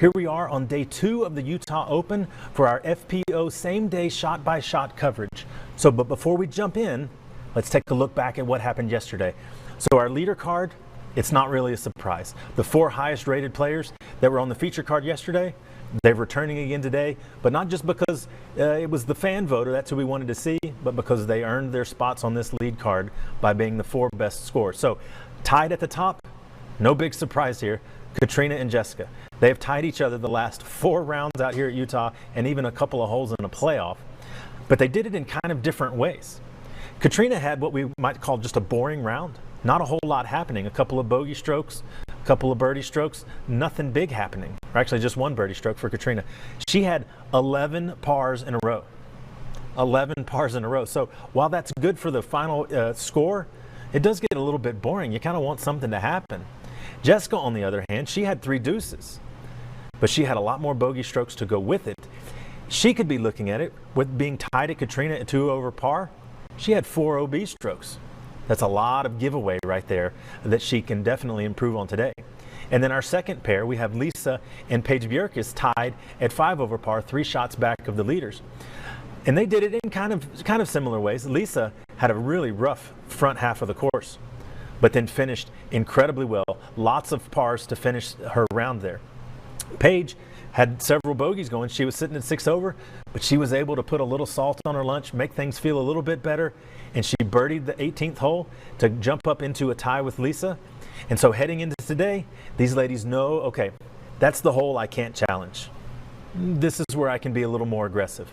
Here we are on day 2 of the Utah Open for our FPO same-day shot-by-shot coverage. But before we jump in, let's take a look back at what happened yesterday. So our leader card, it's not really a surprise. The 4 highest rated players that were on the feature card yesterday, they're returning again today, but not just because it was the fan voter, that's who we wanted to see, but because they earned their spots on this lead card by being the 4 best scorers. So tied at the top, no big surprise here, Katrina and Jessica. They have tied each other the last 4 rounds out here at Utah and even a couple of holes in a playoff, but they did it in kind of different ways. Katrina had what we might call just a boring round. Not a whole lot happening. A couple of bogey strokes, a couple of birdie strokes, nothing big happening. Or actually just 1 birdie stroke for Katrina. She had 11 pars in a row. 11 pars in a row. So while that's good for the final score, it does get a little bit boring. You kind of want something to happen. Jessica, on the other hand, she had 3 deuces, but she had a lot more bogey strokes to go with it. She could be looking at it with being tied at Katrina at 2 over par. She had 4 OB strokes. That's a lot of giveaway right there that she can definitely improve on today. And then our second pair, we have Lisa and Paige Bjerkes tied at 5 over par, 3 shots back of the leaders. And they did it in kind of similar ways. Lisa had a really rough front half of the course, but then finished incredibly well. Lots of pars to finish her round there. Paige had several bogeys going. She was sitting at 6 over, but she was able to put a little salt on her lunch, make things feel a little bit better, and she birdied the 18th hole to jump up into a tie with Lisa. And so heading into today, these ladies know, okay, that's the hole I can't challenge. This is where I can be a little more aggressive.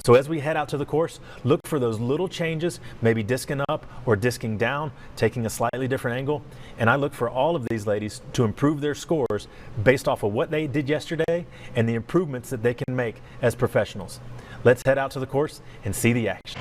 So as we head out to the course, look for those little changes, maybe disking up or disking down, taking a slightly different angle. And I look for all of these ladies to improve their scores based off of what they did yesterday and the improvements that they can make as professionals. Let's head out to the course and see the action.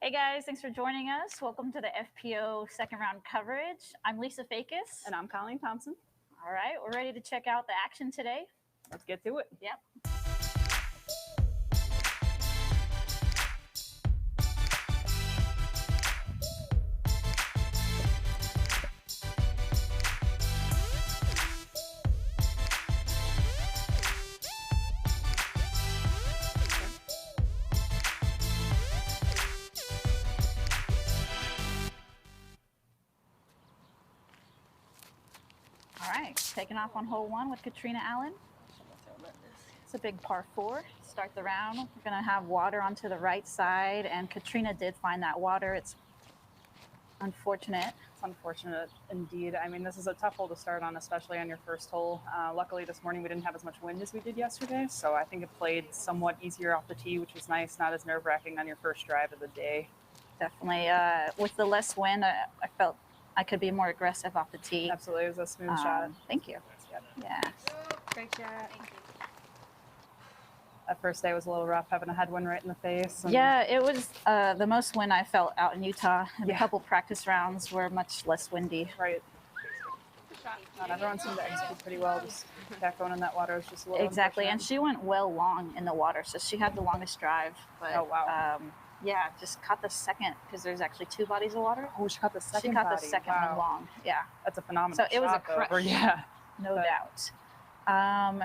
Hey guys, thanks for joining us. Welcome to the FPO second round coverage. I'm Lisa Fakis. And I'm Colleen Thompson. All right, we're ready to check out the action today. Let's get to it. Yep. All right, taking off on hole 1 with Katrina Allen. It's a big par 4. Start the round. We're going to have water onto the right side, and Katrina did find that water. It's unfortunate. It's unfortunate indeed. I mean, this is a tough hole to start on, especially on your first hole. Luckily, this morning we didn't have as much wind as we did yesterday, so I think it played somewhat easier off the tee, which was nice, not as nerve-wracking on your first drive of the day. Definitely. With the less wind, I felt I could be more aggressive off the tee. Absolutely. It was a smooth shot. Thank you. Yep. Yeah. Great shot. That first day was a little rough, having a headwind right in the face. Yeah, it was the most wind I felt out in Utah. And a couple practice rounds were much less windy. Right. Not everyone seemed to execute pretty well. Just back going in that water was just a little Exactly, and she went well long in the water, so she had the longest drive. But, oh, wow. Yeah, just caught the second, because there's actually 2 bodies of water. Oh, she caught the second She caught body. the second Wow. one long, yeah. That's a phenomenal So it was a shot, though. crush, Yeah. no doubt. And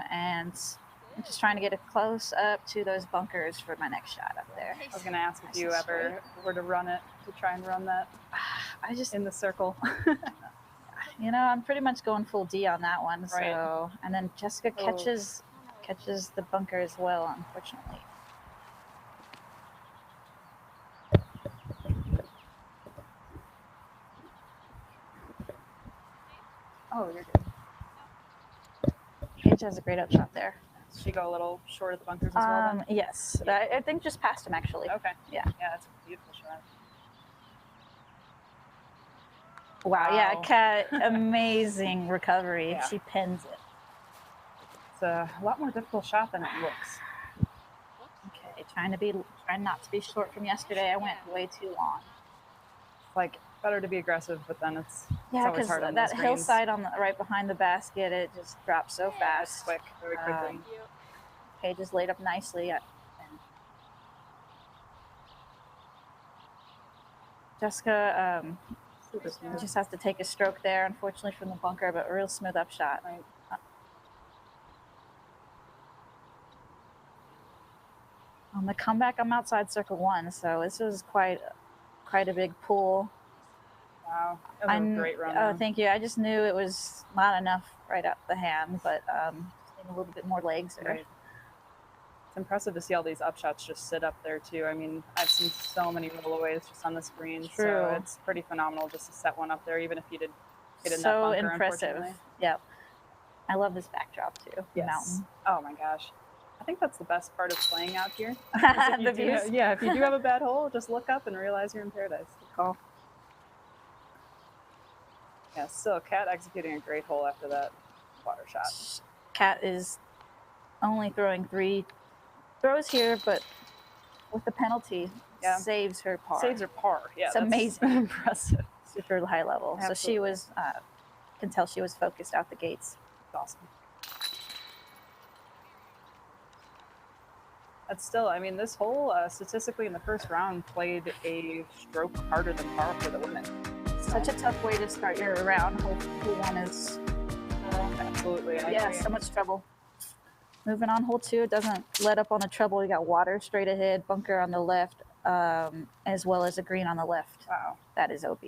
I'm just trying to get it close up to those bunkers for my next shot up there. I was going to ask if you ever were to run it, to try and run that I just, in the circle. you know, I'm pretty much going full D on that one. Right. So, and then Jessica catches the bunker as well, unfortunately. Oh, you're good. Paige has a great upshot there. Does she go a little short of the bunkers as well? Then? Yes, I think just past him actually. Okay. Yeah. Yeah, that's a beautiful shot. Wow, yeah, Kat, amazing recovery. Yeah. She pins it. It's a lot more difficult shot than it looks. Okay, trying not to be short from yesterday. I went way too long. It's like better to be aggressive, but then it's Yeah, always because hard on that those greens. hillside on the right behind the basket, it just drops so It's fast. quick, very quickly. Paige is laid up nicely. And Jessica Super smooth. just has to take a stroke there, unfortunately, from the bunker, but a real smooth up shot. Right. On the comeback, I'm outside circle 1, so this was quite a big pull. Wow, that was a great run. Oh, thank you. I just knew it was not enough right up the hand, but just need a little bit more legs there. Right. It's impressive to see all these up shots just sit up there too. I mean, I've seen so many rollaways just on the screen, True. so it's pretty phenomenal just to set one up there, even if you did hit in that So bunker, impressive. unfortunately. Yep. I love this backdrop too. The Yes. mountain. Oh my gosh. I think that's the best part of playing out here. The views. If you do have a bad hole, just look up and realize you're in paradise. Good call. Yeah, still Kat executing a great hole after that water shot. Kat is only throwing 3 throws here, but with the penalty, saves her par. Saves her par. Yeah, It's that's amazing. impressive. Super high level. Absolutely. So she was, can tell she was focused out the gates. It's awesome. That's still, I mean, this hole statistically in the first round played a stroke harder than par for the women. Such a tough way to start your round. Hole 1 is Absolutely. I yeah, agree. so much trouble. Moving on, hole 2, it doesn't let up on the trouble. You got water straight ahead, bunker on the left, as well as a green on the left. Wow. That is OP.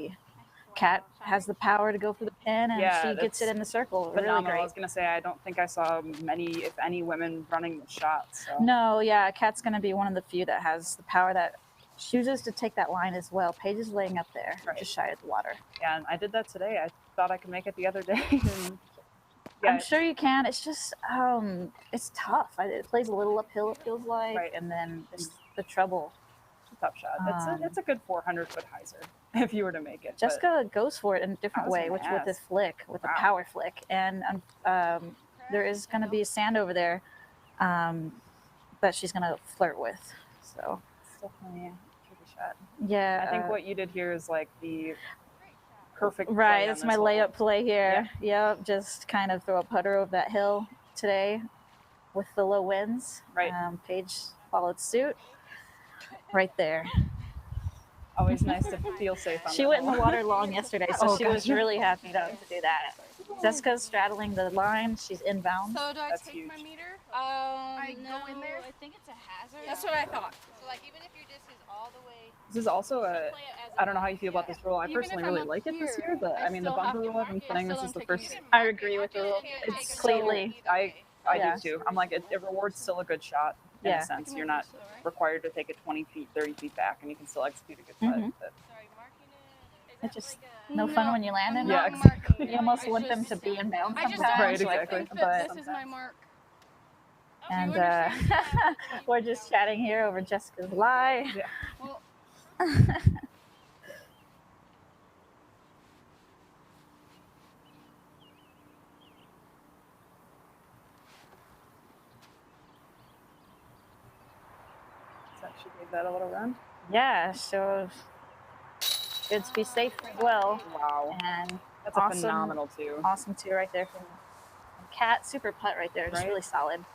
Kat has the power to go for the pin, and Yeah, she gets it in the circle. Really Phenomenal. great. I was going to say, I don't think I saw many, if any, women running the shot. So. No, yeah, Kat's going to be one of the few that has the power that chooses to take that line as well. Paige is laying up there, Right. just shy of the water. Yeah, and I did that today. I thought I could make it the other day. And, yeah, I'm sure you can. It's just, it's tough. It plays a little uphill, it feels like, Right. and then just the trouble. it's a tough shot. It's a good 400-foot hyzer if you were to make it. Jessica goes for it in a different I was way, gonna which with this ask. flick, with a Wow. power flick. And there is going to be a sand over there that she's going to flirt with. So, It's definitely a tricky shot. yeah. I think what you did here is like the perfect play right, on that's this my hole. layup play here. Yep, just kind of throw a putter over that hill today with the low winds. Right. Paige followed suit right there. Always nice to feel safe on She that went in the hole. water long yesterday, so Oh, she was gotcha. really happy to do that. Jessica's straddling the line. She's inbound. So do I That's take huge. my meter? I No, go in there? I think it's a hazard. That's what I thought. So like even if your disc is all the way, This is also a, play it as I don't know how you feel about this rule. I Even if personally I'm really up like it this here, year, but I mean, the still have bunker to rule I've been mark it. playing, I this still is the don't take first. it. I agree with the rule. It's It's so completely. I Yeah. do too. I'm like, it rewards still a good shot in Yeah. a sense. You're not required to take it 20 feet, 30 feet back, and you can still execute a good putt. Mhm. But sorry, marking it. It's just no fun when you land in. Yeah, not exactly. marking You almost it. want I them just- to be inbound I sometimes. just Right, don't exactly. think that But this is my mark. and You understand? we're just chatting here over Jessica's lie. yeah, Well, so she gave that a little run. Yeah, so good to be safe as well. Wow, And that's awesome. a phenomenal too. awesome too right there from Kat. Super putt right there, just Right. really solid.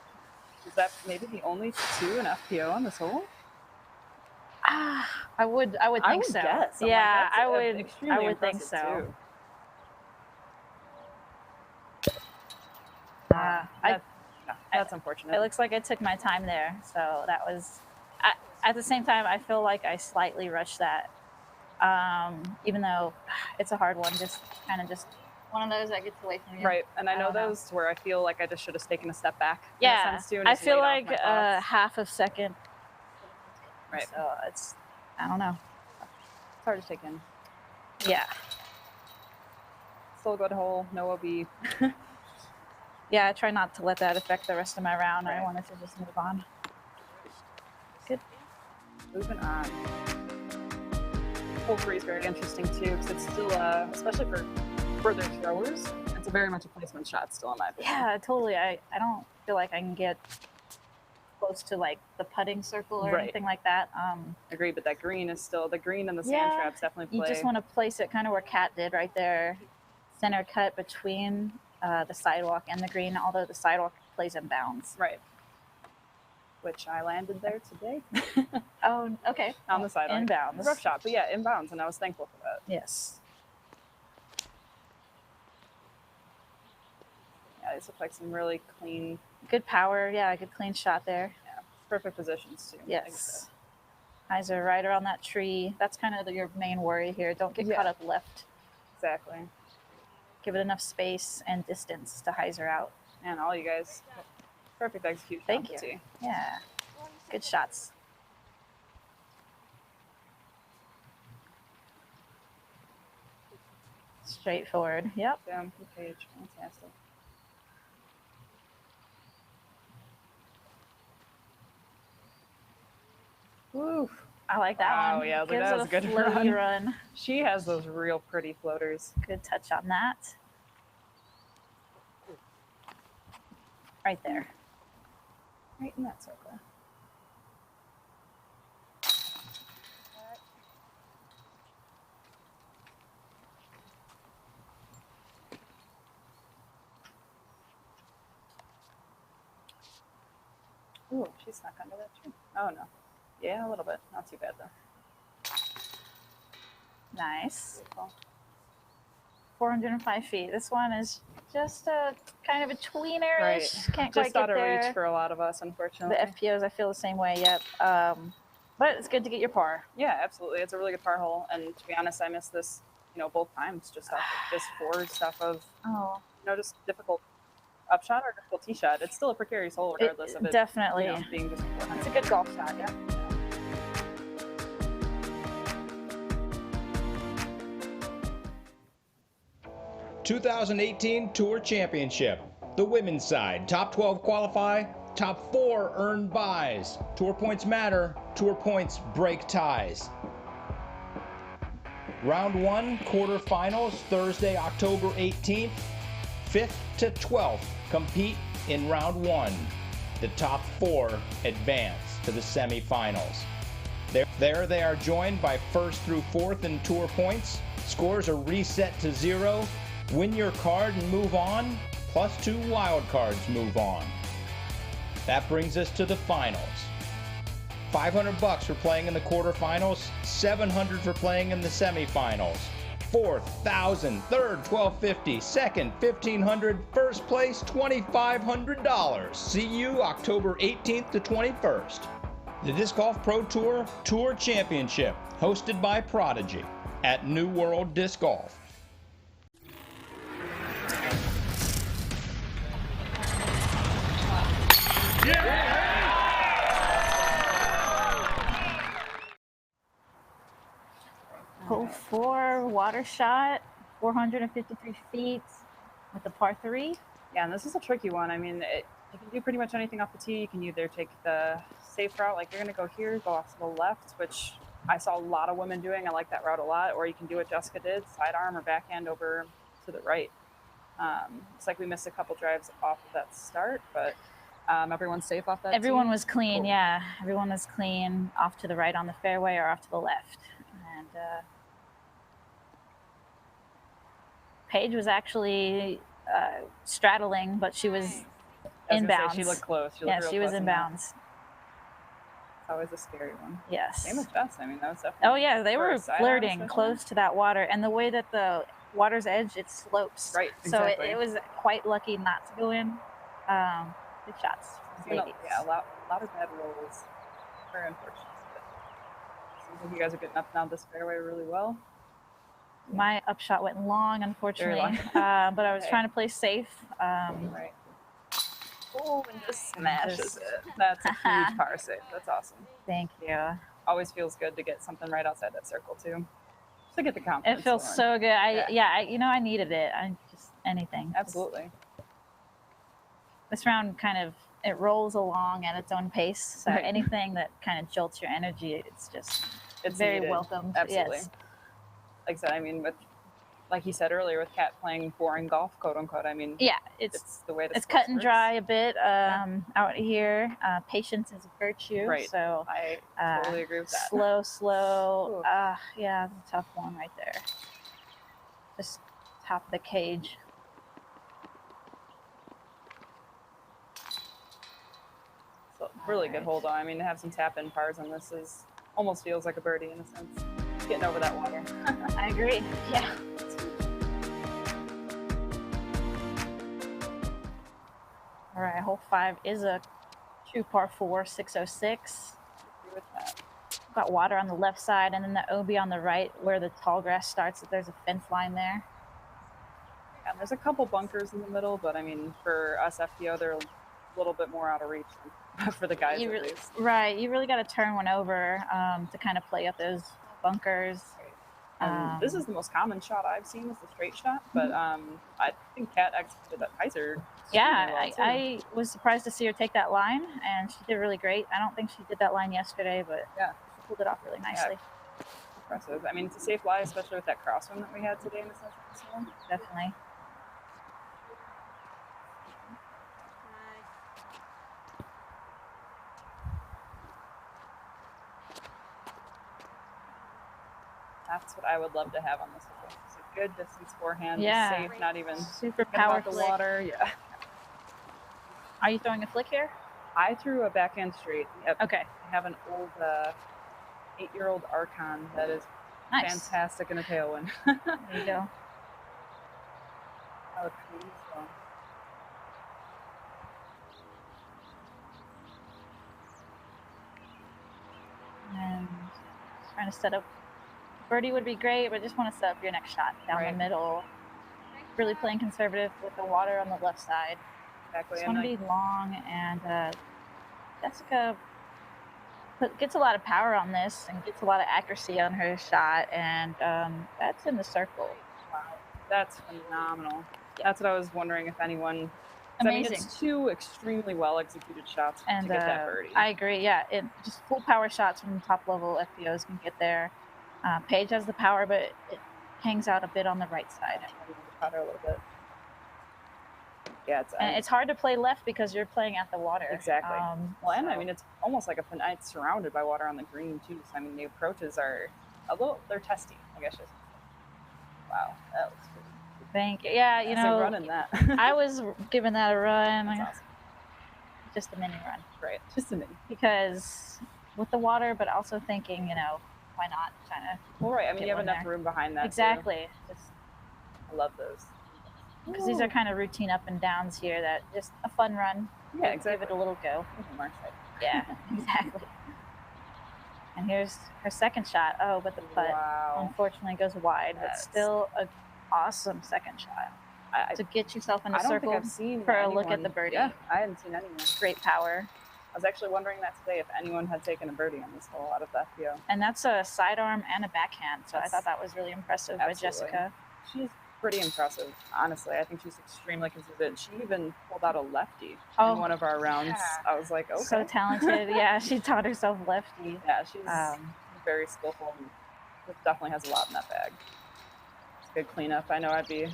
Is that maybe the only 2 in FPO on this hole? I would think so. Guess. I'm like, Yeah, that's, I would. extremely I would think impressive, so. too. That's unfortunate. It looks like I took my time there, so that was. At the same time, I feel like I slightly rushed that, even though it's a hard one. Just one of those that gets away from you. Right, and I know don't know. those where I feel like I just should have taken a step back. Yeah, in a sense too, and I just feel laid off like my thoughts. half a second. Right. So it's. I don't know. It's hard to take in. Yeah. Still a good hole, no OB. Yeah, I try not to let that affect the rest of my round. I Right. wanted to just move on. Good. Moving on. hole 3 is very interesting too, because it's still, especially for further throwers, it's a very much a placement shot still in my opinion. Yeah, totally. I don't feel like I can get close to like the putting circle or Right. anything like that. Agreed, but that green is still, the green and the sand Yeah, traps definitely play. You just want to place it kind of where Kat did right there, center cut between the sidewalk and the green, although the sidewalk plays in bounds. Right. Which I landed there today. Oh, okay. On the sidewalk. Inbounds. Rough shot, but yeah, inbounds, and I was thankful for that. Yes. Yeah, these look like some really clean, Good power. Yeah, good clean shot there. perfect positions too. Yes. Eyes are right around that tree. That's kind of your main worry here. Don't get caught up left. Exactly. Give it enough space and distance to hyzer out. And all you guys, perfect execution. Thank on the you. tee. Yeah. Good shots. Straightforward. Yep. Damn, good page. Fantastic. Woo. I like that Wow, one. yeah, Gives that it was a a good floaty run. She has those real pretty floaters. Good touch on that. Right there. Right in that circle. Ooh, she snuck under that tree. Oh no. Yeah, a little bit. Not too bad though. Nice. Good call. 405 feet. This one is just a kind of a tweener-ish. Right. Can't Just quite out get of there. reach for a lot of us, unfortunately. The FPOs, I feel the same way. Yep. But it's good to get your par. Yeah, absolutely. It's a really good par hole, and to be honest, I missed this, both times, just off this forward stuff of, Oh, just difficult upshot or difficult tee shot. It's still a precarious hole, regardless of it. definitely. Being just 400. It's a good golf shot. Yeah. 2018 Tour Championship. The women's side, top 12 qualify, top 4 earn buys. Tour points matter, tour points break ties. Round 1, quarterfinals, Thursday, October 18th. 5th to 12th compete in round 1. The top 4 advance to the semifinals. There they are joined by 1st through 4th in tour points. Scores are reset to 0. Win your card and move on, plus 2 wild cards move on. That brings us to the finals. $500 for playing in the quarterfinals, $700 for playing in the semifinals. 4th, $1,000, 3rd, $1,250, 2nd, $1,500, first place, $2,500. See you October 18th to 21st. The Disc Golf Pro Tour Tour Championship, hosted by Prodigy at New World Disc Golf. Hole 4, water shot, 453 feet with the par 3. Yeah, and this is a tricky one. I mean, you can do pretty much anything off the tee. You can either take the safe route, like you're going to go here, go off to the left, which I saw a lot of women doing. I like that route a lot. Or you can do what Jessica did, sidearm or backhand over to the right. Looks like we missed a couple drives off of that start, but everyone's safe off that Everyone tee? was clean, Cool. yeah. Everyone was clean off to the right on the fairway or off to the left. And Paige was actually straddling, but she was I was gonna inbounds. say, she looked close. She Yeah, looked real she was close in that. inbounds. It's always a scary one. Yes. Same with Jess. I mean, that was definitely. Oh yeah, they for a were sidearm flirting especially. close to that water, and the way that the water's edge, it slopes. Right, So exactly. it was quite lucky not to go in. Good shots, ladies. Yeah, a lot of bad rolls. Very unfortunate. But seems like you guys are getting up and down this fairway really well. My upshot went long, unfortunately, long. but I was Okay. trying to play safe. Right. Oh, and just smashes Just- it. That's a huge par save. That's awesome. Thank you. Always feels good to get something right outside that circle too. Just to get the confidence. It feels going. so good. Yeah. I needed it. I just anything. Absolutely. This round kind of it rolls along at its own pace. So Right. anything that kind of jolts your energy, it's It's very needed. welcome. Absolutely. Yes. like I said, I mean, with like you said earlier, with Kat playing boring golf, quote unquote. I mean, Yeah, it's the way it's cut and works. dry a bit out here. Patience is a virtue. Right. So I totally agree with that. Slow. Ooh. Yeah, it's a tough one right there. Just top of the cage. So really good Alright. hold on. I mean, to have some tap in pars on this is almost feels like a birdie in a sense. Getting over that water. I agree. Yeah. All right, hole 5 is a true par 4, 606. Agree with that. Got water on the left side, and then the OB on the right where the tall grass starts. There's a fence line there. Yeah, there's a couple bunkers in the middle, but I mean, for us FPO, they're a little bit more out of reach for the guys at least. Right, you really got to turn one over to kind of play up those bunkers. And this is the most common shot I've seen is the straight shot, but I think Kat executed that hyzer. Yeah, well, I was surprised to see her take that line, and she did really great. I don't think she did that line yesterday, but yeah, she pulled it off really nicely. Yeah, impressive. I mean, it's a safe lie, especially with that crosswind that we had today in the session. Definitely. That's what I would love to have on this hole. It's a good distance forehand, Yeah. safe, not even Super thinking about the powerful. water. Yeah. Are you throwing a flick here? I threw a backhand straight. Yep. Okay. I have an old 8-year-old Archon that is Nice. fantastic in a tailwind. There you go. Oh, please don't. And trying to set up. Birdie would be great, but just want to set up your next shot down the middle. Really playing conservative with the water on the left side. Exactly. Just want to be long, and Jessica gets a lot of power on this and gets a lot of accuracy on her shot, and that's in the circle. Wow, that's phenomenal. That's what I was wondering if anyone. I mean, Amazing. it's 2 extremely well executed shots And to get that birdie. I agree. Yeah, just full power shots from top level FPOs can get there. Paige has the power, but it hangs out a bit on the right side. Caught her a little bit. Yeah, it's hard to play left because you're playing at the water. Exactly. Well, and I mean, it's almost like it's surrounded by water on the green too. So I mean, the approaches are they're testy, I guess. Wow, that looks pretty. Thank you. Yeah, you know, running that. I was giving that a run. That's awesome. Just a mini run. Right, just a mini. Because with the water, but also thinking, why not trying to. Well, right. I mean, you have enough room behind that. Exactly. I love those. Because these are kind of routine up and downs here that just a fun run. Yeah, exactly. Give it a little go. Markside. Yeah, exactly. And here's her second shot. Oh, but the putt unfortunately goes wide, but still an awesome second shot. To get yourself in the circle I don't think I've seen for anyone, a look at the birdie. Yeah, I hadn't seen anyone. Great power. I was actually wondering that today if anyone had taken a birdie on this hole out of the FPO. And that's a sidearm and a backhand, so I thought that was really impressive by Jessica. She's pretty impressive, honestly. I think she's extremely consistent. She even pulled out a lefty in one of our rounds. I was like, okay. So talented. Yeah, she taught herself lefty. Yeah, she's very skillful and definitely has a lot in that bag. It's a good cleanup. I know I'd be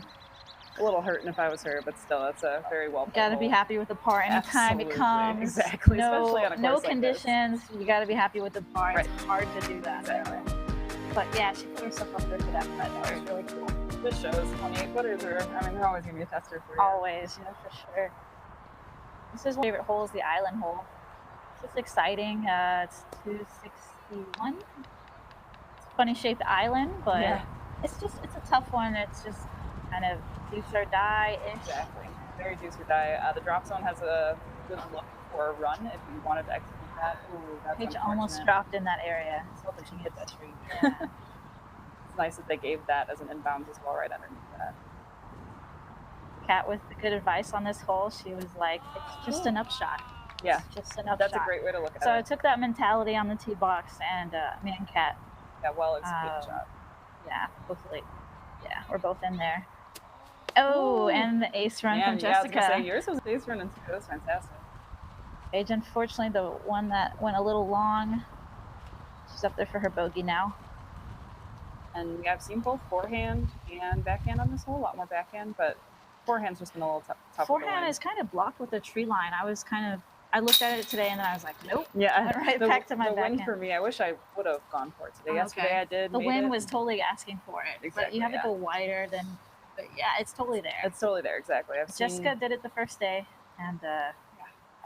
a little hurting if I was her, but still, it's a very well played Got to be hole. happy with the par anytime it comes. Exactly. No, Especially on a course no like conditions. You got to be happy with the par. Right. It's hard to do that. Exactly. But yeah, she put herself up there for that putt. That was really cool. This shows 28 footers are, I mean, they're always going to be a tester for you. Always, for sure. This is my favorite hole, is the island hole. It's just exciting. It's 261. It's a funny shaped island, but it's a tough one. It's just kind of deuce or die-ish. Exactly. Very deuce or die. The drop zone has a good look for a run if you wanted to execute that. Ooh, that's Paige almost dropped in that area. I was hoping she hit that tree. Yeah. It's nice that they gave that as an inbounds as well, right underneath that. Kat with the good advice on this hole. She was like, it's just an upshot. Yeah. It's just an upshot. That's a great way to look at So it. I took that mentality on the tee box, and me and Kat. Yeah, well executed shot. Yeah, hopefully. Yeah, we're both in there. Oh, and the ace run from Jessica. Yeah, I was gonna say, yours was an ace run, and it was fantastic. Paige, unfortunately, the one that went a little long. She's up there for her bogey now. And I've seen both forehand and backhand on this hole, a lot more backhand, but forehand's just been a little tougher. Forehand is kind of blocked with the tree line. I looked at it today and then I was like, nope. Yeah, Went right back to my the wind backhand. for me, I wish I would have gone for it today. Oh, Yesterday okay. I did. The made wind it. was totally asking for it. But Exactly, you have to yeah. go wider than, but yeah, it's totally there. It's totally there, exactly. Jessica did it the first day, and I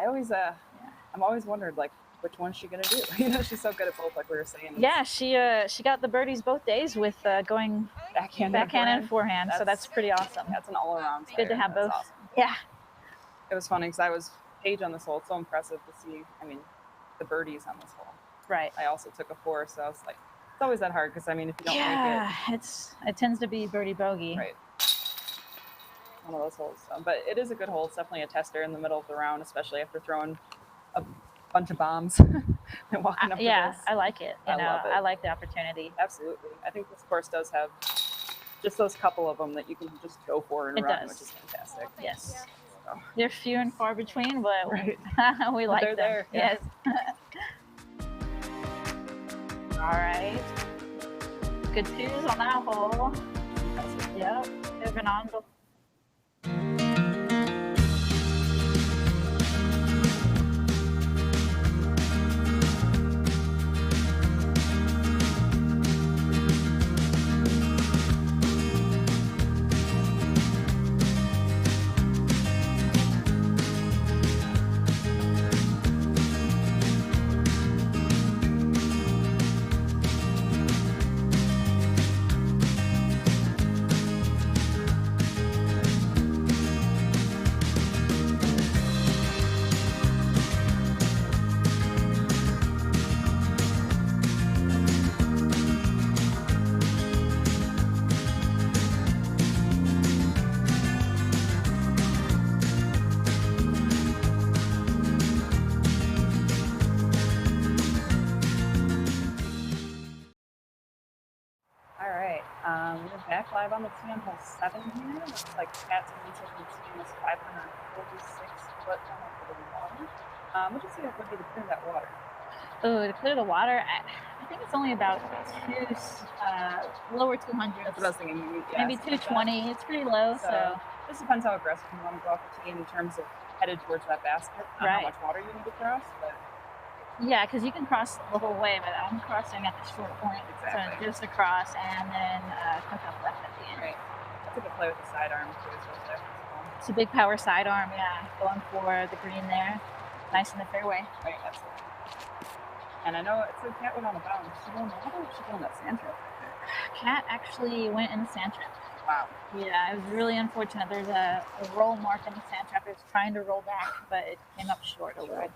always, I'm always wondered, like, which one's she gonna do? You know, she's so good at both, like we were saying. yeah, she got the birdies both days with going Backhand and forehand, so that's pretty awesome. That's an all-around. It's good to have That's both. Awesome. Yeah. It was funny because I was Paige on this hole. It's so impressive to see. I mean, the birdies on this hole. Right. I also took a 4, so I was like, it's always that hard because I mean, if you don't make it tends to be birdie bogey. right, one of those holes. So, but it is a good hole. It's definitely a tester in the middle of the round, especially after throwing a bunch of bombs and walking up. Yeah, the I like it. You know, love it. I like the opportunity. Absolutely. I think this course does have just those couple of them that you can just go for and It run, does. which is fantastic. Yes. So, They're few and far between, but Right. we like they're them. there, yeah. Yes. All right. Good twos on that hole. Yep. Moving on to we're back live on the tee on hole 7 here. Looks like Pat's going to be taking this 546-foot down over the water. What do you see that would be to clear that water? Oh, to clear the water, I think it's only about lower 200s. That's what I was thinking. Maybe 220. It's pretty low, so. Just depends how aggressive you want to go off the tee in terms of headed towards that basket, not Right. how much water you need to cross. But Yeah, because you can cross the whole way, but I'm crossing at the short point. Exactly. So just across and then hook up left at the end. right, that's a good play with the sidearm too. So It's a big power sidearm, yeah. Going for the green there. Nice in the fairway. right, absolutely. And I know it's a cat went on a bounce. She going water or she going that sand trap? Cat actually went in the sand trap. Wow. Yeah, it was really unfortunate. There's a roll mark in the sand trap. It was trying to roll back, but it came up short a little.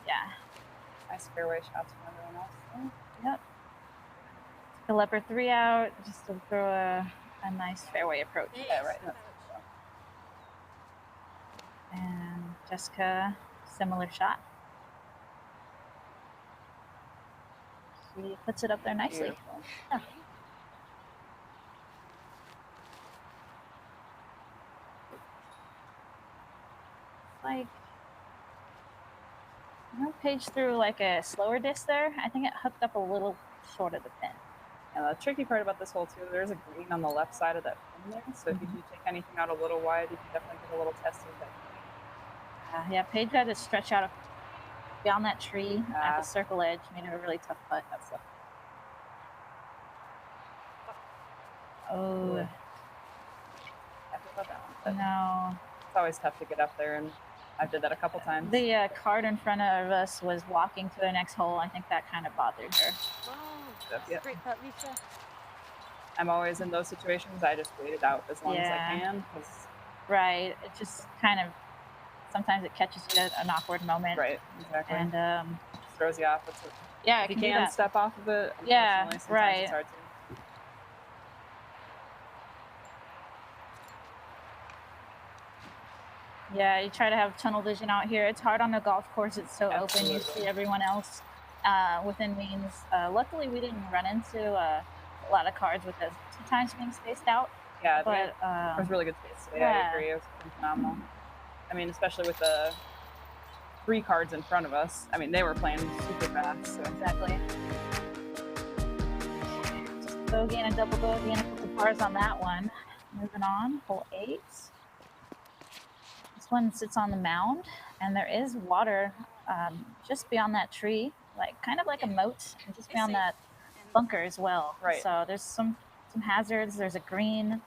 Yeah. Nice fairway shots from everyone else. Yep. Took a leopard 3 out just to throw a nice fairway approach. Yeah, right. And Jessica, similar shot. She puts it up there nicely. Beautiful. Yeah. Like, Paige threw like a slower disc there. I think it hooked up a little short of the pin. And the tricky part about this hole too, there's a green on the left side of that pin there. So if you do take anything out a little wide, you can definitely get a little tested. Yeah, Paige had to stretch out beyond that tree at the circle edge. Made it a really tough putt. That's tough. Oh, no. It's always tough to get up there, and I've did that a couple times. The card in front of us was walking to the next hole. I think that kind of bothered her. Wow. Yeah. Great putt, Lisa. I'm always in those situations. I just wait it out as long as Yeah. I can. 'Cause Right. It just kind of, sometimes it catches you at an awkward moment. right, exactly. And Just throws you off. yeah, If it you can do can that. step off of it, Yeah, unfortunately, sometimes right. it's hard to. Yeah, you try to have tunnel vision out here. It's hard on the golf course. It's so open. You Absolutely. see everyone else within means. Luckily, we didn't run into a lot of cards with us sometimes being spaced out. Yeah, But there was really good space today. yeah. I agree. It was phenomenal. I mean, especially with the 3 cards in front of us. I mean, they were playing super fast. So exactly. Just go bogey and a double bogey and a couple pars on that one. Moving on, hole 8. This one sits on the mound, and there is water just beyond that tree, like kind of like a moat, and just beyond that bunker as well. Right. So there's some hazards. There's a green,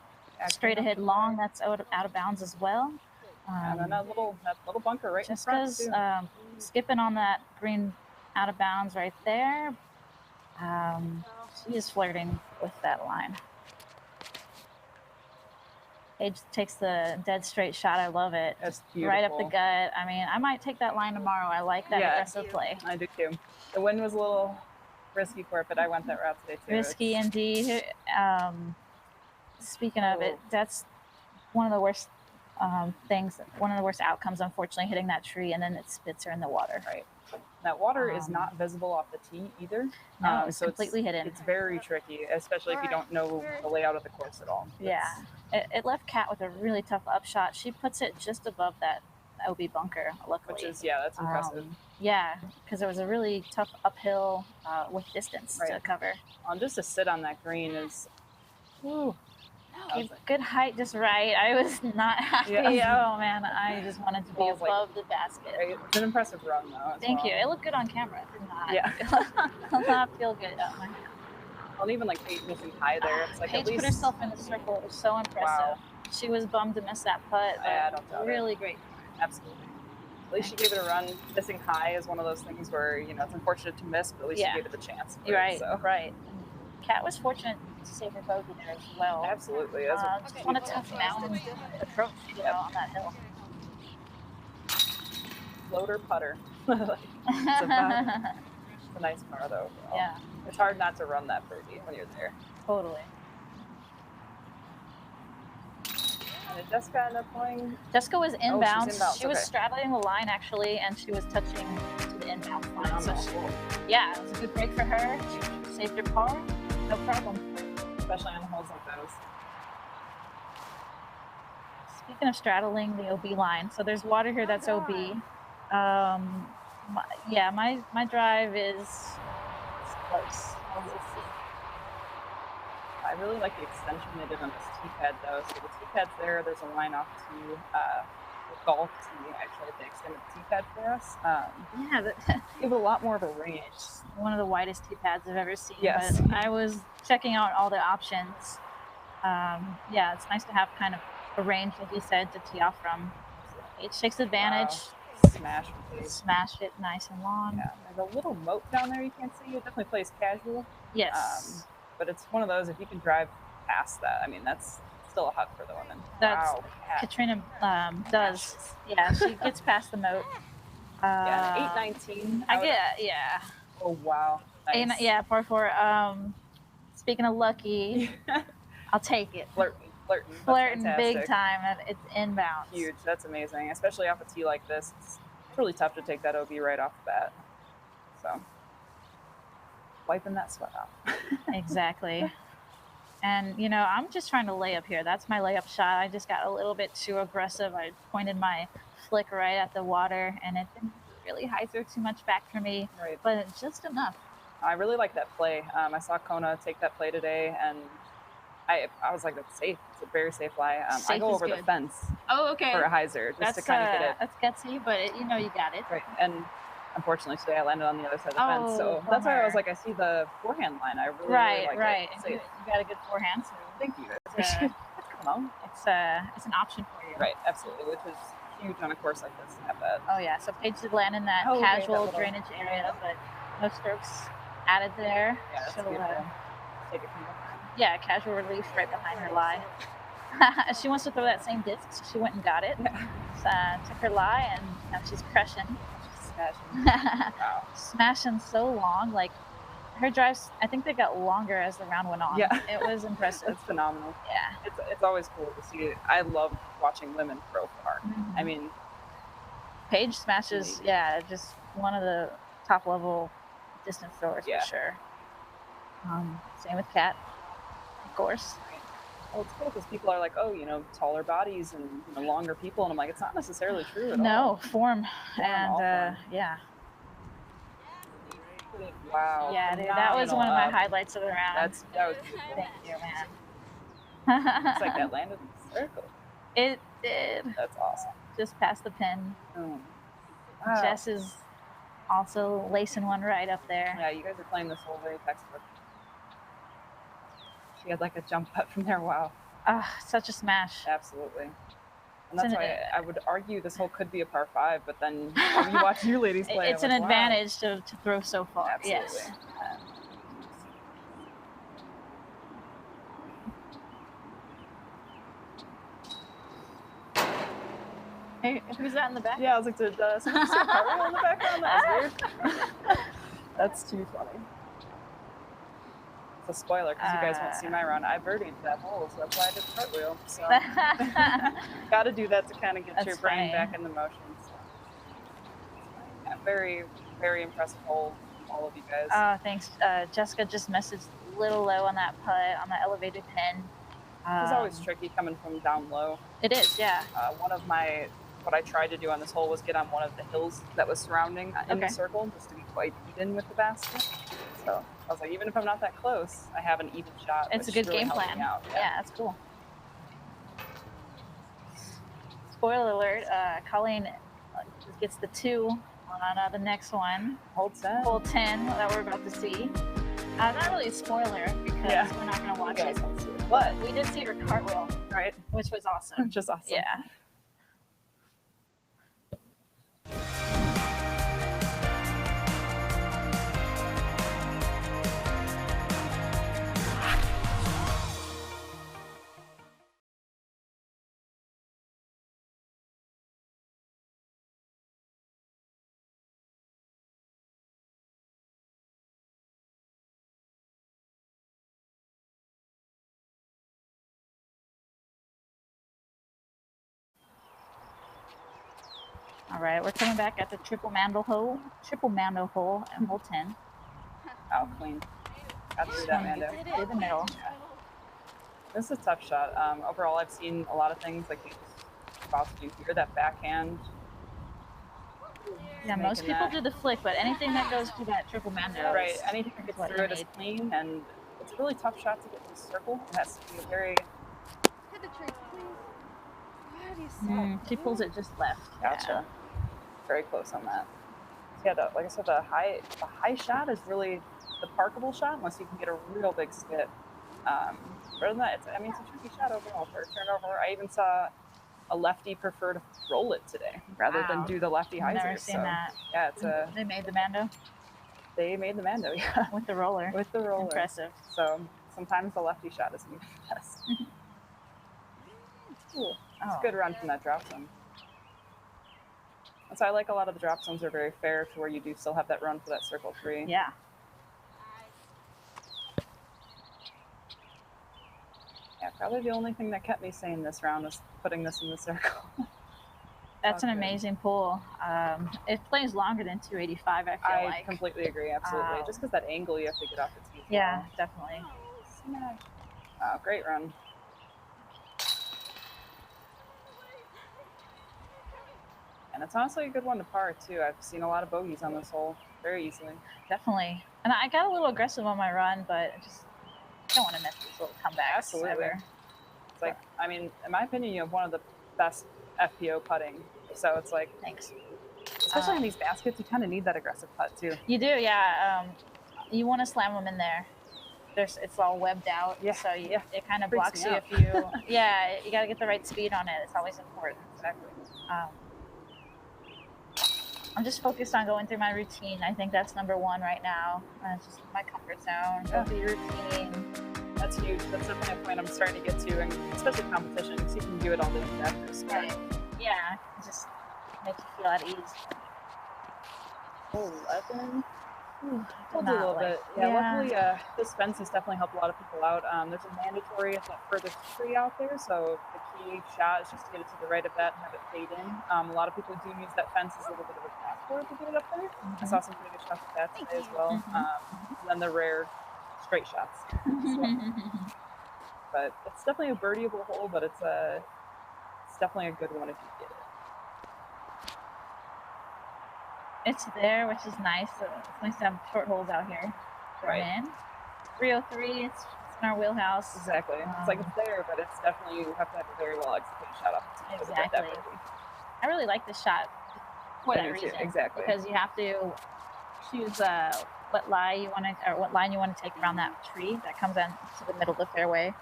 straight ahead long that's out of bounds as well. And then that little bunker right in front too. Jessica's skipping on that green out of bounds right there. She is flirting with that line. Paige takes the dead straight shot. I love it. That's Right up the beautiful. gut. I mean, I might take that line tomorrow. I like that aggressive play. I do too. The wind was a little risky for it, but I went that route today too. Risky indeed. Speaking of it, that's one of the worst things, one of the worst outcomes, unfortunately, hitting that tree and then it spits her in the water. Right. That water is not visible off the tee either. No, it's so completely hidden. It's very tricky, especially if you don't know the layout of the course at all. Yeah. It left Kat with a really tough upshot. She puts it just above that OB bunker, luckily. Which is, that's impressive. Yeah, because it was a really tough uphill with distance to cover. Just to sit on that green is, Good height, just right. I was not happy. Yeah. Oh man, I just wanted to be Ball's above the basket. It's an impressive run though. Thank you. It looked good on camera. It did not. Yeah. Did not feel good. Oh my. Well, even like Paige missing high there, it's like Paige at least put herself in the circle. It was so impressive. Wow. She was bummed to miss that putt. But I don't doubt it. really great. Absolutely. At least she gave it a run. Missing high is one of those things where it's unfortunate to miss, but at least she gave it the chance. Right. Right. Kat was fortunate to save her bogey there as well. Absolutely. Just on a tough mountain approach, on that hill. Floater putter. It's a nice par though. Yeah. It's hard not to run that birdie when you're there. Totally. And did Jessica end up playing? Jessica was inbounds. Inbounds, She was okay. straddling the line actually, and she was touching to the inbound line. So yeah, it was a good break for her. She saved her par. No problem. Especially on holes like those. Speaking of straddling the OB line, so there's water here that's OB. My drive is close. We'll see. I really like the extension they did on this tee pad though. So the tee pad's there. There's a line off to the golf tee. Actually, they extended the tee pad for us. Give it a lot more of a range. One of the widest tee pads I've ever seen. Yes. But I was checking out all the options. It's nice to have kind of a range, like you said, to tee off from. It takes advantage. Wow. Smash it nice and long. Yeah, there's a little moat down there you can't see. It definitely plays casual. Yes. But it's one of those, if you can drive past that, I mean, that's still a hut for the women. That's wow. Katrina does. Yeah, she gets past the moat. 819. Yeah. Oh, wow. Nice. Par 4. Speaking of lucky, I'll take it. Flirting big time, and it's inbounds. Huge. That's amazing, especially off a tee like this. It's really tough to take that OB right off the bat. So, wiping that sweat off. Exactly. And, I'm just trying to lay up here. That's my layup shot. I just got a little bit too aggressive. I pointed my flick right at the water, and it didn't really hyzer too much back for me, Right. but it's just enough. I really like that play. I saw Kona take that play today, and I was like, that's safe. It's a very safe lie. I Safe go is over the good. fence Oh, okay. for a hyzer just to kind of get it. That's gutsy, but you got it. Right. And unfortunately today I landed on the other side of the fence. So that's why I was like, I see the forehand line. I really, really like it. And you got a good forehand, so Thank you. it's, Come on. it's an option for you. Right, absolutely, which is huge on a course like this to have that. Oh yeah, so Paige did land in that Okay, casual that little- drainage area, but no strokes added there. Yeah, that's so, beautiful. Take it from there. yeah, casual relief right behind her lie. She wants to throw that same disc, so she went and got it. Took her lie, and now she's crushing. Wow. Smashing so long, like her drives, I think they got longer as the round went on. Yeah. It was impressive. It's phenomenal. Yeah. It's always cool to see it. I love watching women throw far. Mhm. I mean, Paige smashes, just one of the top level distance throwers Yeah. for sure. Same with Kat, of course. well, it's cool because people are like, oh, taller bodies and longer people, and I'm like, it's not necessarily true at all. No, form. all And form. yeah. Wow. Yeah, dude, that was one of my phenomenal. highlights of the round. That was beautiful. Thank you, man. It's like that landed in the circle. It did. That's awesome. Just past the pin. Oh. Wow. Jess is also lacing one right up there. Yeah, you guys are playing this whole very textbook. She had like a jump putt from there. Wow. Ah, such a smash. Absolutely. And It's that's an- why I would argue this hole could be a par 5, but then when you watch you ladies play, It's I'm an like, wow. advantage to throw so far. Absolutely. Yes. Hey, who's that in the back? Yeah, I was like, did someone see a cartwheel in the background? That was weird. That's too funny. It's a spoiler because you guys won't see my run. I birdied that hole, so that's why I did the cartwheel. So got to do that to kind of get your That's brain funny. back in the motion. So. Yeah, very, very impressive hole, all of you guys. Oh, thanks. Jessica just messaged a little low on that putt on the elevated pin. It's always tricky coming from down low. It is, yeah. What I tried to do on this hole was get on one of the hills that was surrounding in the Okay. circle, just to be quite even with the basket. So I was like, even if I'm not that close, I have an even shot. It's a which good really game helped plan. me out. Yeah, that's cool. Spoiler alert, Colleen gets the 2 on the next one. Hold 10. Hole 10 that we're about to see. Not really a spoiler because Yeah. we're not going to You watch guys it. don't see it, but We did see her cartwheel, right, which was awesome. just awesome. Yeah. All right, we're coming back at the triple mandel hole and hole 10. Oh, clean. Got through that, Mando. Through the middle. This is a tough shot. Overall, I've seen a lot of things like you just about to do here. That backhand. Yeah, most making people that. do the flick, but anything that goes through that triple mandel. Right, is- anything that gets what through you it is need. clean, and it's a really tough shot to get to the circle. It has to be a very Hit the tree, please. God, you suck. She pulls it just left. gotcha. Very close on that. So yeah, like I said, the high shot is really the parkable shot, unless you can get a real big skip. Other than that, it's a tricky shot overall for a turnover. I even saw a lefty prefer to roll it today rather than Wow. do the lefty I've hyzer. never seen so, that. Yeah, it's They made the mando they made the Mando, yeah, with the roller. with the roller. Impressive. So sometimes the lefty shot isn't even the best. Cool. It's a good run from that drop zone. And so I like a lot of the drop zones are very fair to where you do still have that run for that circle 3. Yeah. Yeah, probably the only thing that kept me sane this round was putting this in the circle. That's an Okay. amazing pull. It plays longer than 285, I feel I like. completely agree, absolutely. Just because that angle you have to get off the tee. as Yeah, well. definitely. Smash. Oh, great run. And it's honestly a good one to par too. I've seen a lot of bogeys on this hole very easily. Definitely. And I got a little aggressive on my run, but I just don't want to miss these little comebacks. Absolutely. Ever. It's like, I mean, in my opinion, you have one of the best FPO putting. So it's like, Thanks. especially in these baskets, you kind of need that aggressive putt too. You do, yeah. You want to slam them in there. It's all webbed out, Yeah, so yeah. it kind of Freaks blocks me you out. if you. Yeah, you got to get the right speed on it. It's always important. Exactly. I'm just focused on going through my routine. I think that's number one right now. It's just my comfort zone. Go Yeah. through your routine. That's huge. That's definitely a point I'm starting to get to, and especially competition, because you can do it all day after. So. Right. Yeah, it just makes you feel at ease. 11. We'll do a Not little like- bit. Yeah, yeah. luckily, this fence has definitely helped a lot of people out. There's a mandatory at that furthest tree out there, so the key shot is just to get it to the right of that and have it fade in. A lot of people do use that fence as a little bit of a passport to get it up there. I saw some pretty good shots at that today as well. And then the rare straight shots. But it's definitely a birdieable hole, but it's definitely a good one if you get it. It's there, which is nice. So it's nice to have short holes out here. Right. In 303, it's in our wheelhouse. Exactly. It's like it's there, but it's definitely, you have to have a very well executed shot off the tee to get that Exactly. birdie. I really like this shot for I that do too, reason. exactly. Because you have to choose what lie you want to, or what line you want to take around that tree that comes in to the middle of the fairway,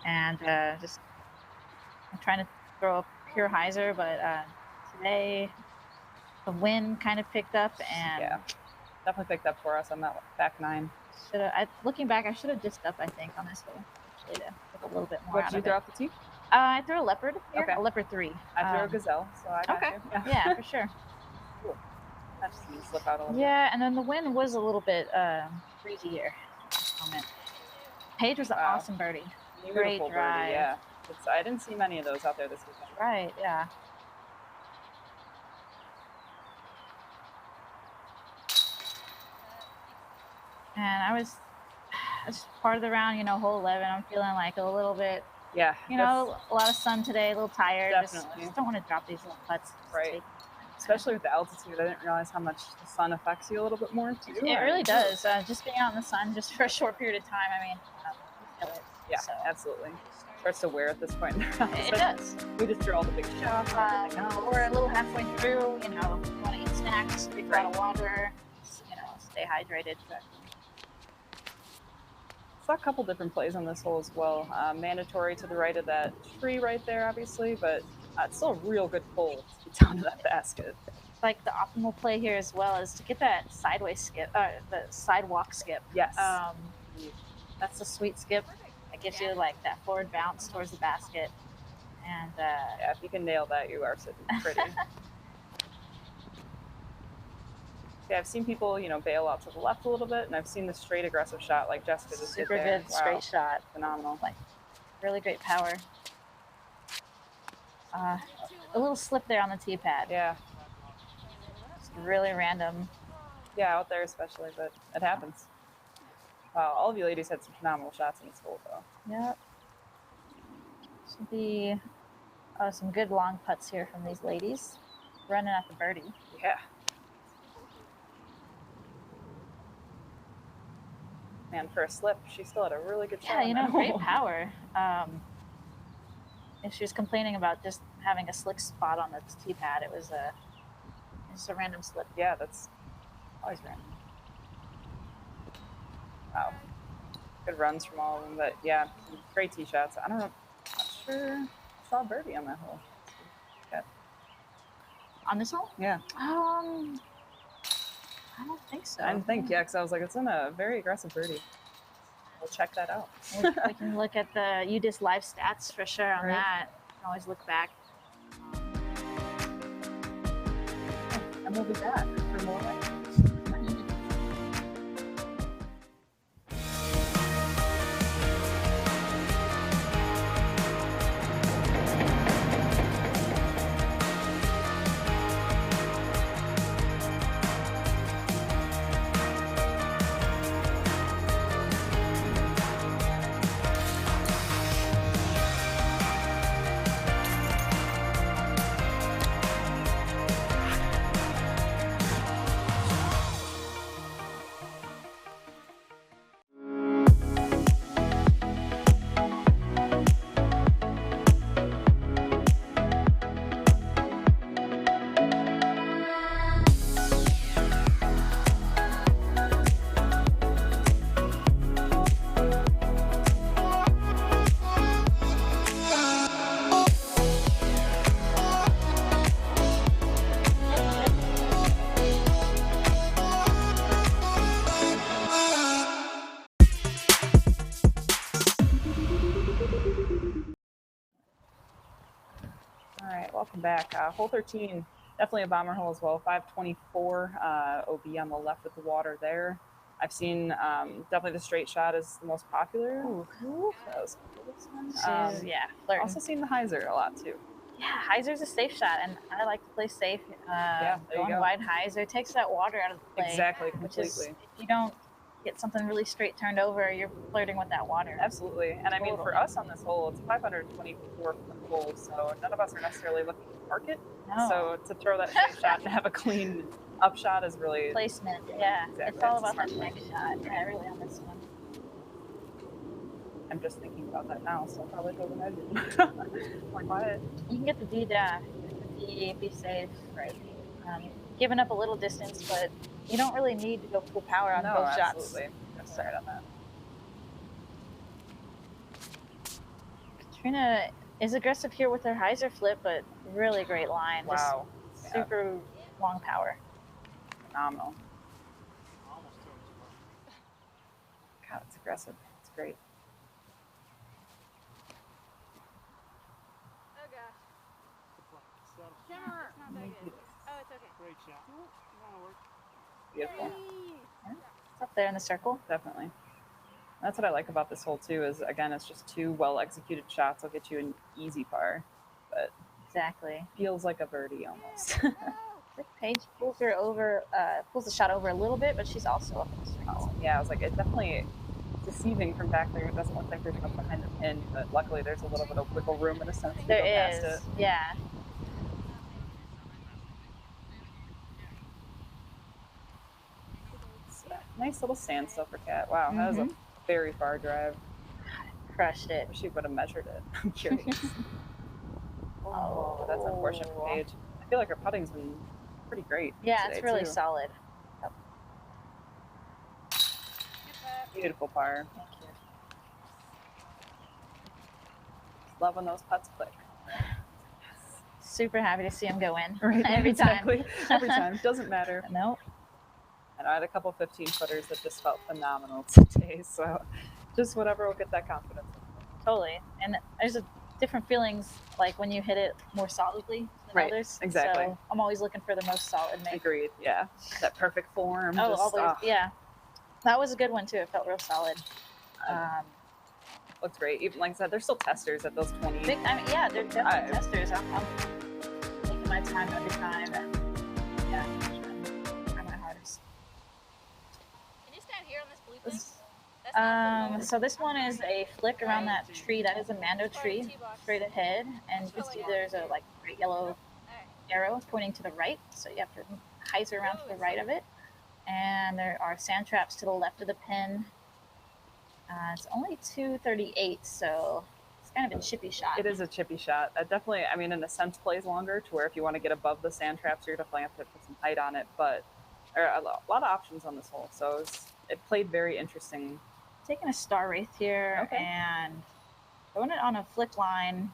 and just I'm trying to throw a pure hyzer, but today the wind kind of picked up and Yeah, definitely picked up for us on that back nine. looking back, I should have disced up, I think, on this hole actually to get a little bit more What out did you of throw it. off the tee? I threw a leopard here, Okay. a leopard 3. I threw a gazelle, so I got Okay. you. Yeah, for sure. Cool. I've seen you slip out a little Yeah, and then the wind was a little bit breezy here. Moment. Paige was an Wow. awesome birdie. bit. Great Beautiful drive. birdie, yeah. I didn't see many of those out there this weekend. Right, yeah. And I was part of the round, hole 11. I'm feeling like a little bit, Yeah. a lot of sun today, a little tired. Definitely. Just don't want to drop these little putts. Right. Especially with the altitude, I didn't realize how much the sun affects you a little bit more too. It really does. Just being out in the sun just for a short period of time, you feel it. Yeah, So, absolutely. Starts to wear at this point. it does. We just drew all the big shots. We're a little halfway through, you want to eat snacks, drink a lot of water, stay hydrated. Saw a couple different plays on this hole as well. Mandatory to the right of that tree right there, obviously, but it's still a real good pull to get down to that basket. Like the optimal play here as well is to get that sideways skip, the sidewalk skip. Yes. That's a sweet skip. It gives you like that forward bounce towards the basket. And yeah, if you can nail that, you are sitting pretty. Yeah, I've seen people, bail out to the left a little bit, and I've seen the straight aggressive shot like Jessica just did super there. good straight shot. Phenomenal. Like really great power. A little slip there on the tee pad. Yeah. Just really random. Yeah, out there especially, but it happens. Wow, all of you ladies had some phenomenal shots in this hole, though. Yep. Should be some good long putts here from these ladies. Running at the birdie. Yeah. Man, for a slip, she still had a really good shot. Yeah, great power. If she was complaining about just having a slick spot on the tee pad, it was just a random slip. Yeah, that's always random. Wow. Good runs from all of them, but yeah, great tee shots. I don't know, not sure I saw a birdie on that hole. Yeah. On this hole? Yeah. I don't think so. I didn't think, yeah, because I was like, it's in a very aggressive birdie. We'll check that out. We can look at the UDisc live stats for sure on that. You can always look back. And we'll be back for more. All right, welcome back. Hole 13, definitely a bomber hole as well. 524 OB on the left with the water there. I've seen definitely the straight shot is the most popular. Ooh. So that was cool this one. Flirting. Also seen the hyzer a lot too. Yeah, hyzer's a safe shot, and I like to play safe. There you Going go. wide hyzer takes that water out of the play. Exactly, Which is, completely. if you don't get something really straight turned over, you're flirting with that water. Absolutely. And I mean, for us on this hole, it's 524 foot hole, so none of us are necessarily looking to park it. No. So to throw that straight shot and have a clean Upshot is really placement. Yeah, exactly. it's all It's a about that smart next shot. Yeah, really on this one. I'm just thinking about that now, so I'll probably go ahead. Like what? You can get the D down. The D, be safe. Right. Giving up a little distance, but you don't really need to go full power on No, both shots. absolutely. That's right on that. Katrina is aggressive here with her hyzer flip, but really great line. Wow. Just super long power. Phenomenal. God, it's aggressive. It's great. Oh gosh. Shimmer. It's not that good. Oh, it's okay. Great shot. Beautiful. It's up there in the circle. Definitely. That's what I like about this hole too. Is again, it's just two well executed shots. Will get you an easy par, but Exactly. feels like a birdie almost. Paige pulls her over, pulls the shot over a little bit, but she's also up in the circle. Yeah, I was like, it's definitely deceiving from back there. It doesn't look like there's enough behind the pin, but luckily there's a little bit of wiggle room in a sense to There go past is, it. yeah. Nice little sand silver cat. Wow, that was a very far drive. Crushed it. Wish she would have measured it. I'm curious. Oh, that's unfortunate for Paige. I feel like her putting's been pretty great. Yeah, today, it's really too. solid. Beautiful par. Thank you. Loving those putts click. Super happy to see him go in. Right, Every exactly. time. Every time. Doesn't matter. Nope. And I had a couple 15-footers that just felt phenomenal today. So just whatever will get that confidence. Totally. And there's different feelings like when you hit it more solidly than others. Exactly. So I'm always looking for the most solid make. Agreed. Yeah. That perfect form. Oh, just, always. Yeah. That was a good one too. It felt real solid. Looks great. Even like I said, they're still testers at those 20. I mean, yeah, they're definitely testers. I'm taking my time every time. And yeah, trying my hardest. Can you stand here on this blue thing? That's not So this one is a flick around that tree. That is a Mando tree, straight ahead, and you can see there's a like bright yellow arrow pointing to the right. So you have to hyzer around to the right of it, and there are sand traps to the left of the pin. It's only 238, so it's kind of a chippy shot. It is a chippy shot. That definitely, I mean, in a sense, plays longer to where if you want to get above the sand traps, you're definitely have to put some height on it. But there are a lot of options on this hole, so it played very interesting. Taking a star wraith here and throwing it on a flick line.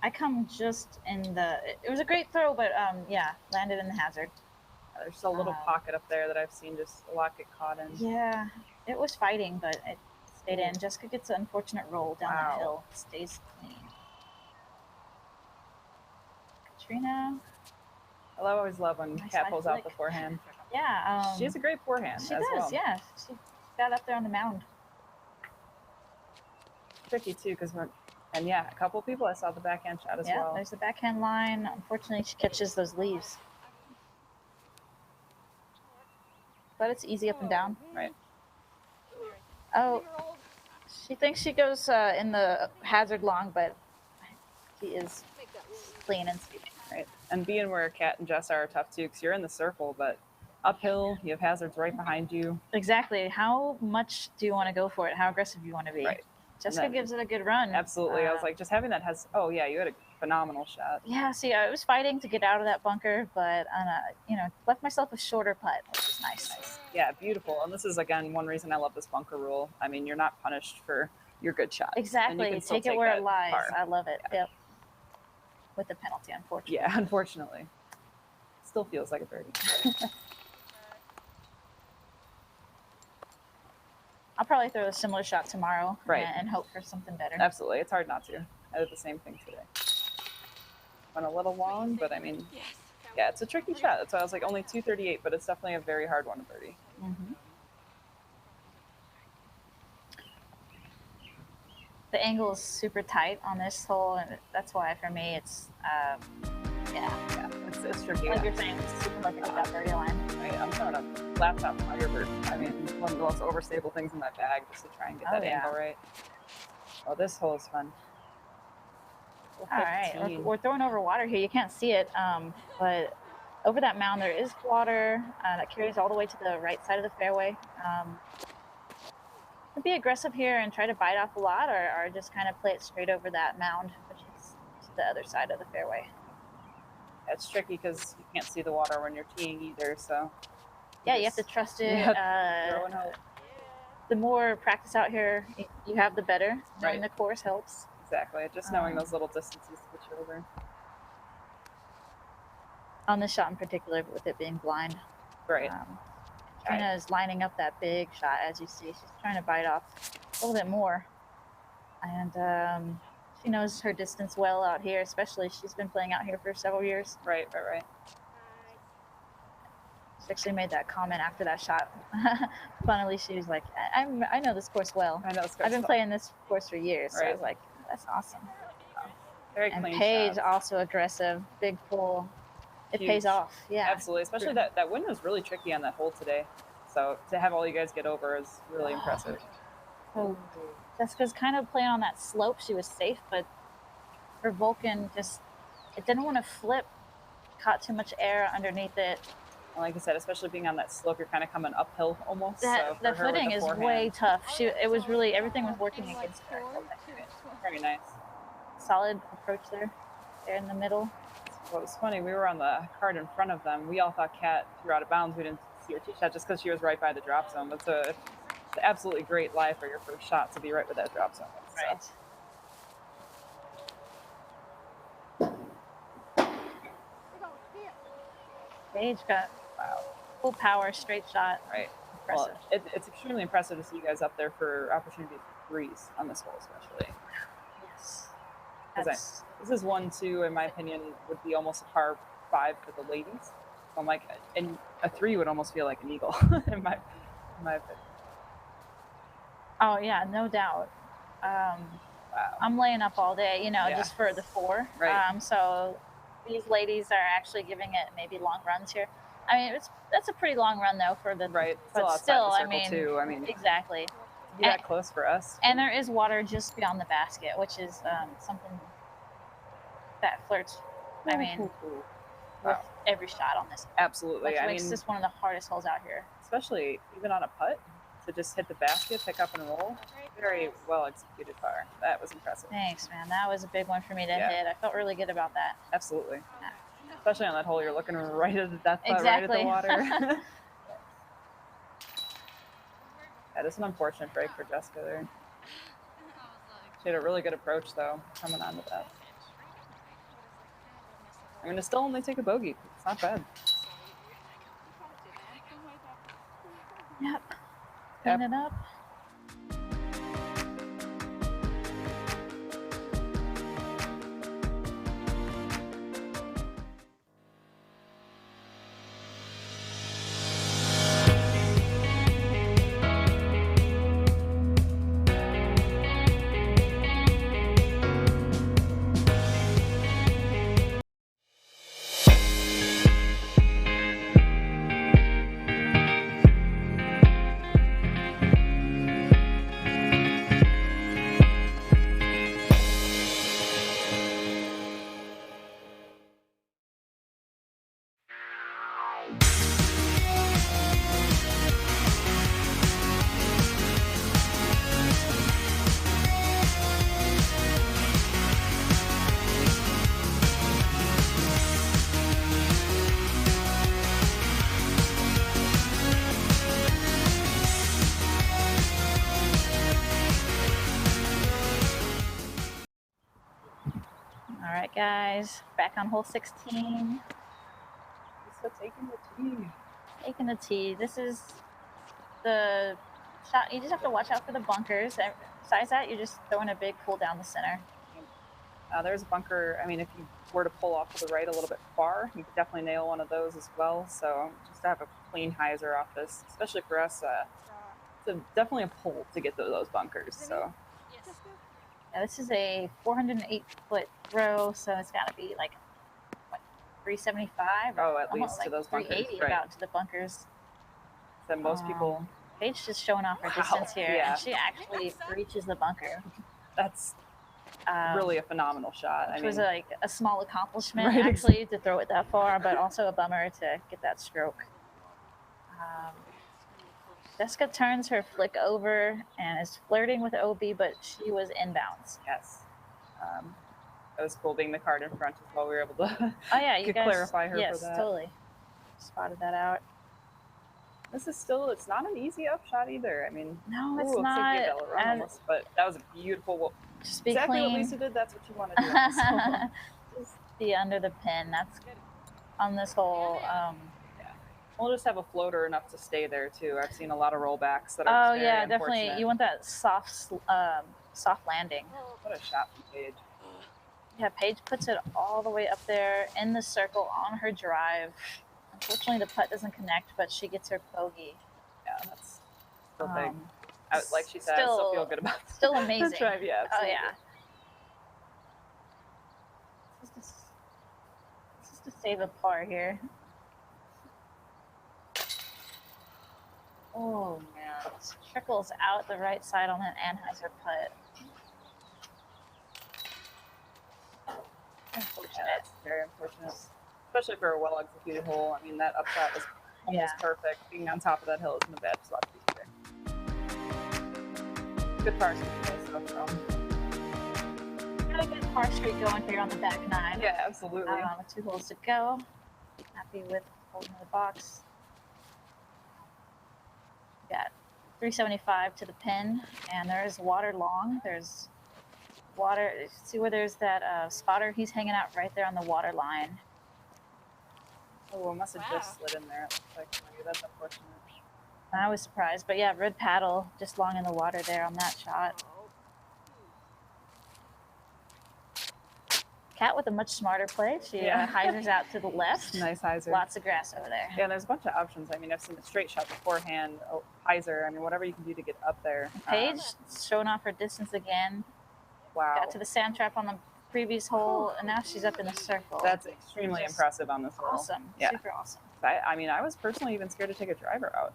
I come just in the. It was a great throw, but yeah, landed in the hazard. There's a little pocket up there that I've seen just a lot get caught in. Yeah, it was fighting, but it stayed in. Jessica gets an unfortunate roll down the hill. Stays clean. Katrina. I always love when Kat pulls out the forehand. Yeah. She has a great forehand. She as does, well. yeah. She got up there on the mound. Tricky too, because and yeah, a couple people I saw the backhand shot as well. There's the backhand line. Unfortunately, she catches those leaves. But it's easy up and down. Right. Oh, she thinks she goes in the hazard long, but she is clean and sweet. Right. And being where Kat and Jess are tough too, because you're in the circle, but uphill, you have hazards right behind you. Exactly. How much do you want to go for it? How aggressive do you want to be? Right. Jessica gives it a good run. Absolutely. I was like, just having that you had a phenomenal shot. Yeah, see, I was fighting to get out of that bunker, but, left myself a shorter putt, which is nice. Yeah, beautiful. And this is, again, one reason I love this bunker rule. I mean, you're not punished for your good shot. Exactly. Take it where it lies. Par. I love it. Yeah. Yep. With the penalty, unfortunately. Yeah, unfortunately. Still feels like a birdie. I'll probably throw a similar shot tomorrow and hope for something better. Absolutely. It's hard not to. I did the same thing today. Went a little long, but I mean, yeah, it's a tricky shot. That's why I was like only 238, but it's definitely a very hard one to birdie. Mm-hmm. The angle is super tight on this hole, and that's why for me it's, It's tricky. Like you're saying, it's super hard to get that birdie line. Right, I'm throwing a laptop Firebird. I mean, one of the most overstable things in my bag just to try and get that angle right. Oh, this hole is fun. All right, we're throwing over water here. You can't see it, but over that mound, there is water that carries all the way to the right side of the fairway. Be aggressive here and try to bite off a lot, or just kind of play it straight over that mound, which is to the other side of the fairway. It's tricky because you can't see the water when you're teeing either, so. Yeah, you have to trust it. Throw and hope. The more practice out here you have, the better. Knowing the course helps. Exactly, just knowing those little distances to switch over. On this shot in particular, with it being blind. Right. Katrina is lining up that big shot, as you see. She's trying to bite off a little bit more. And she knows her distance well out here, especially she's been playing out here for several years. Right. She actually made that comment after that shot. Funnily, she was like, I know this course well. I know this course I've been playing this course for years. So I was like, that's awesome. Very and clean Paige, shots. also aggressive, big pull. It pays off. Yeah. Absolutely. Especially that wind was really tricky on that hole today. So to have all you guys get over is really impressive. So Jessica's kind of playing on that slope. She was safe, but her Vulcan it didn't want to flip. Caught too much air underneath it. Like I said, especially being on that slope, you're kind of coming uphill almost. The footing is way tough. Everything was working against her. Very nice. Solid approach there in the middle. Well, it was funny. We were on the card in front of them. We all thought Kat threw out of bounds. We didn't see her tee shot just because she was right by the drop zone. But it's an absolutely great lie for your first shot to be right with that drop zone. Right. Paige got full power, straight shot. Right. Impressive. Well, it's extremely impressive to see you guys up there for opportunities for threes on this hole, especially. Yes. Because this is 1-2, in my opinion, would be almost a par 5 for the ladies. So I'm like, and a 3 would almost feel like an eagle in my opinion. Oh yeah, no doubt. I'm laying up all day, just for the 4. Right. So these ladies are actually giving it maybe long runs here. I mean, that's a pretty long run though for the right. But still, I mean, exactly. Be that close for us. And there is water just beyond the basket, which is something that flirts. I mean, with every shot on this. Absolutely. Which makes this one of the hardest holes out here. Especially even on a putt, to just hit the basket, pick up and roll. Very well executed par. That was impressive. Thanks, man. That was a big one for me to hit. I felt really good about that. Absolutely. Yeah. Especially on that hole, you're looking right at the death putt, exactly. right at the water. That is an unfortunate break for Jessica there. She had a really good approach, though, coming onto that. I'm going to still only take a bogey. It's not bad. Yep. Clean it up. All right, guys, back on hole 16. So taking the tee. Taking the tee. This is the shot. You just have to watch out for the bunkers. Besides that, you're just throwing a big pull down the center. There's a bunker. I mean, if you were to pull off to the right a little bit far, you could definitely nail one of those as well. So just to have a clean hyzer off this, especially for us, it's definitely a pull to get to those bunkers. So. Yeah, this is a 408-foot throw, so it's got to be like, what, 375? Oh, at least like to those bunkers. 380 right. about to the bunkers. So most people. Paige just showing off her distance here, and she actually reaches the bunker. That's Really a phenomenal shot. Which was like a small accomplishment, Right, actually, to throw it that far, but also a bummer to get that stroke. Jessica turns her flick over and is flirting with OB, but she was inbounds. yes. It was cool being the card in front as well. We were able to Oh yeah, you guys clarify her yes, for that. totally spotted that out. This is still, it's not an easy up shot either. I mean, No, it's looks not. like the Bella run almost, but that was a beautiful. Just be exactly clean. what Lisa did. That's what you want to do. On this hole. Just be under the pin. That's on this hole. We'll just have a floater enough to stay there too. I've seen a lot of rollbacks that are. Oh yeah, definitely. Unfortunate. You want that soft landing. What a shot from Paige. Yeah, Paige puts it all the way up there in the circle on her drive. Unfortunately, the putt doesn't connect, but she gets her bogey. Yeah, that's still big. Like she said, I still feel good about Still amazing. the drive. Yeah, absolutely. Oh yeah. Just to save a par here. Oh man, it trickles out the right side on an Anheuser putt. Unfortunate. Yeah, that's very unfortunate, especially for a well-executed hole. I mean, that upshot was almost perfect. Being on top of that hill isn't a bad spot to be there. Good par streak, so. Got a good par streak going here on the back nine. Yeah, absolutely. With 2 holes to go. Happy with holding the box. Got 375 to the pin, and there is water long. There's water. See where there's that spotter? He's hanging out right there on the water line. Oh, it must have just slid in there. It looks like maybe that's unfortunate. I was surprised, but yeah, red paddle just long in the water there on that shot. Kat with a much smarter play. She hyzers out to the left. Nice hyzer. Lots of grass over there. Yeah, there's a bunch of options. I mean, I've seen the straight shot beforehand, hyzer. I mean, whatever you can do to get up there. Paige showing off her distance again. Wow. Got to the sand trap on the previous hole, and now she's up in the circle. That's extremely impressive on this hole. Awesome. Yeah. Super awesome. I mean, I was personally even scared to take a driver out.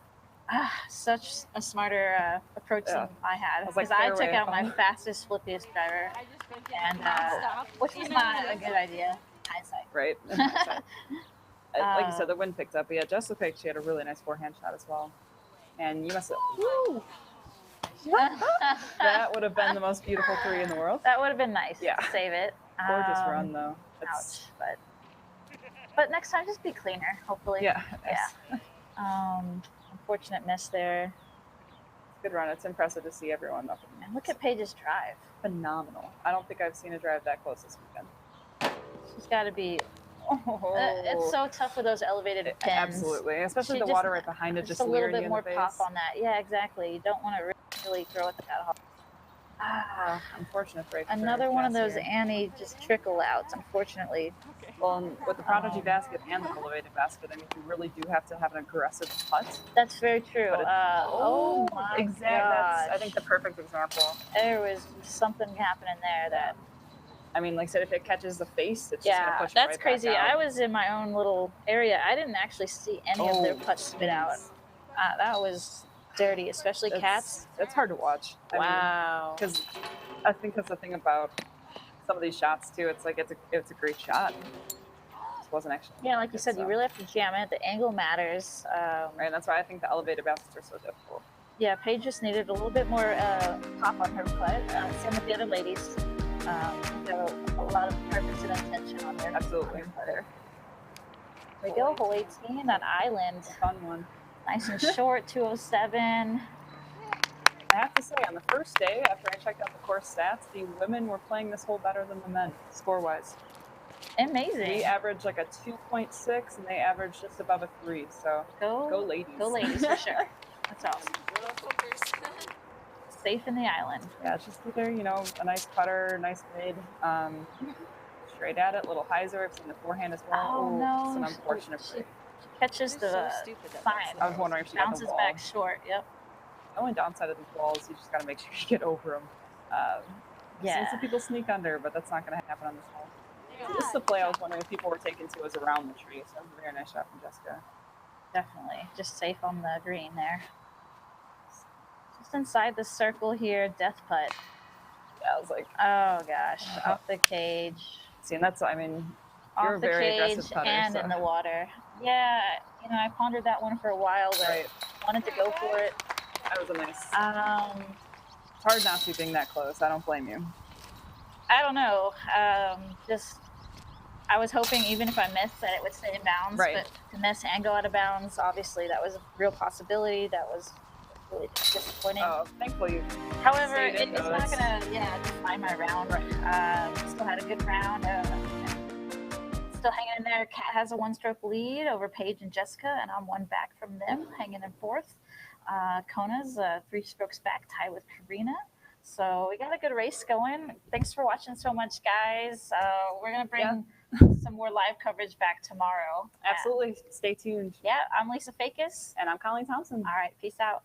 Such a smarter approach than I had. Because like, I took out my fastest, flippiest driver, and which was not a good idea. Hindsight. Right. Like you said, the wind picked up. But yeah, Jessica picked. She had a really nice forehand shot as well. And you must have. Woo! That would have been the most beautiful 3 in the world. That would have been nice. Yeah. To save it. Gorgeous run though. Ouch. But next time, just be cleaner. Hopefully. Yeah. Yeah. Unfortunate miss there. Good run. It's impressive to see everyone up. And look at Paige's drive. Phenomenal. I don't think I've seen a drive that close this weekend. She's got to be. It's so tough with those elevated pins. Absolutely, especially the water right behind it, just a little bit in more the face. pop on that. Yeah, exactly. You don't want to really throw it that hard. Unfortunate break. Another one of those Annie just trickle outs, unfortunately. Well, and with the Prodigy basket and the elevated basket, I mean, you really do have to have an aggressive putt. That's very true. Oh my exactly. gosh. That's, I think, the perfect example. There was something happening there that. I mean, like I said, if it catches the face, it's just going to push that's it right crazy. back out. I was in my own little area. I didn't actually see any of their putts spit out. That was dirty, especially Kat's. It's hard to watch. Wow. Because I think that's the thing about some of these shots too. It's like it's a great shot. It just wasn't actually. Yeah, like you said, you really have to jam it. The angle matters. Right. That's why I think the elevated baskets are so difficult. Yeah, Paige just needed a little bit more pop on her putt. Same with the other ladies. Got a lot of purpose and intention on their Absolutely. putter. There we go, hole 18, that island. Fun one. Nice and short, 207. I have to say, on the first day, after I checked out the course stats, the women were playing this hole better than the men, score-wise. Amazing. We averaged like a 2.6, and they averaged just above a 3. So go ladies. Go ladies for sure. That's awesome. Safe in the island. Yeah, it's just either, a nice putter, nice mid, straight at it, little hyzer. I've seen the forehand as well. Oh, no. It's an unfortunate break. She catches the fine. I was wondering if she got the bounces wall. back short. Yep. The only downside of these walls, you just got to make sure you get over them. I've seen some people sneak under, but that's not going to happen on this hole. This is the play I was wondering if people were taking to was around the tree. So a very nice shot from Jessica. Definitely. Just safe on the green there. Just inside the circle here, death putt. I was like, Oh gosh, off the cage. see, and that's, I mean, you're a Off the very cage aggressive putter. and So. in the water. Yeah, you know, I pondered that one for a while, but Right. wanted to go for it. That was a nice. It's hard not to being that close. I don't blame you. I don't know. Just I was hoping even if I missed that it would stay in bounds, Right. but to miss and go out of bounds, obviously that was a real possibility. That was really disappointing. Oh, thankfully. However, stayed in it's not those. gonna define my round. Still had a good round. Still hanging in there. Kat has a 1-stroke lead over Paige and Jessica, and I'm 1 back from them, hanging in 4th. Kona's 3 strokes back, tied with Karina. So we got a good race going. Thanks for watching so much, guys. We're gonna bring some more live coverage back tomorrow. Absolutely. Stay tuned. Yeah, I'm Lisa Fakis. And I'm Colleen Thompson. All right, peace out.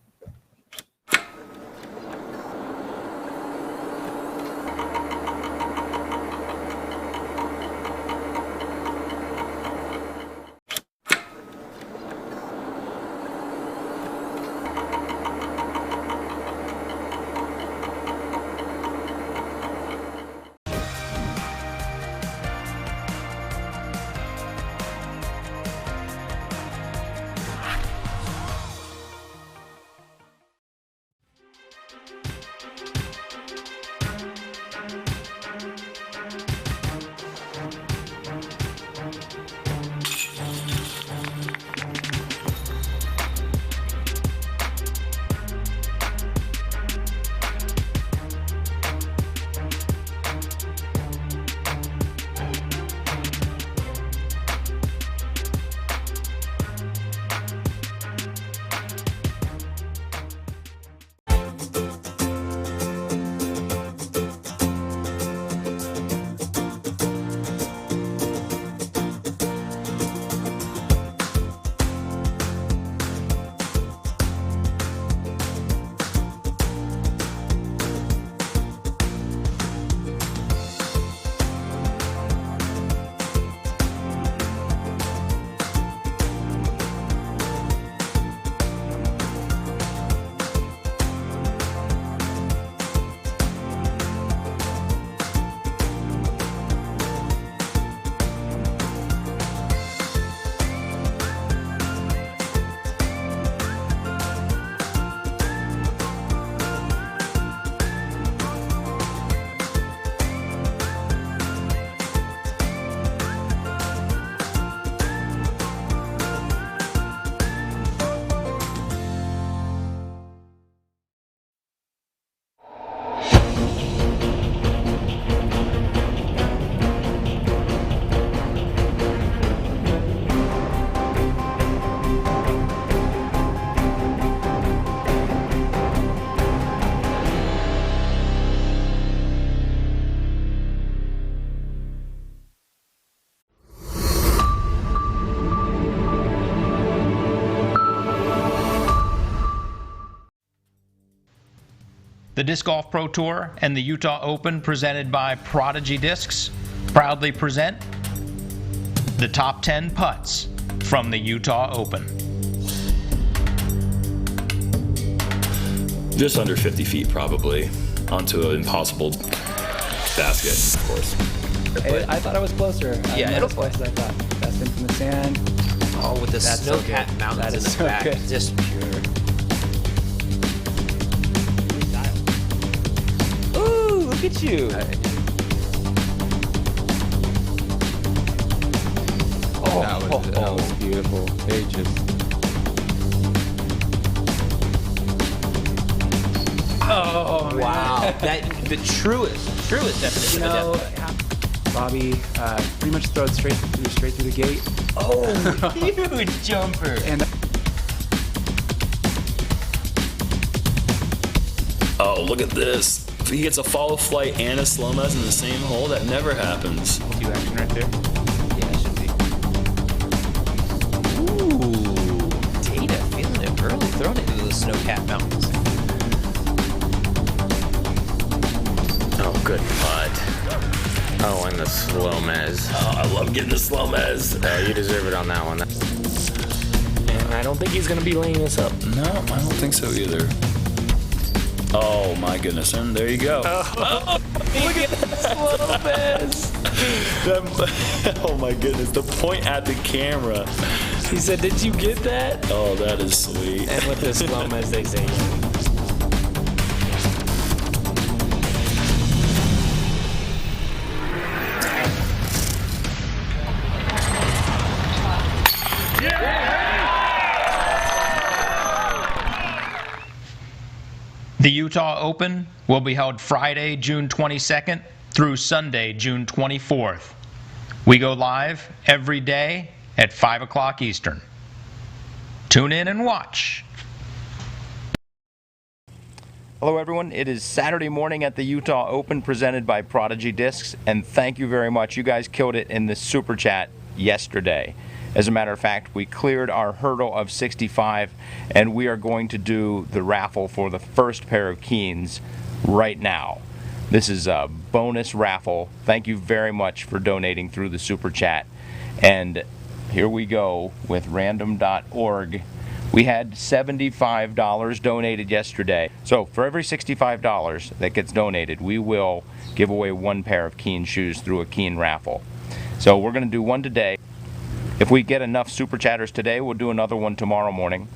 The Disc Golf Pro Tour and the Utah Open, presented by Prodigy Discs, proudly present the top 10 putts from the Utah Open. Just under 50 feet, probably, onto an impossible basket, of course. I thought I was closer. Yeah, not it'll as close as I thought. Best in from the sand. Oh, with the That's so snow-capped good. mountains That in is the so back. good. Just pure. Ooh, look at you. That was beautiful. They just. Oh, Wow. That the truest definition of a death putt. Bobby pretty much threw it straight through the gate. Oh, huge jumper. And Oh, look at this. If he gets a follow flight and a slow mez in the same hole, that never happens. two action right there. Yeah, it should be. Ooh, Data feeling it early, throwing it into the snow-capped mountains. Oh, good putt. Oh, and the slow mez. Oh, I love getting the slow mez. You deserve it on that one. And I don't think he's going to be laying this up. No, I don't think so either. Oh my goodness, and there you go. Oh, look at that slow Oh my goodness, the point at the camera. He said, "Did you get that?" Oh, that is sweet. And with the slow as they say. The Utah Open will be held Friday, June 22nd through Sunday, June 24th. We go live every day at 5 o'clock Eastern. Tune in and watch. Hello everyone, it is Saturday morning at the Utah Open presented by Prodigy Discs, and thank you very much. You guys killed it in the Super Chat yesterday. As a matter of fact, we cleared our hurdle of 65, and we are going to do the raffle for the first pair of Keens right now. This is a bonus raffle. Thank you very much for donating through the Super Chat. And here we go with random.org. We had $75 donated yesterday. So for every $65 that gets donated, we will give away one pair of Keen shoes through a Keen raffle. So we're going to do one today. If we get enough Super Chatters today, we'll do another one tomorrow morning.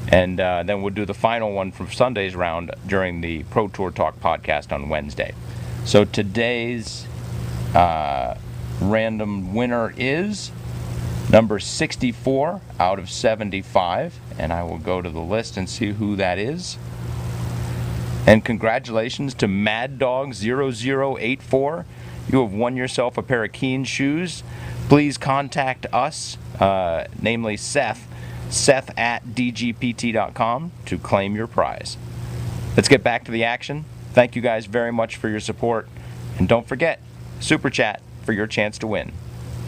And then we'll do the final one from Sunday's round during the Pro Tour Talk podcast on Wednesday. So today's random winner is number 64 out of 75. And I will go to the list and see who that is. And congratulations to Mad Dog 0084. You have won yourself a pair of Keen shoes. Please contact us, namely Seth at dgpt.com to claim your prize. Let's get back to the action. Thank you guys very much for your support. And don't forget, Super Chat for your chance to win.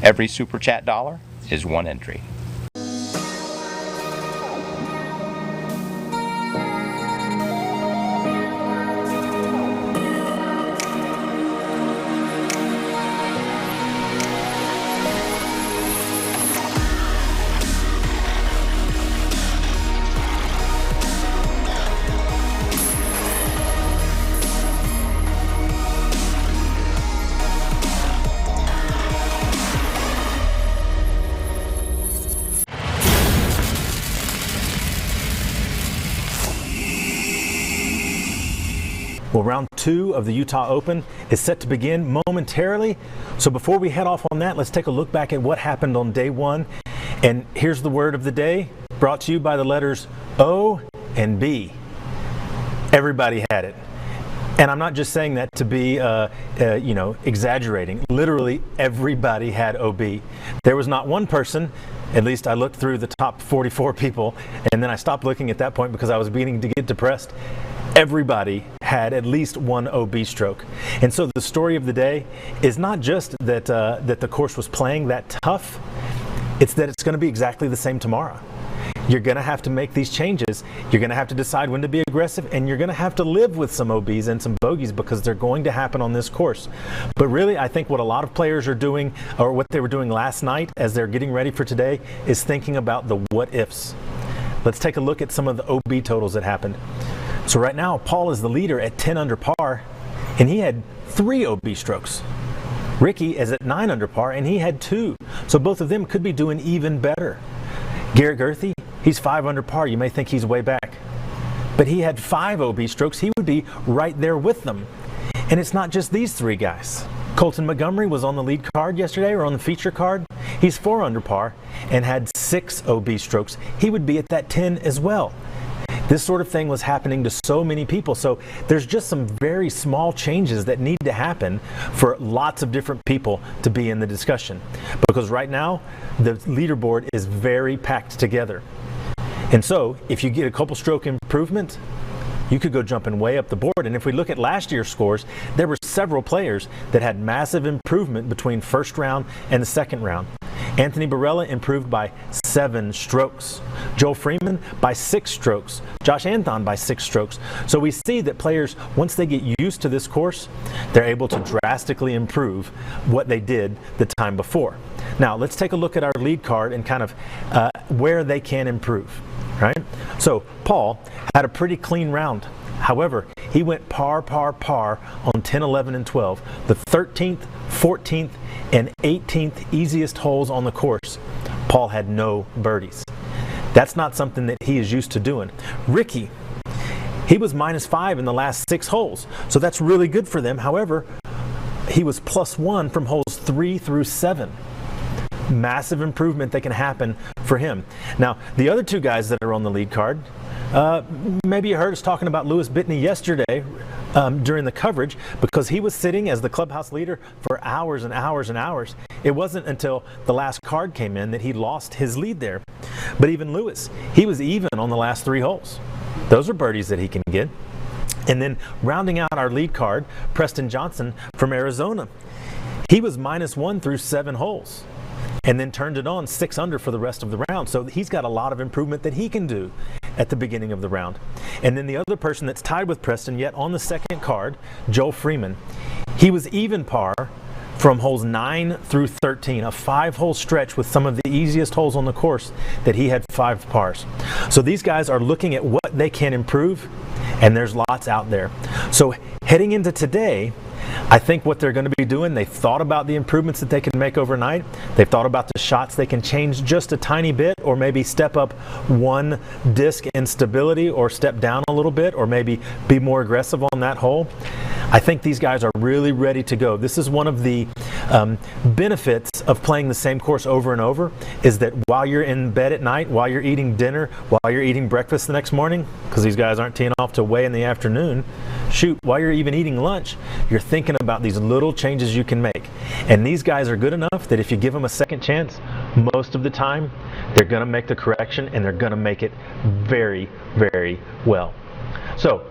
Every Super Chat dollar is one entry. Well, round 2 of the Utah Open is set to begin momentarily. So before we head off on that, let's take a look back at what happened on day 1. And here's the word of the day, brought to you by the letters O and B. Everybody had it. And I'm not just saying that to be, exaggerating. Literally, everybody had OB. There was not one person, at least I looked through the top 44 people, and then I stopped looking at that point because I was beginning to get depressed. Everybody had at least one OB stroke. And so the story of the day is not just that the course was playing that tough, it's that it's going to be exactly the same tomorrow. You're going to have to make these changes. You're going to have to decide when to be aggressive, and you're going to have to live with some OBs and some bogeys because they're going to happen on this course. But really, I think what a lot of players are doing, or what they were doing last night as they're getting ready for today, is thinking about the what ifs. Let's take a look at some of the OB totals that happened. So right now, Paul is the leader at 10 under par, and he had 3 OB strokes. Ricky is at 9 under par, and he had 2. So both of them could be doing even better. Garrett Gerthy, he's 5 under par. You may think he's way back. But he had 5 OB strokes. He would be right there with them. And it's not just these 3 guys. Colton Montgomery was on the lead card yesterday, or on the feature card. He's 4 under par and had 6 OB strokes. He would be at that 10 as well. This sort of thing was happening to so many people. So there's just some very small changes that need to happen for lots of different people to be in the discussion. Because right now, the leaderboard is very packed together. And so if you get a couple stroke improvement, you could go jumping way up the board. And if we look at last year's scores, there were several players that had massive improvement between first round and the second round. Anthony Barella improved by 7 strokes. Joel Freeman by 6 strokes. Josh Anton by 6 strokes. So we see that players, once they get used to this course, they're able to drastically improve what they did the time before. Now let's take a look at our lead card and kind of where they can improve. Right? So Paul had a pretty clean round. However, he went par, par, par on 10, 11, and 12, the 13th, 14th, and 18th easiest holes on the course. Paul had no birdies. That's not something that he is used to doing. Ricky, he was -5 in the last 6 holes, so that's really good for them. However, he was +1 from holes 3 through 7. Massive improvement that can happen for him. Now, the other 2 guys that are on the lead card, maybe you heard us talking about Lewis Bitney yesterday during the coverage, because he was sitting as the clubhouse leader for hours and hours and hours. It wasn't until the last card came in that he lost his lead there. But even Lewis, he was even on the last 3 holes. Those are birdies that he can get. And then rounding out our lead card, Preston Johnson from Arizona. He was -1 through 7 holes, and then turned it on 6 under for the rest of the round. So he's got a lot of improvement that he can do at the beginning of the round. And then the other person that's tied with Preston yet on the second card, Joel Freeman. He was even par from holes 9 through 13, a 5-hole stretch with some of the easiest holes on the course that he had 5 pars. So these guys are looking at what they can improve, and there's lots out there. So heading into today, I think what they're going to be doing, they've thought about the improvements that they can make overnight. They've thought about the shots they can change just a tiny bit, or maybe step up 1 disc in stability, or step down a little bit, or maybe be more aggressive on that hole. I think these guys are really ready to go. This is one of the benefits of playing the same course over and over, is that while you're in bed at night, while you're eating dinner, while you're eating breakfast the next morning, because these guys aren't teeing off till way in the afternoon, shoot, while you're even eating lunch, you're thinking about these little changes you can make. And these guys are good enough that if you give them a second chance, most of the time, they're going to make the correction, and they're going to make it very, very well. So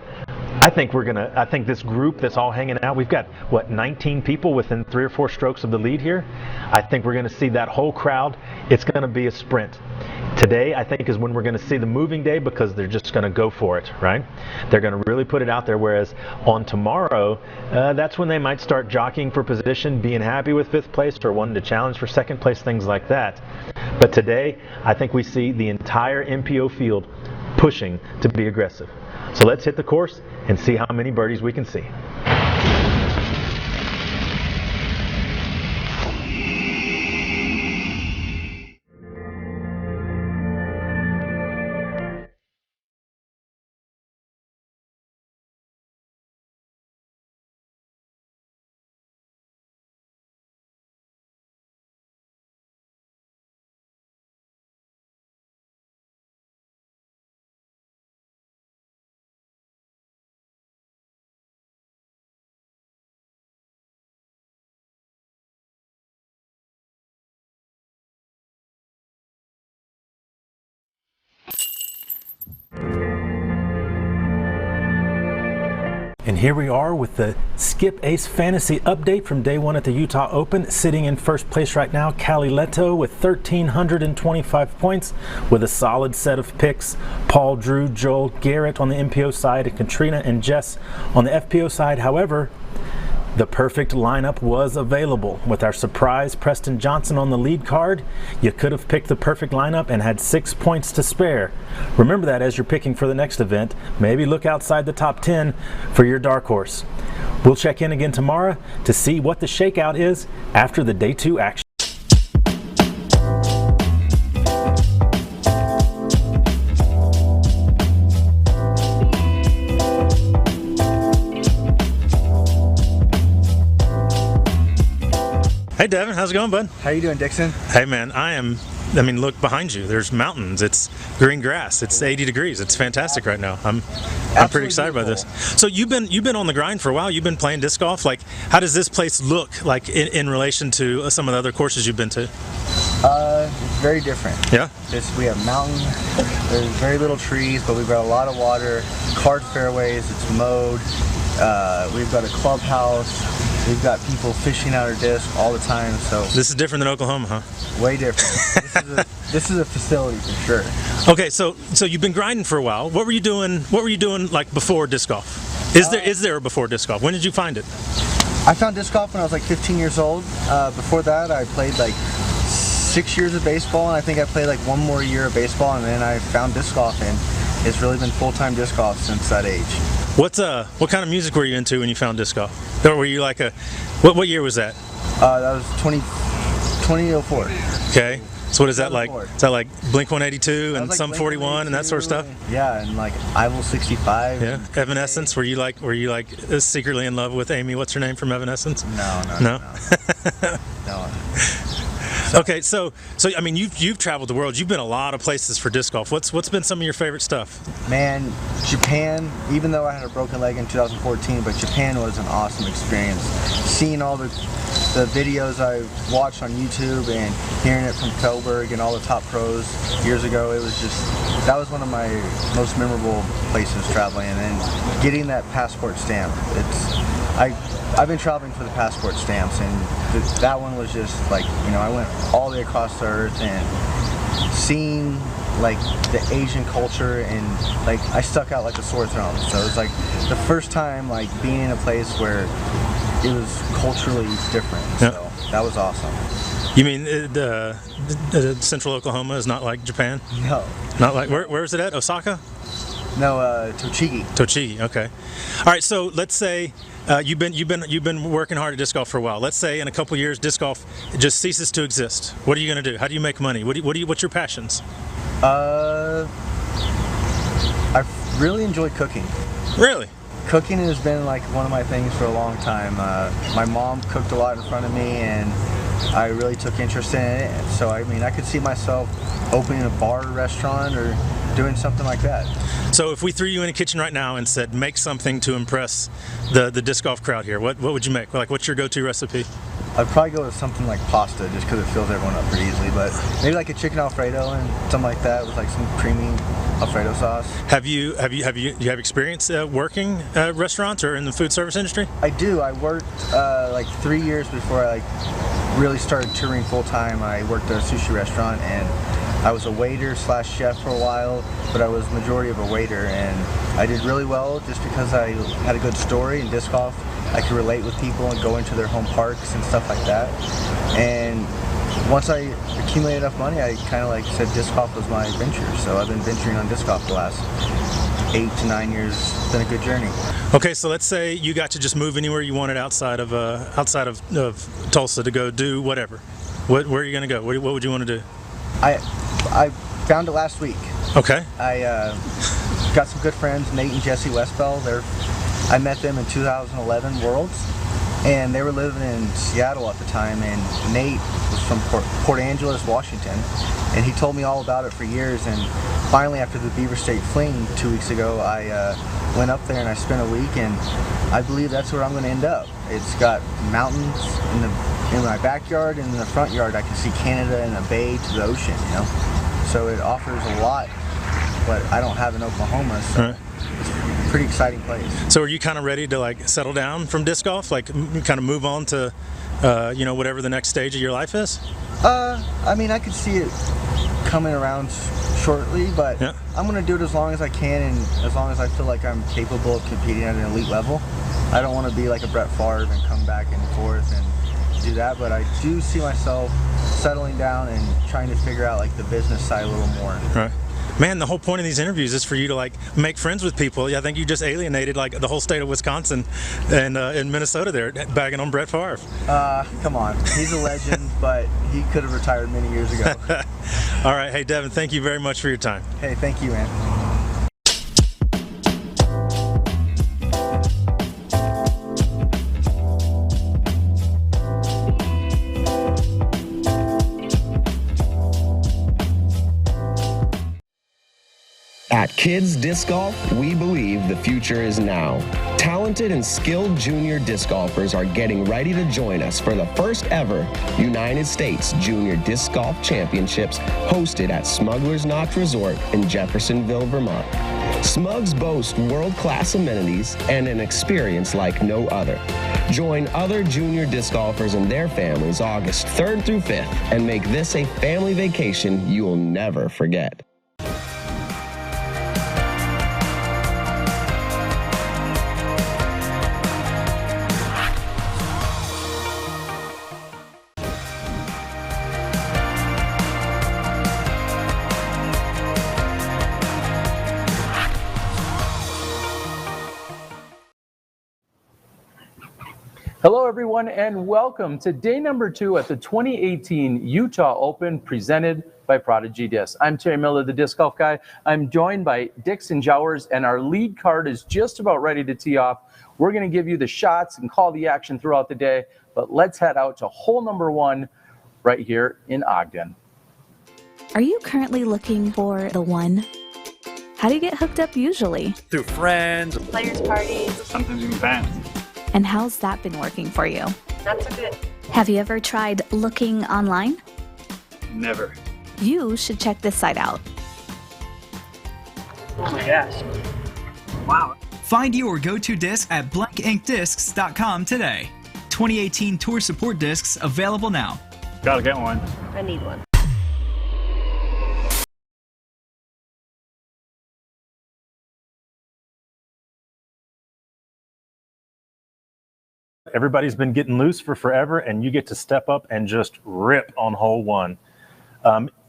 I think this group that's all hanging out, we've got, 19 people within 3 or 4 strokes of the lead here. I think we're going to see that whole crowd. It's going to be a sprint. Today, I think, is when we're going to see the moving day, because they're just going to go for it, right? They're going to really put it out there, whereas on tomorrow, that's when they might start jockeying for position, being happy with 5th place or wanting to challenge for 2nd place, things like that. But today, I think we see the entire MPO field pushing to be aggressive. So let's hit the course and see how many birdies we can see. And here we are with the Skip Ace Fantasy update from day 1 at the Utah Open. Sitting in first place right now, Callie Leto with 1,325 points with a solid set of picks. Paul, Drew, Joel, Garrett on the MPO side, and Katrina and Jess on the FPO side. However, the perfect lineup was available. With our surprise Preston Johnson on the lead card, you could have picked the perfect lineup and had 6 points to spare. Remember that as you're picking for the next event. Maybe look outside the top 10 for your dark horse. We'll check in again tomorrow to see what the shakeout is after the day 2 action. Hey Devin, how's it going, bud? How you doing, Dixon? Hey man, I mean, look behind you. There's mountains. It's green grass. It's 80 degrees. It's fantastic right now. I'm pretty excited about this. So you've been on the grind for a while. You've been playing disc golf. Like, how does this place look like in relation to some of the other courses you've been to? It's very different. Yeah. We have mountains. There's very little trees, but we've got a lot of water. Card fairways. It's mowed. We've got a clubhouse. We've got people fishing out our disc all the time. So this is different than Oklahoma, huh? Way different. This is a facility for sure. Okay, so you've been grinding for a while. What were you doing like before disc golf? Is there a before disc golf? When did you find it? I found disc golf when I was like 15 years old. Before that, I played like 6 years of baseball, and I think I played like 1 more year of baseball, and then I found disc golf, and it's really been full-time disc golf since that age. What kind of music were you into when you found disc golf? Or were you like what year was that? That was 2004. Okay. So what is that like? Is that like Blink 182 and like Sum Blink 141 and that sort of stuff? Yeah, and like Ivel 65. Yeah. Evanescence. Were you like secretly in love with Amy? What's her name from Evanescence? No. Okay, so I mean you've traveled the world. You've been a lot of places for disc golf. What's been some of your favorite stuff? Man, Japan. Even though I had a broken leg in 2014, but Japan was an awesome experience. Seeing all the videos I watched on YouTube and hearing it from Felberg and all the top pros years ago, that was one of my most memorable places traveling. And then getting that passport stamp. I've been traveling for the passport stamps, and that one was just like, I went all the way across the earth and seeing like the Asian culture, and like I stuck out like a sore thumb. So it was like the first time like being in a place where it was culturally different. Yeah. So that was awesome. You mean the Central Oklahoma is not like Japan? No. Not like where is it at? Osaka? No, Tochigi. Tochigi. Okay. All right. So let's say you've been working hard at disc golf for a while. Let's say in a couple years disc golf just ceases to exist. What are you going to do? How do you make money? What's your passions? I really enjoy cooking. Really? Cooking has been like one of my things for a long time. My mom cooked a lot in front of me, and I really took interest in it. So I mean, I could see myself opening a bar or restaurant or doing something like that. So if we threw you in a kitchen right now and said, make something to impress the disc golf crowd here, what would you make? Like, what's your go-to recipe? I'd probably go with something like pasta, just because it fills everyone up pretty easily. But maybe like a chicken Alfredo and something like that with like some creamy Alfredo sauce. Have you experience working at restaurants or in the food service industry? I do. I worked like 3 years before I really started touring full time. I worked at a sushi restaurant, and I was a waiter / chef for a while, but I was majority of a waiter, and I did really well just because I had a good story in disc golf. I could relate with people and go into their home parks and stuff like that. And once I accumulated enough money, I kind of like said disc golf was my venture. So I've been venturing on disc golf the last 8 to 9 years. It's been a good journey. Okay, so let's say you got to just move anywhere you wanted outside of Tulsa to go do whatever. Where are you going to go? What would you want to do? I found it last week. Okay. I got some good friends, Nate and Jesse Westbell. I met them in 2011 Worlds, and they were living in Seattle at the time, and Nate was from Port Angeles, Washington, and he told me all about it for years. And finally, after the Beaver State Fling 2 weeks ago, I went up there and I spent a week, and I believe that's where I'm going to end up. It's got mountains in my backyard, and in the front yard I can see Canada and the bay to the ocean, So it offers a lot, but I don't have in Oklahoma, so right. It's a pretty exciting place. So are you kind of ready to like settle down from disc golf, like kind of move on to whatever the next stage of your life is? I mean, I could see it coming around shortly, but yeah. I'm going to do it as long as I can, and as long as I feel like I'm capable of competing at an elite level. I don't want to be like a Brett Favre and come back and forth and do that, but I do see myself settling down and trying to figure out like the business side a little more. Right. Man, the whole point of these interviews is for you to like make friends with people. I think you just alienated like the whole state of Wisconsin and in Minnesota there, bagging on Brett Favre. Come on, he's a legend, but he could have retired many years ago. All right, hey Devin, thank you very much for your time. Hey, thank you, man. At Kids Disc Golf, we believe the future is now. Talented and skilled junior disc golfers are getting ready to join us for the first ever United States Junior Disc Golf Championships hosted at Smuggler's Notch Resort in Jeffersonville, Vermont. Smugs boast world-class amenities and an experience like no other. Join other junior disc golfers and their families August 3rd through 5th and make this a family vacation you'll never forget. Hello, everyone, and welcome to day number 2 at the 2018 Utah Open presented by Prodigy Discs. I'm Terry Miller, the Disc Golf Guy. I'm joined by Dixon Jowers, and our lead card is just about ready to tee off. We're going to give you the shots and call the action throughout the day, but let's head out to hole number 1 right here in Ogden. Are you currently looking for the one? How do you get hooked up usually? Through friends, Players' parties, sometimes even fans. and how's that been working for you? Not so good. Have you ever tried looking online? Never. You should check this site out. Oh my gosh. Wow. Find your go-to disc at blankinkdiscs.com today. 2018 Tour Support discs available now. Gotta get one. I need one. Everybody's been getting loose for forever, and you get to step up and just rip on hole 1.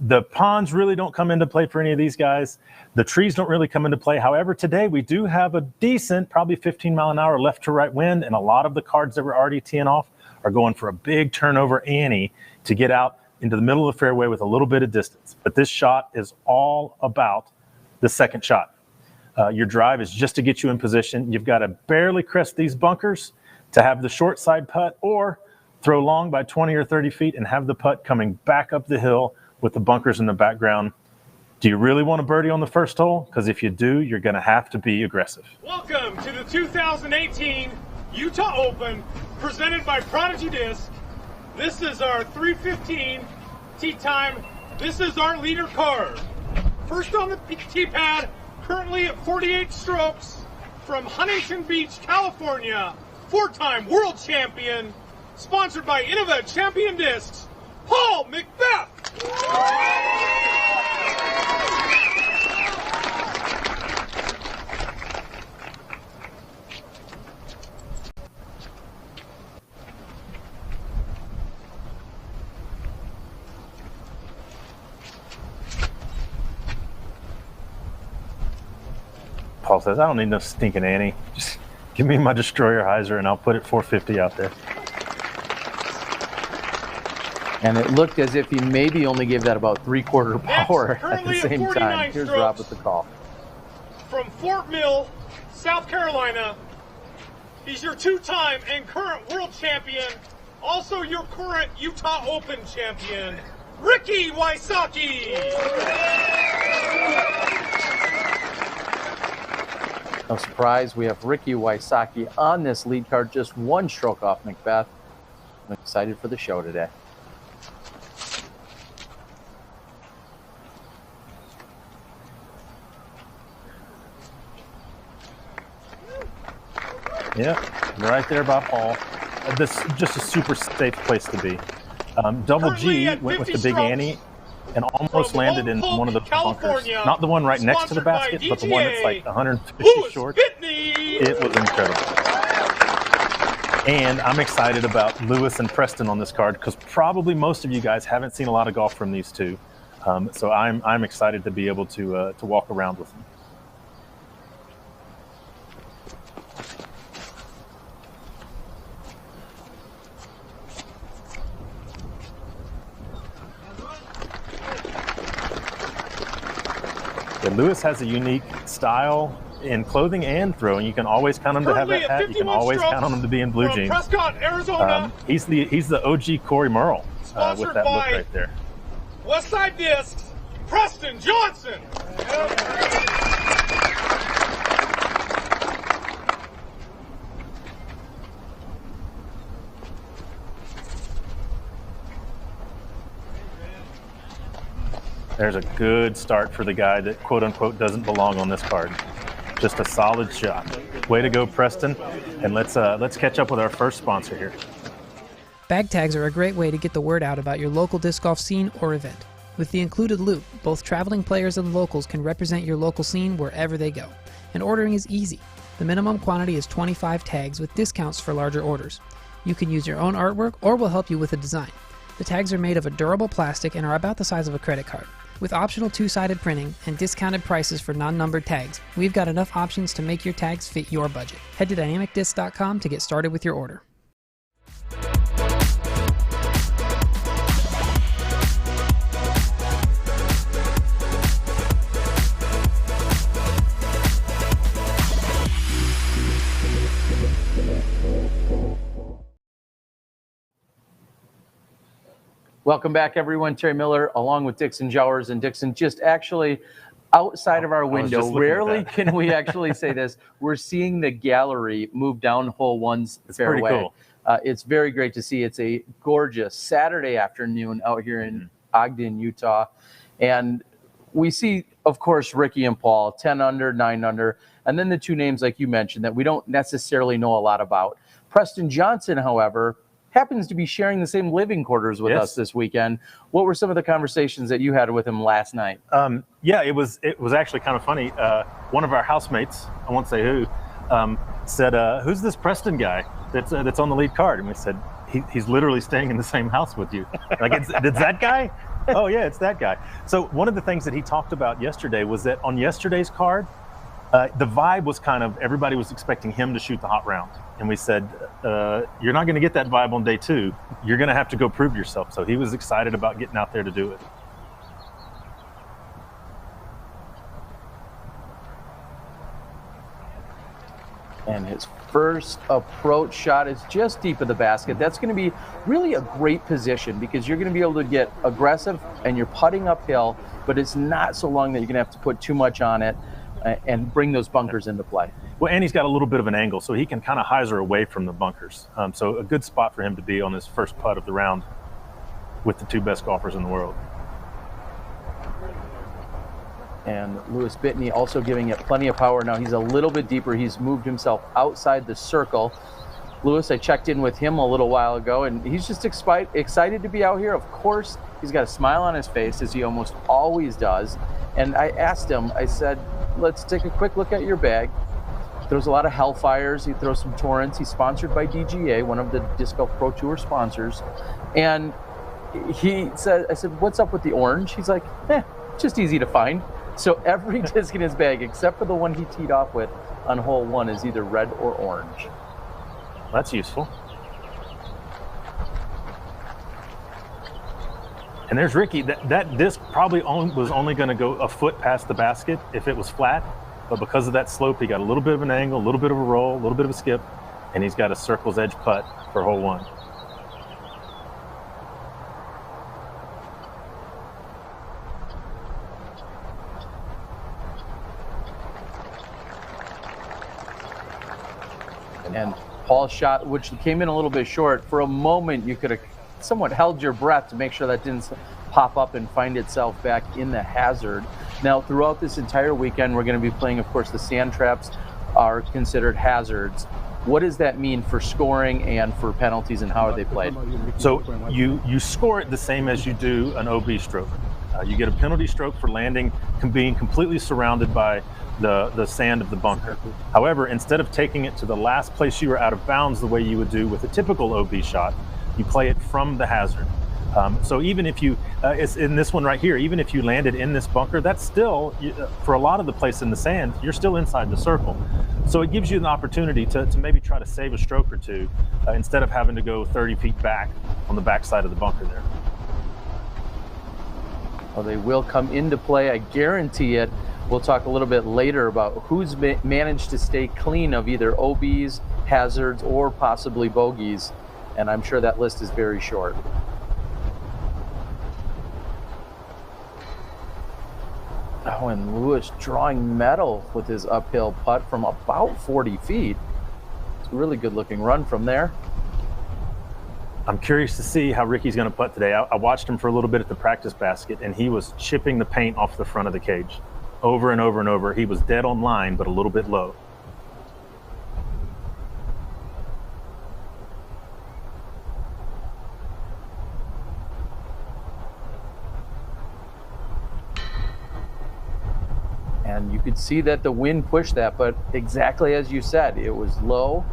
The ponds really don't come into play for any of these guys. The trees don't really come into play. However, today we do have a decent, probably 15-mile-an-hour left to right wind, and a lot of the cards that were already teeing off are going for a big turnover ante to get out into the middle of the fairway with a little bit of distance. But this shot is all about the second shot. Your drive is just to get you in position. You've got to barely crest these bunkers to have the short side putt, or throw long by 20 or 30 feet and have the putt coming back up the hill with the bunkers in the background. Do you really want to birdie on the first hole? Because if you do, you're going to have to be aggressive. Welcome to the 2018 Utah Open presented by Prodigy Discs. This is our 3:15 tee time. This is our leader card. First on the tee pad, currently at 48 strokes, from Huntington Beach, California, 4-time world champion, sponsored by Innova Champion Discs, Paul Macbeth. Paul says, I don't need no stinking Annie. Just give me my destroyer hyzer and I'll put it 450 out there. And it looked as if he maybe only gave that about 3/4 power at the same time. Here's Rob with the call. From Fort Mill, South Carolina, he's your 2-time and current world champion, also your current Utah Open champion, Ricky Wysocki. No surprise, we have Ricky Wysocki on this lead card, just 1 stroke off Macbeth. I'm excited for the show today. Yeah, right there by Paul. This is just a super safe place to be. Double G went with the Big Annie and almost landed in one of the bunkers. Not the one right next to the basket, but the one that's like 150 short. It was incredible. And I'm excited about Lewis and Preston on this card because probably most of you guys haven't seen a lot of golf from these two. So I'm excited to be able to walk around with them. Lewis has a unique style in clothing and throwing. You can always count him to have that hat. You can always count on him to be in blue jeans. Prescott, Arizona. He's the OG Corey Merle with that look right there. Westside Discs, Preston Johnson. There's a good start for the guy that quote unquote doesn't belong on this card. Just a solid shot. Way to go, Preston. And let's catch up with our first sponsor here. Bag tags are a great way to get the word out about your local disc golf scene or event. With the included loot, both traveling players and locals can represent your local scene wherever they go. And ordering is easy. The minimum quantity is 25 tags with discounts for larger orders. You can use your own artwork or we'll help you with a design. The tags are made of a durable plastic and are about the size of a credit card. With optional 2-sided printing and discounted prices for non-numbered tags, we've got enough options to make your tags fit your budget. Head to dynamicdisc.com to get started with your order. Welcome back, everyone. Terry Miller, along with Dixon Jowers. And Dixon, just actually outside of our window, rarely can we actually say this, we're seeing the gallery move down hole one's fairway. Pretty cool. It's very great to see. It's a gorgeous Saturday afternoon out here in Ogden, Utah. And we see, of course, Ricky and Paul, 10 under, 9 under, and then the two names, like you mentioned, that we don't necessarily know a lot about. Preston Johnson, however, happens to be sharing the same living quarters with us this weekend. What were some of the conversations that you had with him last night? Yeah, it was actually kind of funny. One of our housemates, I won't say who, said, "Who's this Preston guy that's on the lead card?" And we said, "He's literally staying in the same house with you." Like, it's that guy? Oh yeah, it's that guy. So one of the things that he talked about yesterday was that on yesterday's card, the vibe was kind of everybody was expecting him to shoot the hot round. And we said, you're not going to get that vibe on day 2. You're going to have to go prove yourself. So he was excited about getting out there to do it. And his first approach shot is just deep of the basket. That's going to be really a great position because you're going to be able to get aggressive and you're putting uphill, but it's not so long that you're going to have to put too much on it and bring those bunkers into play. Well, and he's got a little bit of an angle, so he can kind of hyzer away from the bunkers. So a good spot for him to be on his first putt of the round with the 2 best golfers in the world. And Lewis Bitney also giving it plenty of power. Now he's a little bit deeper. He's moved himself outside the circle. Lewis, I checked in with him a little while ago, and he's just excited to be out here. Of course, he's got a smile on his face, as he almost always does. And I asked him, I said, let's take a quick look at your bag. He throws a lot of Hellfires. He throws some Torrents. He's sponsored by DGA, one of the Disc Golf Pro Tour sponsors. And he said, I said, what's up with the orange? He's like, just easy to find. So every disc in his bag, except for the one he teed off with on hole 1, is either red or orange. That's useful. And there's Ricky. That disc probably was only going to go a foot past the basket if it was flat. But because of that slope, he got a little bit of an angle, a little bit of a roll, a little bit of a skip, and he's got a circle's edge putt for hole 1. And Paul's shot, which came in a little bit short, for a moment you could have somewhat held your breath to make sure that didn't pop up and find itself back in the hazard. Now, throughout this entire weekend, we're going to be playing, of course, the sand traps are considered hazards. What does that mean for scoring and for penalties, and how are they played? So you score it the same as you do an OB stroke. You get a penalty stroke for landing, being completely surrounded by the sand of the bunker. However, instead of taking it to the last place you were out of bounds the way you would do with a typical OB shot, you play it from the hazard. So even if you, it's in this one right here, even if you landed in this bunker, that's still, for a lot of the place in the sand, you're still inside the circle. So it gives you an opportunity to maybe try to save a stroke or two instead of having to go 30 feet back on the backside of the bunker there. Well, they will come into play, I guarantee it. We'll talk a little bit later about who's managed to stay clean of either OBs, hazards, or possibly bogeys. And I'm sure that list is very short. Oh, and Lewis drawing metal with his uphill putt from about 40 feet. It's a really good looking run from there. I'm curious to see how Ricky's going to putt today. I watched him for a little bit at the practice basket, and he was chipping the paint off the front of the cage over and over and over. He was dead on line, but a little bit low. And you could see that the wind pushed that, but exactly as you said, it was low,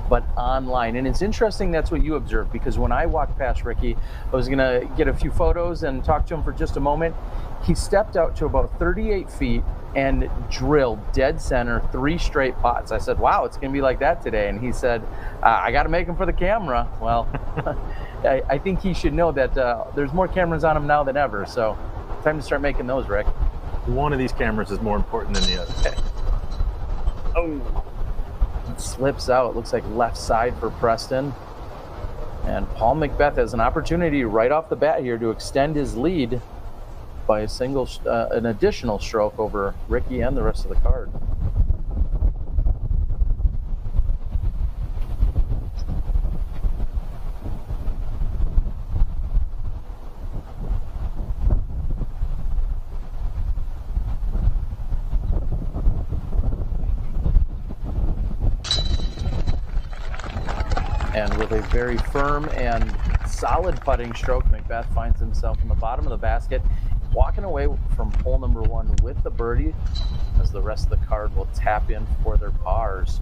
but online. And it's interesting that's what you observed, because when I walked past Ricky, I was gonna get a few photos and talk to him for just a moment. He stepped out to about 38 feet and drilled dead center 3 straight pots. I said, wow, it's gonna be like that today. And he said, I gotta make them for the camera. Well, I think he should know that there's more cameras on him now than ever. So time to start making those, Rick. One of these cameras is more important than the other. Oh, it slips out. It looks like left side for Preston. And Paul Macbeth has an opportunity right off the bat here to extend his lead by an additional stroke over Ricky and the rest of the card. And with a very firm and solid putting stroke, Macbeth finds himself in the bottom of the basket, walking away from hole number 1 with the birdie, as the rest of the card will tap in for their pars.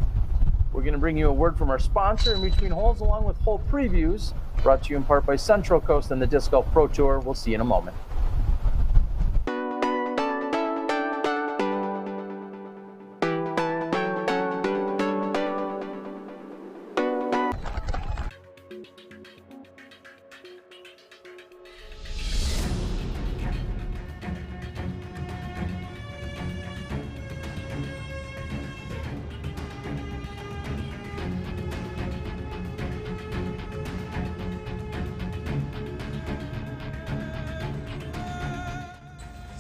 We're going to bring you a word from our sponsor in between holes, along with hole previews, brought to you in part by Central Coast and the Disc Golf Pro Tour. We'll see you in a moment.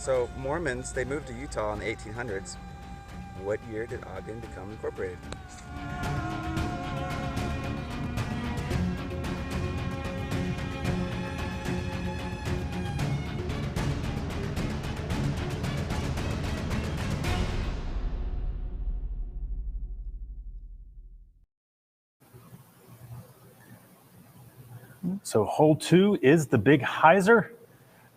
So Mormons, they moved to Utah in the 1800s. What year did Ogden become incorporated? So hole 2 is the big hyzer.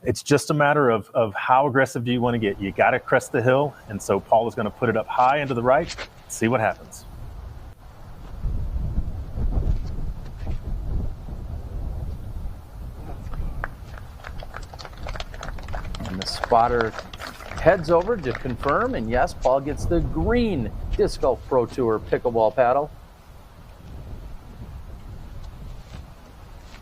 It's just a matter of how aggressive do you want to get. You got to crest the hill, and so Paul is going to put it up high and to the right. See what happens. And the spotter heads over to confirm, and yes, Paul gets the green Disc Golf Pro Tour pickleball paddle.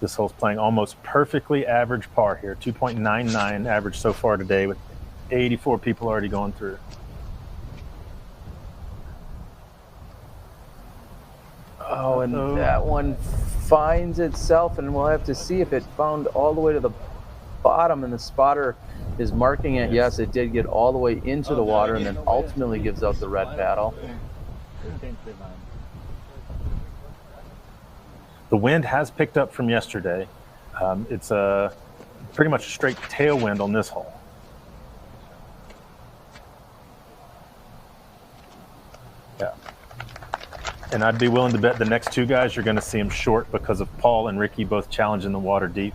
This hole's playing almost perfectly average par here, 2.99 average so far today, with 84 people already going through. Oh, and that one finds itself, and we'll have to see if it found all the way to the bottom, and the spotter is marking it. Yes, it did get all the way into the water, and then ultimately gives out the red paddle. The wind has picked up from yesterday. It's a pretty much a straight tailwind on this hole. Yeah. And I'd be willing to bet the next 2 guys you're going to see them short because of Paul and Ricky both challenging the water deep.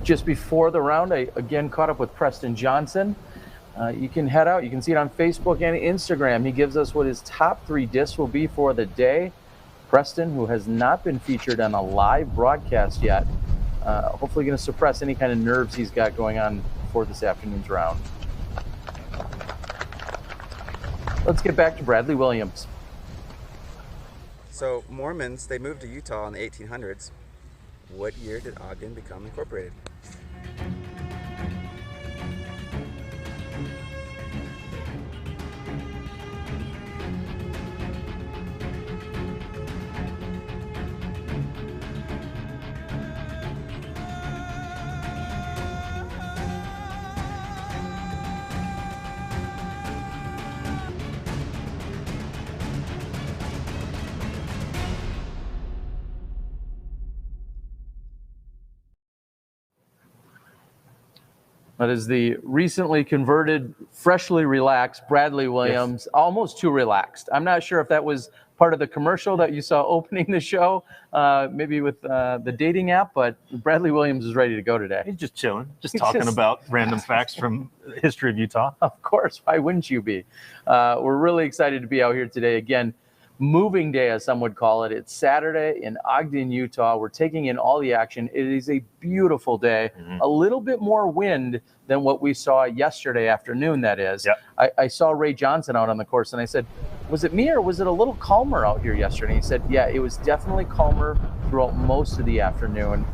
Just before the round, I again caught up with Preston Johnson. You can head out. You can see it on Facebook and Instagram. He gives us what his top 3 discs will be for the day. Preston, who has not been featured on a live broadcast yet, hopefully going to suppress any kind of nerves he's got going on for this afternoon's round. Let's get back to Bradley Williams. So Mormons, they moved to Utah in the 1800s. What year did Ogden become incorporated? That is the recently converted, freshly relaxed Bradley Williams, almost too relaxed. I'm not sure if that was part of the commercial that you saw opening the show, maybe with the dating app, but Bradley Williams is ready to go today. He's just chilling, just talking about random facts from the history of Utah. Of course, why wouldn't you be? We're really excited to be out here today. Again, moving day, as some would call it. It's Saturday in Ogden, Utah. We're taking in all the action. It is a beautiful day, a little bit more wind than what we saw yesterday afternoon, that is. Yep. I saw Ray Johnson out on the course, and I said, was it me or was it a little calmer out here yesterday? And he said, yeah, it was definitely calmer throughout most of the afternoon.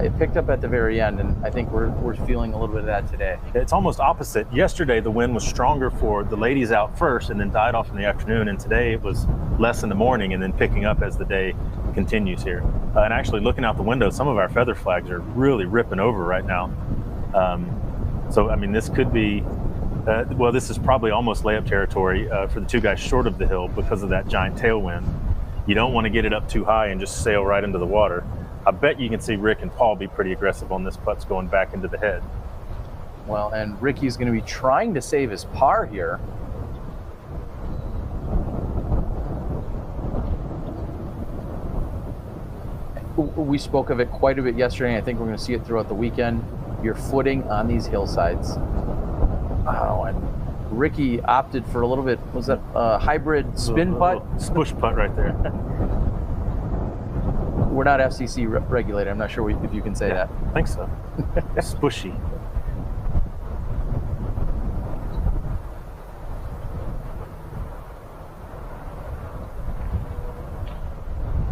It picked up at the very end, and I think we're feeling a little bit of that today. It's almost opposite. Yesterday, the wind was stronger for the ladies out first and then died off in the afternoon, and today it was less in the morning and then picking up as the day continues here. And actually looking out the window, some of our feather flags are really ripping over right now. So, I mean, this could be, well, this is probably almost layup territory for the two guys short of the hill because of that giant tailwind. You don't want to get it up too high and just sail right into the water. I bet you can see Rick and Paul be pretty aggressive on this putts going back into the head. Well, and Ricky's going to be trying to save his par here. We spoke of it quite a bit yesterday, and I think we're going to see it throughout the weekend. Your footing on these hillsides. Oh, and Ricky opted for a little bit, was that a hybrid spin putt? Spush putt right there. We're not FCC regulated. I'm not sure if you can say that. I think so. Spushy.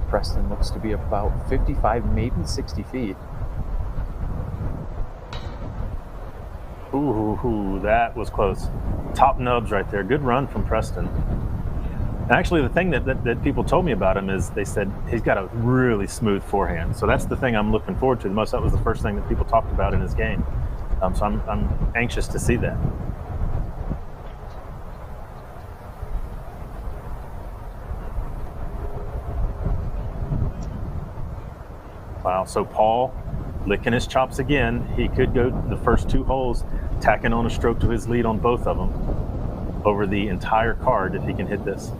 Preston looks to be about 55, maybe 60 feet. Ooh, that was close. Top nubs right there. Good run from Preston. Actually, the thing that people told me about him is they said he's got a really smooth forehand. So that's the thing I'm looking forward to the most. That was the first thing that people talked about in his game. So I'm anxious to see that. Wow, so Paul licking his chops again. He could go the first two holes, tacking on a stroke to his lead on both of them over the entire card if he can hit this.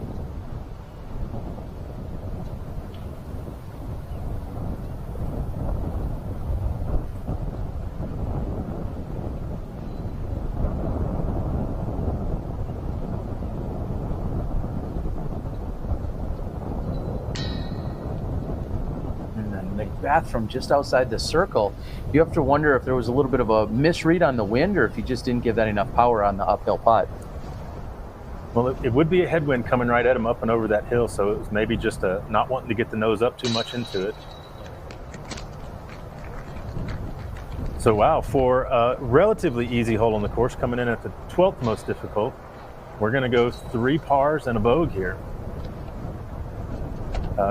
Bath from just outside the circle. You have to wonder if there was a little bit of a misread on the wind or if he just didn't give that enough power on the uphill putt. Well, it would be a headwind coming right at him up and over that hill, so it was maybe just not wanting to get the nose up too much into it. So wow, for a relatively easy hole on the course, coming in at the 12th most difficult, we're going to go 3 pars and a bogey here.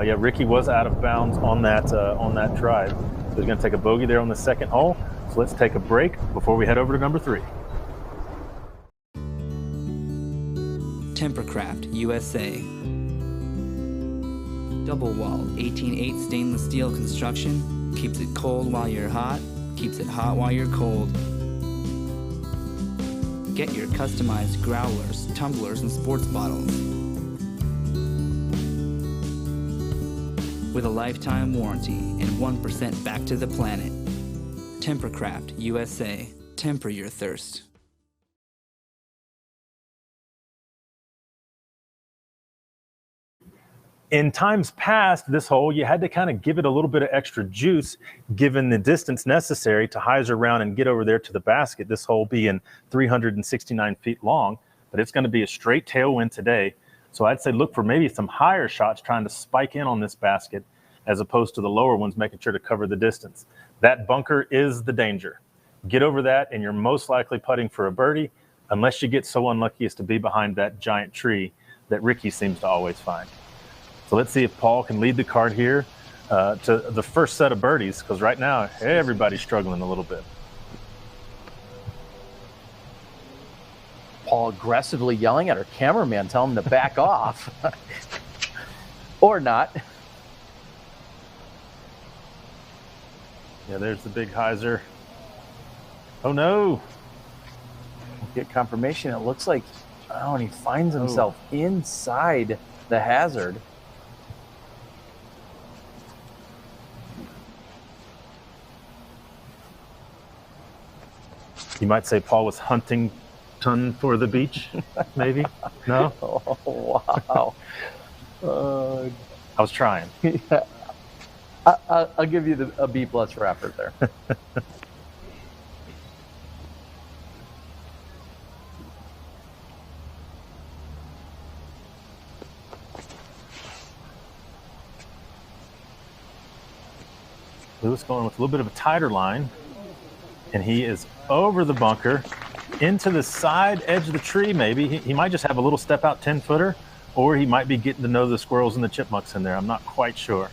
Yeah, Ricky was out of bounds on that drive. So he's going to take a bogey there on the second hole. So let's take a break before we head over to number 3. Tempercraft USA. Double-walled 18/8 stainless steel construction keeps it cold while you're hot, keeps it hot while you're cold. Get your customized growlers, tumblers, and sports bottles. With a lifetime warranty and 1% back to the planet. Tempercraft USA. Temper your thirst. In times past, this hole, you had to kind of give it a little bit of extra juice given the distance necessary to hyzer around and get over there to the basket. This hole being 369 feet long, but it's going to be a straight tailwind today. So I'd say look for maybe some higher shots trying to spike in on this basket as opposed to the lower ones making sure to cover the distance. That bunker is the danger. Get over that and you're most likely putting for a birdie unless you get so unlucky as to be behind that giant tree that Ricky seems to always find. So let's see if Paul can lead the card here to the first set of birdies, because right now everybody's struggling a little bit. Paul aggressively yelling at our cameraman, telling him to back off. Or not. Yeah, there's the big hyzer. Oh no! Get confirmation. It looks like, oh, and he finds himself inside the hazard. You might say Paul was hunting for the beach, maybe? No? Oh, wow. I was trying. Yeah. I'll give you a B+ for effort there. Lewis going with a little bit of a tighter line, and he is over the bunker into the side edge of the tree maybe. He might just have a little step out 10-footer, Or he might be getting to know the squirrels and the chipmunks in there. I'm not quite sure.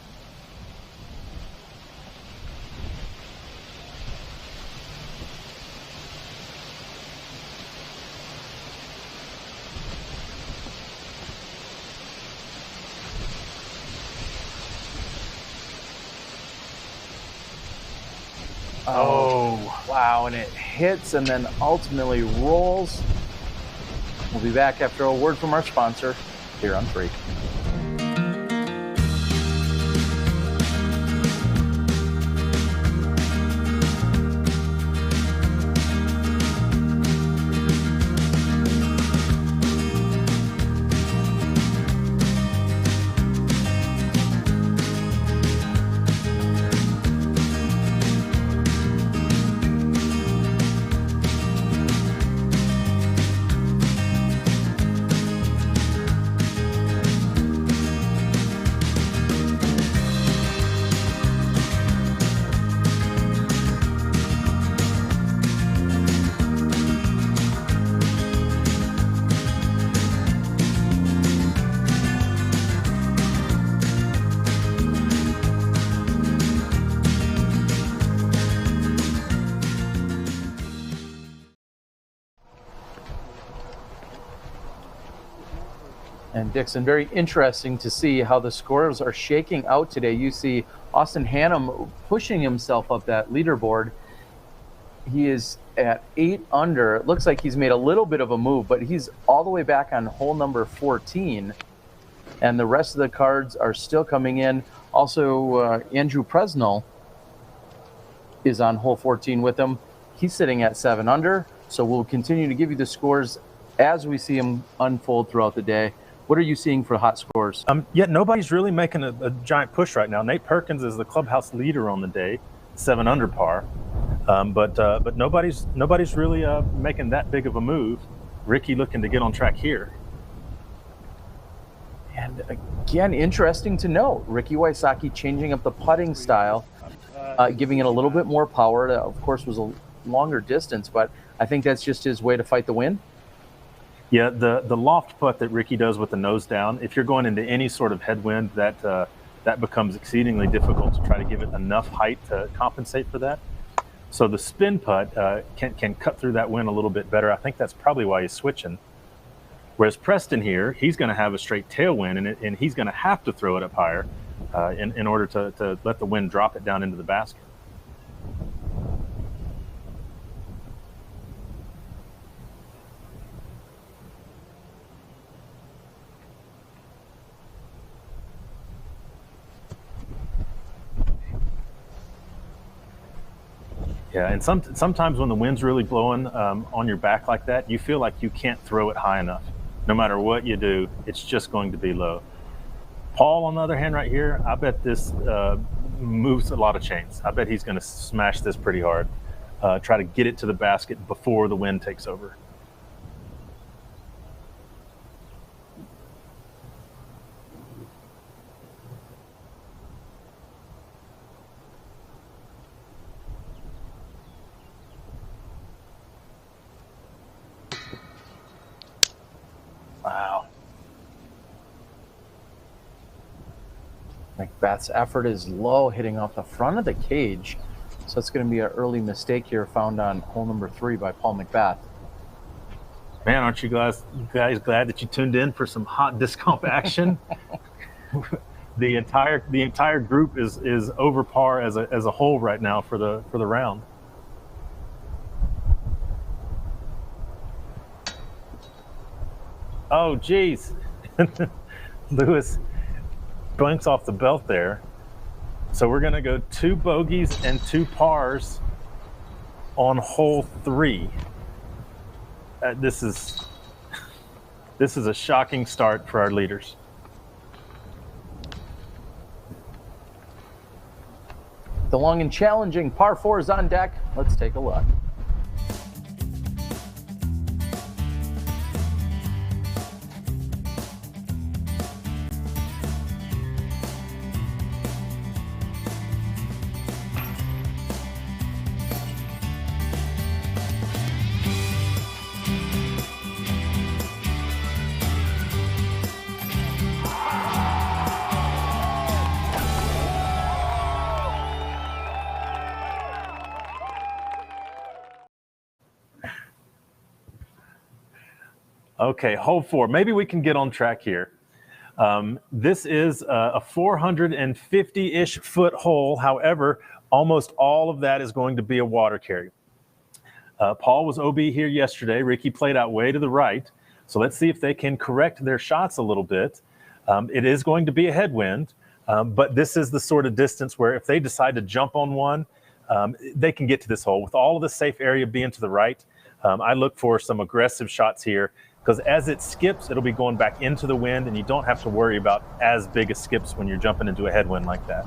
Oh, wow, and it hits and then ultimately rolls. We'll be back after a word from our sponsor here on Freak. And Dixon, very interesting to see how the scores are shaking out today. You see Austin Hannum pushing himself up that leaderboard. He is at 8 under. It looks like he's made a little bit of a move, but he's all the way back on hole number 14. And the rest of the cards are still coming in. Also, Andrew Presnell is on hole 14 with him. He's sitting at 7 under. So we'll continue to give you the scores as we see them unfold throughout the day. What are you seeing for hot scores? Yet nobody's really making a giant push right now. Nate Perkins is the clubhouse leader on the day, 7 under par. But nobody's really making that big of a move. Ricky looking to get on track here. And again, interesting to note, Ricky Wysocki changing up the putting style, giving it a little bit more power. That, of course, was a longer distance, but I think that's just his way to fight the wind. Yeah, the loft putt that Ricky does with the nose down, if you're going into any sort of headwind, that becomes exceedingly difficult to try to give it enough height to compensate for that. So the spin putt can cut through that wind a little bit better. I think that's probably why he's switching. Whereas Preston here, he's going to have a straight tailwind, and he's going to have to throw it up higher in order to let the wind drop it down into the basket. Yeah, and sometimes when the wind's really blowing on your back like that, you feel like you can't throw it high enough. No matter what you do, it's just going to be low. Paul, on the other hand, right here, I bet this moves a lot of chains. I bet he's going to smash this pretty hard. Try to get it to the basket before the wind takes over. Wow. McBath's effort is low, hitting off the front of the cage. So it's going to be an early mistake here found on hole number 3 by Paul McBath. Man, aren't you guys glad that you tuned in for some hot disc golf action? the entire group is over par as a whole right now for the round. Oh, geez. Lewis blinks off the belt there. So we're going to go 2 bogeys and 2 pars on hole 3. This is a shocking start for our leaders. The long and challenging par 4 is on deck. Let's take a look. Okay, hole 4. Maybe we can get on track here. This is a 450-ish foot hole. However, almost all of that is going to be a water carry. Paul was OB here yesterday. Ricky played out way to the right. So let's see if they can correct their shots a little bit. It is going to be a headwind, but this is the sort of distance where if they decide to jump on one, they can get to this hole. With all of the safe area being to the right, I look for some aggressive shots here, because as it skips, it'll be going back into the wind, and you don't have to worry about as big a skips when you're jumping into a headwind like that.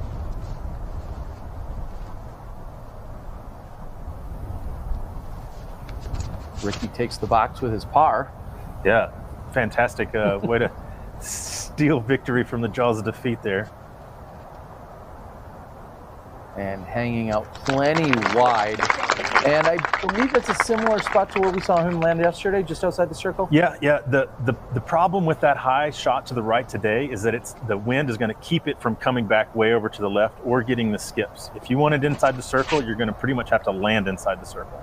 Ricky takes the box with his par. Yeah, fantastic way to steal victory from the jaws of defeat there. And hanging out plenty wide. And I believe it's a similar spot to where we saw him land yesterday, just outside the circle. Yeah. The problem with that high shot to the right today is that the wind is going to keep it from coming back way over to the left or getting the skips. If you want it inside the circle, you're going to pretty much have to land inside the circle.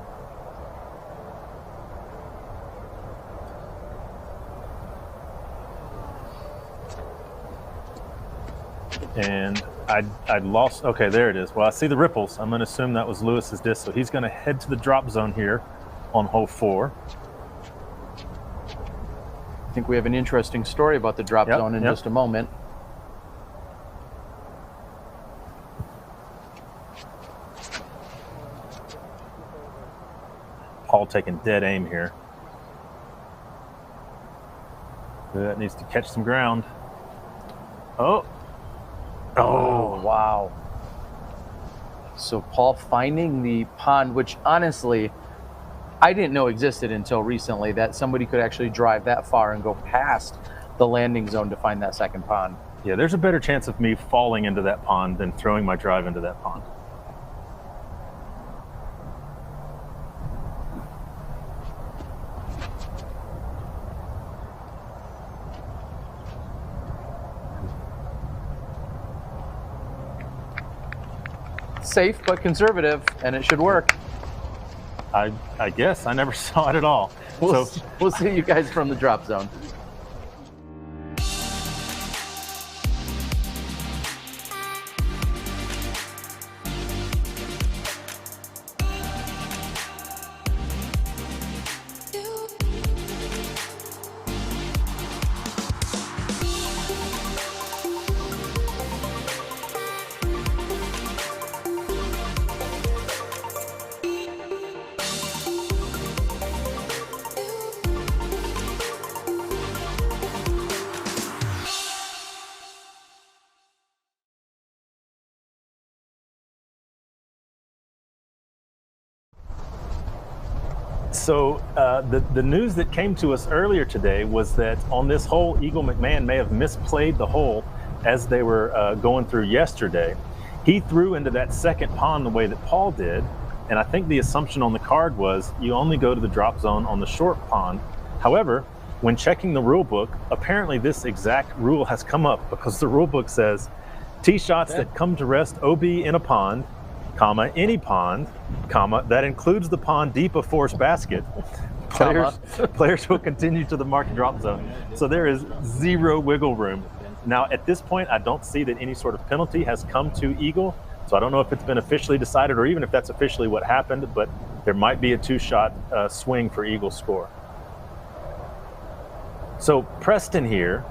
And I'd lost, okay, there it is. Well, I see the ripples. I'm going to assume that was Lewis's disc. So he's going to head to the drop zone here on hole 4. I think we have an interesting story about the drop zone in just a moment. Paul taking dead aim here. That needs to catch some ground. Oh, wow. So Paul finding the pond, which honestly, I didn't know existed until recently, that somebody could actually drive that far and go past the landing zone to find that second pond. Yeah, there's a better chance of me falling into that pond than throwing my drive into that pond. Safe but conservative, and it should work. I guess I never saw it at all. We'll see you guys from the drop zone. So the news that came to us earlier today was that on this hole, Eagle McMahon may have misplayed the hole as they were going through yesterday. He threw into that second pond the way that Paul did, and I think the assumption on the card was you only go to the drop zone on the short pond. However, when checking the rule book, apparently this exact rule has come up, because the rule book says tee shots that come to rest OB in a pond, comma, any pond, comma, that includes the pond deep of force basket, players will continue to the marked drop zone. So there is zero wiggle room. Now, at this point, I don't see that any sort of penalty has come to Eagle, so I don't know if it's been officially decided or even if that's officially what happened, but there might be a 2-shot swing for Eagle's score. So Preston here,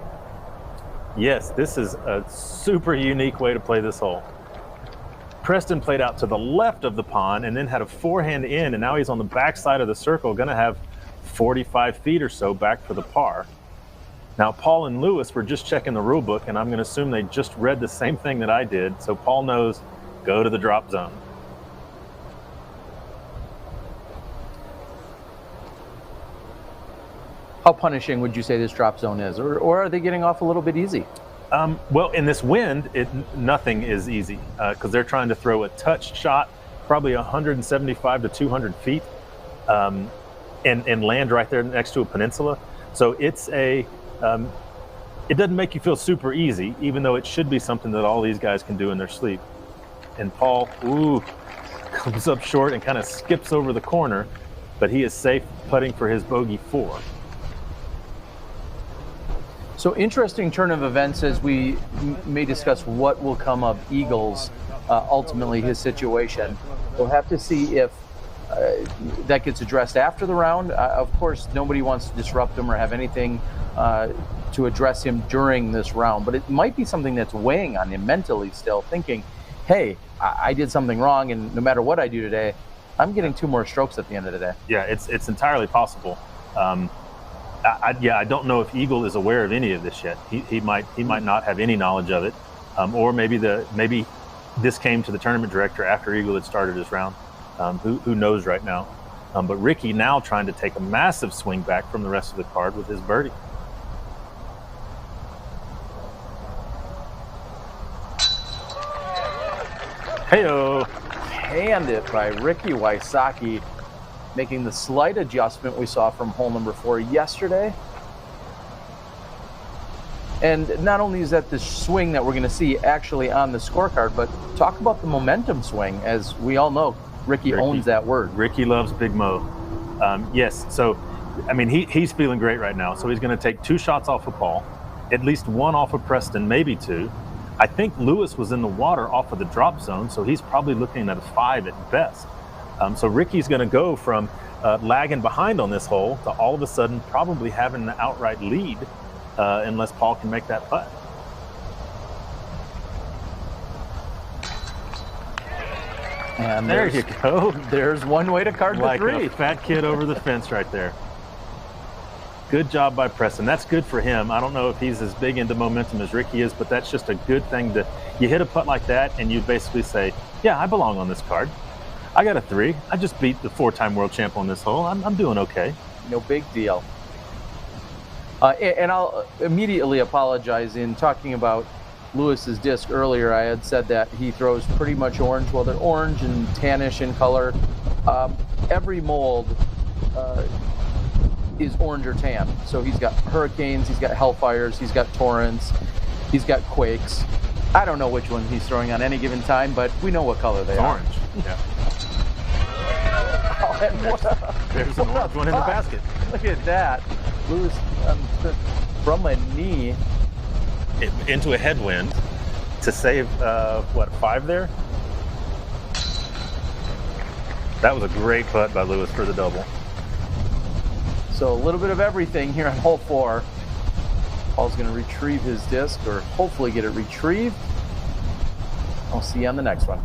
yes, this is a super unique way to play this hole. Preston played out to the left of the pond and then had a forehand in, and now he's on the back side of the circle, going to have 45 feet or so back for the par. Now, Paul and Lewis were just checking the rule book, and I'm going to assume they just read the same thing that I did. So Paul knows, go to the drop zone. How punishing would you say this drop zone is? Or are they getting off a little bit easy? Well, in this wind, nothing is easy because they're trying to throw a touch shot, probably 175 to 200 feet, and land right there next to a peninsula. So it's it doesn't make you feel super easy, even though it should be something that all these guys can do in their sleep. And Paul, comes up short and kind of skips over the corner, but he is safe putting for his bogey 4. So interesting turn of events as we may discuss what will come of Eagles, ultimately his situation. We'll have to see if that gets addressed after the round. Of course, nobody wants to disrupt him or have anything to address him during this round, but it might be something that's weighing on him mentally still, thinking, hey, I did something wrong, and no matter what I do today, I'm getting 2 more strokes at the end of the day. Yeah, it's entirely possible. I don't know if Eagle is aware of any of this yet. He might not have any knowledge of it, or maybe this came to the tournament director after Eagle had started his round. Who knows right now? But Ricky now trying to take a massive swing back from the rest of the card with his birdie. Hey-o! Canned it by Ricky Wysocki, making the slight adjustment we saw from hole number 4 yesterday. And not only is that the swing that we're going to see actually on the scorecard, but talk about the momentum swing. As we all know, Ricky owns that word. Ricky loves Big Mo. Yes, so, I mean, he's feeling great right now. So he's going to take 2 shots off of Paul, at least 1 off of Preston, maybe 2. I think Lewis was in the water off of the drop zone, so he's probably looking at a 5 at best. So Ricky's going to go from lagging behind on this hole to all of a sudden probably having an outright lead, unless Paul can make that putt. And there you go. There's one way to card like the 3. A fat kid over the fence right there. Good job by Preston. That's good for him. I don't know if he's as big into momentum as Ricky is, but that's just a good thing you hit a putt like that and you basically say, yeah, I belong on this card. I got a 3. I just beat the 4-time world champ on this hole. I'm doing okay. No big deal. And I'll immediately apologize. In talking about Lewis's disc earlier, I had said that he throws pretty much orange. Well, they're orange and tannish in color. Every mold is orange or tan. So he's got hurricanes, he's got hellfires, he's got torrents, he's got quakes. I don't know which one he's throwing on any given time, but we know what color they are. Orange. Yeah. There's an orange one in the basket. Look at that. Lewis from a knee into a headwind to save, 5 there? That was a great putt by Lewis for the double. So a little bit of everything here on hole 4. Paul's going to retrieve his disc, or hopefully get it retrieved. I'll see you on the next one.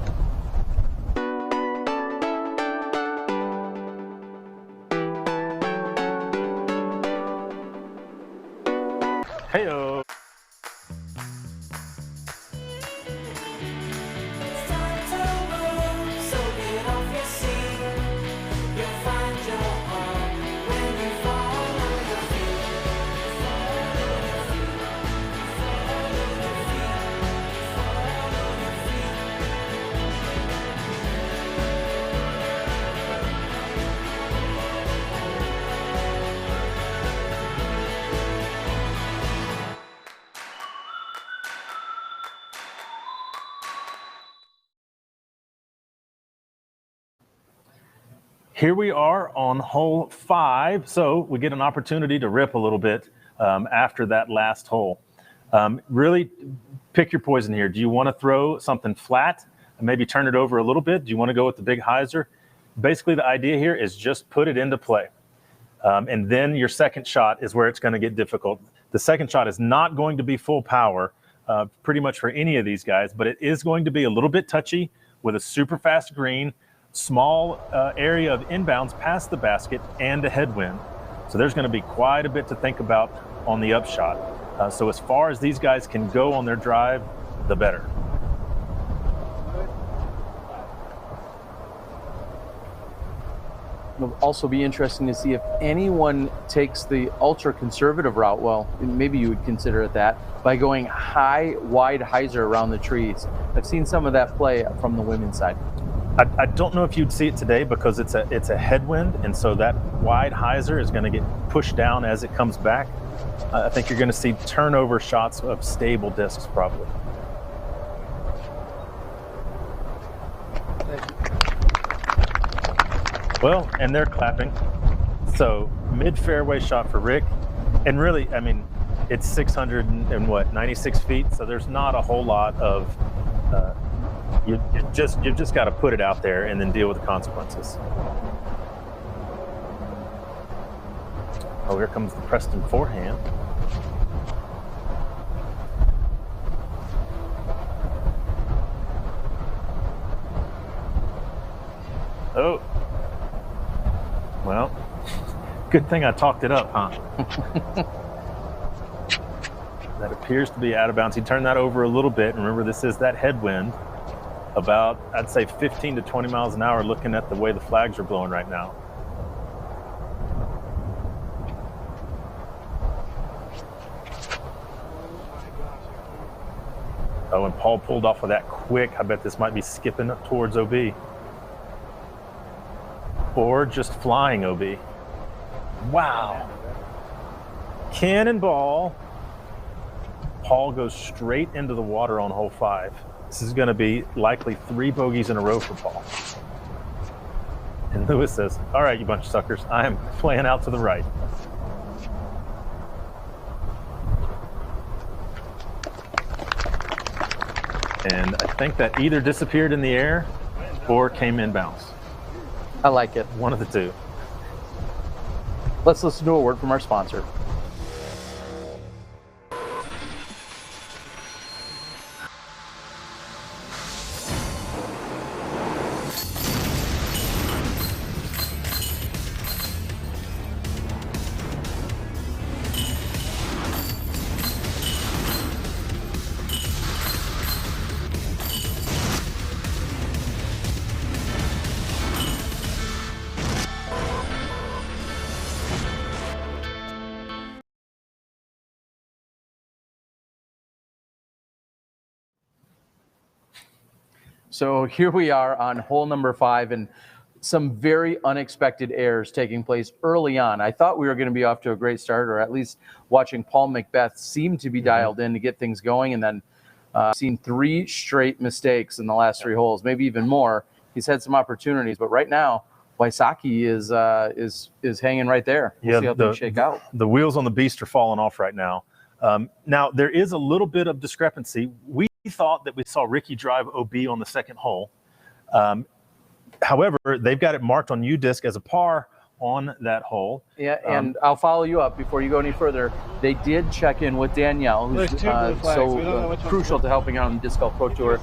Hey-o. Here we are on hole 5, so we get an opportunity to rip a little bit after that last hole. Really pick your poison here. Do you want to throw something flat and maybe turn it over a little bit? Do you want to go with the big hyzer? Basically, the idea here is just put it into play. And then your second shot is where it's going to get difficult. The second shot is not going to be full power pretty much for any of these guys, but it is going to be a little bit touchy with a super fast green, small area of inbounds past the basket, and a headwind. So there's going to be quite a bit to think about on the upshot. So as far as these guys can go on their drive, the better. It'll also be interesting to see if anyone takes the ultra conservative route. Well, maybe you would consider it that, by going high, wide hyzer around the trees. I've seen some of that play from the women's side. I don't know if you'd see it today because it's a headwind, and so that wide hyzer is going to get pushed down as it comes back. I think you're going to see turnover shots of stable discs probably. Well, and they're clapping. So mid fairway shot for Rick. And really, I mean, It's 96 feet, so there's not a whole lot of. You've just got to put it out there and then deal with the consequences. Oh, here comes the Preston forehand. Oh. Well, good thing I talked it up, huh? That appears to be out of bounds. He turned that over a little bit. Remember, this is that headwind, about, I'd say, 15 to 20 miles an hour, looking at the way the flags are blowing right now. Oh, and Paul pulled off of that quick. I bet this might be skipping up towards OB. Or just flying OB. Wow. Cannonball. Paul goes straight into the water on hole 5. This is going to be likely 3 bogeys in a row for Paul. And Lewis says, all right, you bunch of suckers, I am playing out to the right. And I think that either disappeared in the air or came inbounds. I like it. One of the two. Let's listen to a word from our sponsor. So here we are on hole number 5, and some very unexpected errors taking place early on. I thought we were going to be off to a great start, or at least watching Paul Macbeth seem to be dialed in to get things going, and then seen 3 straight mistakes in the last 3 holes, maybe even more. He's had some opportunities, but right now, Wysocki is hanging right there. We'll see how things shake out. The wheels on the beast are falling off right now. Now, there is a little bit of discrepancy. We thought that we saw Ricky drive OB on the second hole. However, they've got it marked on U-Disc as a par on that hole. Yeah, and I'll follow you up before you go any further. They did check in with Danielle, who's crucial to helping out on the Disc Golf Pro Tour.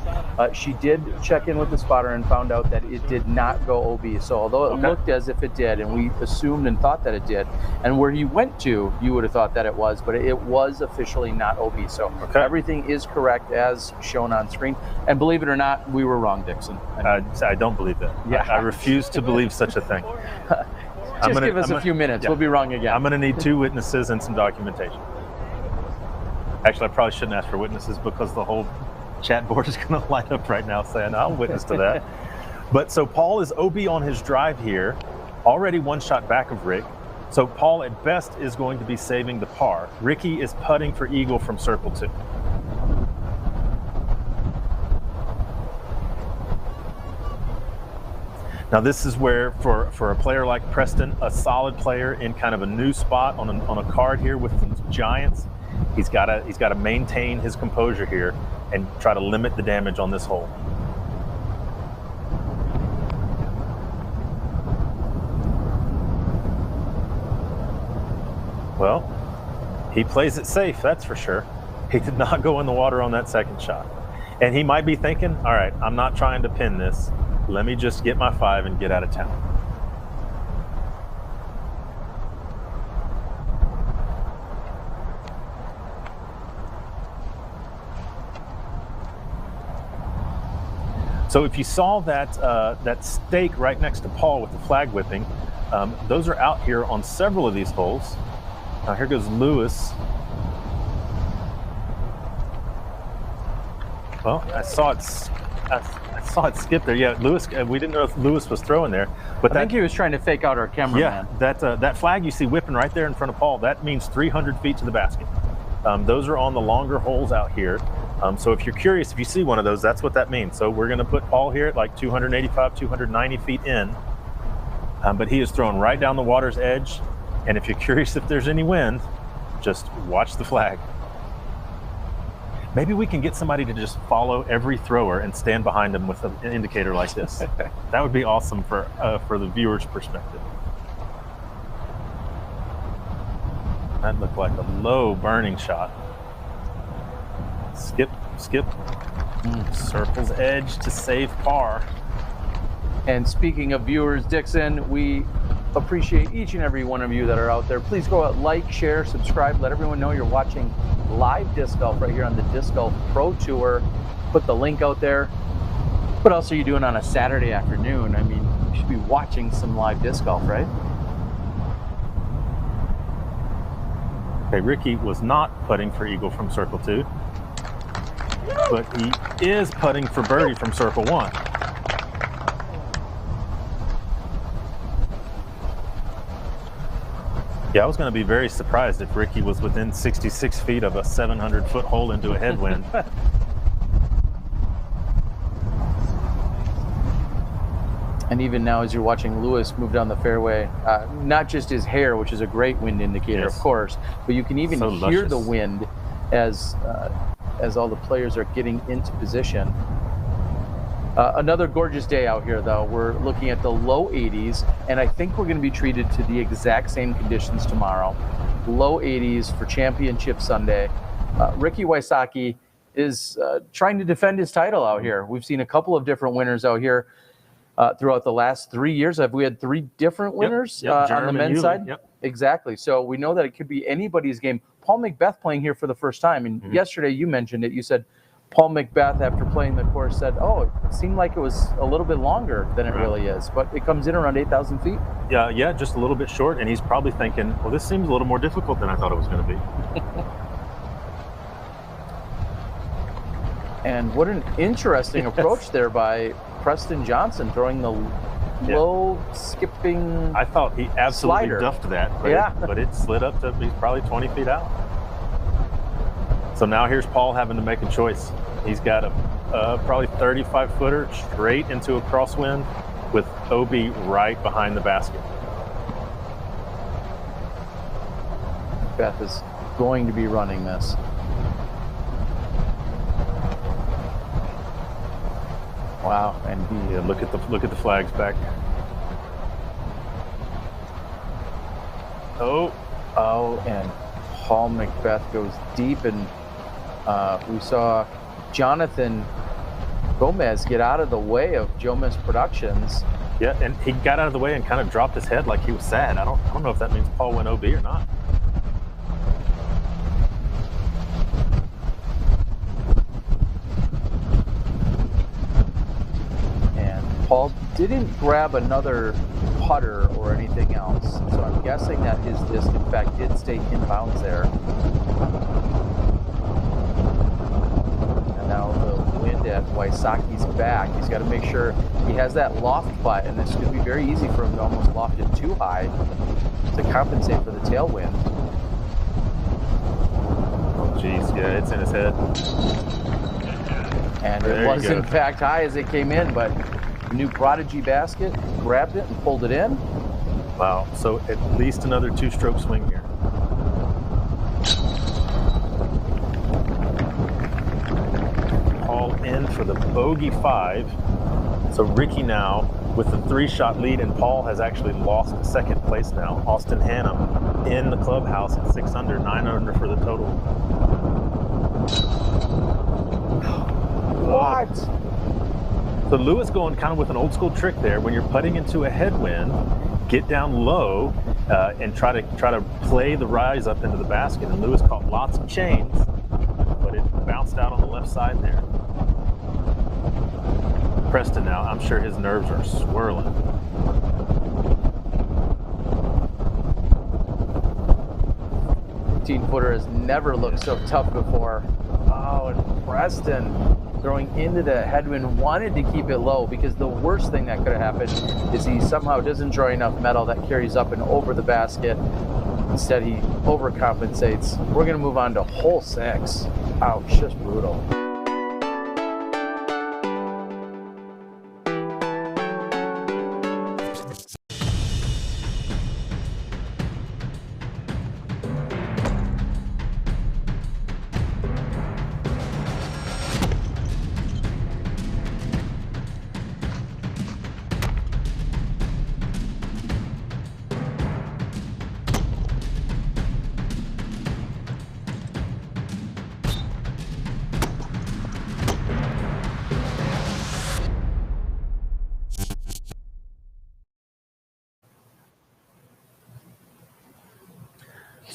She did check in with the spotter and found out that it did not go OB. So although it looked as if it did, and we assumed and thought that it did, and where he went to, you would have thought that it was, but it was officially not OB. So everything is correct as shown on screen. And believe it or not, we were wrong, Dixon. I don't believe that. Yeah. I refuse to believe such a thing. Just give us a few minutes. We'll be wrong again. I'm going to need 2 witnesses and some documentation. Actually, I probably shouldn't ask for witnesses because the whole chat board is going to light up right now saying, I'll witness to that. But so Paul is OB on his drive here, already 1 shot back of Rick. So Paul at best is going to be saving the par. Ricky is putting for eagle from circle 2. Now this is where, for a player like Preston, a solid player in kind of a new spot on a card here with some giants, he's got to maintain his composure here and try to limit the damage on this hole. Well, he plays it safe, that's for sure. He did not go in the water on that second shot. And he might be thinking, all right, I'm not trying to pin this. Let me just get my 5 and get out of town. So if you saw that stake right next to Paul with the flag whipping, those are out here on several of these holes. Now here goes Lewis. Well, I saw it skip there. Yeah, Lewis. We didn't know if Lewis was throwing there, but I think he was trying to fake out our cameraman. Yeah, that flag you see whipping right there in front of Paul, that means 300 feet to the basket. Those are on the longer holes out here. So if you're curious, if you see one of those, that's what that means. So we're going to put Paul here at like 285, 290 feet in, but he is thrown right down the water's edge. And if you're curious if there's any wind, Just watch the flag. Maybe we can get somebody to just follow every thrower and stand behind them with an indicator like this. That would be awesome for the viewer's perspective. That looked like a low burning shot. Skip. Circle's edge to save par. And speaking of viewers, Dixon, we appreciate each and every one of you that are out there. Please go out, like, share, subscribe, let everyone know you're watching live disc golf right here on the Disc Golf Pro Tour. Put the link out there. What else are you doing on a Saturday afternoon? I mean, you should be watching some live disc golf, right? Okay, Ricky was not putting for eagle from circle 2, but he is putting for birdie from circle 1. Yeah, I was going to be very surprised if Ricky was within 66 feet of a 700-foot hole into a headwind. And even now, as you're watching Lewis move down the fairway, not just his hair, which is a great wind indicator, of course, but you can even hear the wind as all the players are getting into position. Another gorgeous day out here, though. We're looking at the low 80s, and I think we're going to be treated to the exact same conditions tomorrow. Low 80s for Championship Sunday. Ricky Wysocki is trying to defend his title out here. We've seen a couple of different winners out here throughout the last 3 years. Have we had 3 different winners on the men's side? Exactly. So we know that it could be anybody's game. Paul McBeth playing here for the first time. And yesterday you mentioned it. You said Paul McBeth, after playing the course, said, oh, it seemed like it was a little bit longer than it really is. But it comes in around 8,000 feet. Yeah, just a little bit short. And he's probably thinking, well, this seems a little more difficult than I thought it was going to be. And what an interesting approach there by Preston Johnson, throwing the low skipping I thought he absolutely slider. duffed that, but it slid up to, he's probably 20 feet out. So now here's Paul having to make a choice. He's got a probably 35-footer straight into a crosswind with OB right behind the basket. Beth is going to be running this. Wow, and he look at the flags back. Oh, and Paul McBeth goes deep, and we saw Jonathan Gomez get out of the way of Jomis Productions. Yeah, and he got out of the way and kind of dropped his head like he was sad. I don't know if that means Paul went OB or not. Paul didn't grab another putter or anything else, so I'm guessing that his disc, in fact, did stay inbounds there. And now the wind at Wysocki's back. He's got to make sure he has that loft putt, and it's going to be very easy for him to almost loft it too high to compensate for the tailwind. Oh, geez, yeah, it's in his head. And it was, in fact, high as it came in, but new Prodigy basket, grabbed it and pulled it in. Wow, so at least another 2-stroke swing here. Paul in for the bogey 5. So Ricky now with the 3-shot lead, and Paul has actually lost second place now. Austin Hannum in the clubhouse at 6 under, 9 under for the total. What? So Lewis going kind of with an old school trick there. When you're putting into a headwind, get down low and try to play the rise up into the basket. And Lewis caught lots of chains, but it bounced out on the left side there. Preston now, I'm sure his nerves are swirling. Footer has never looked so tough before. Oh, and Preston throwing into the headwind, wanted to keep it low, because the worst thing that could have happened is he somehow doesn't draw enough metal that carries up and over the basket. Instead, he overcompensates. We're going to move on to hole 6. Ouch, just brutal.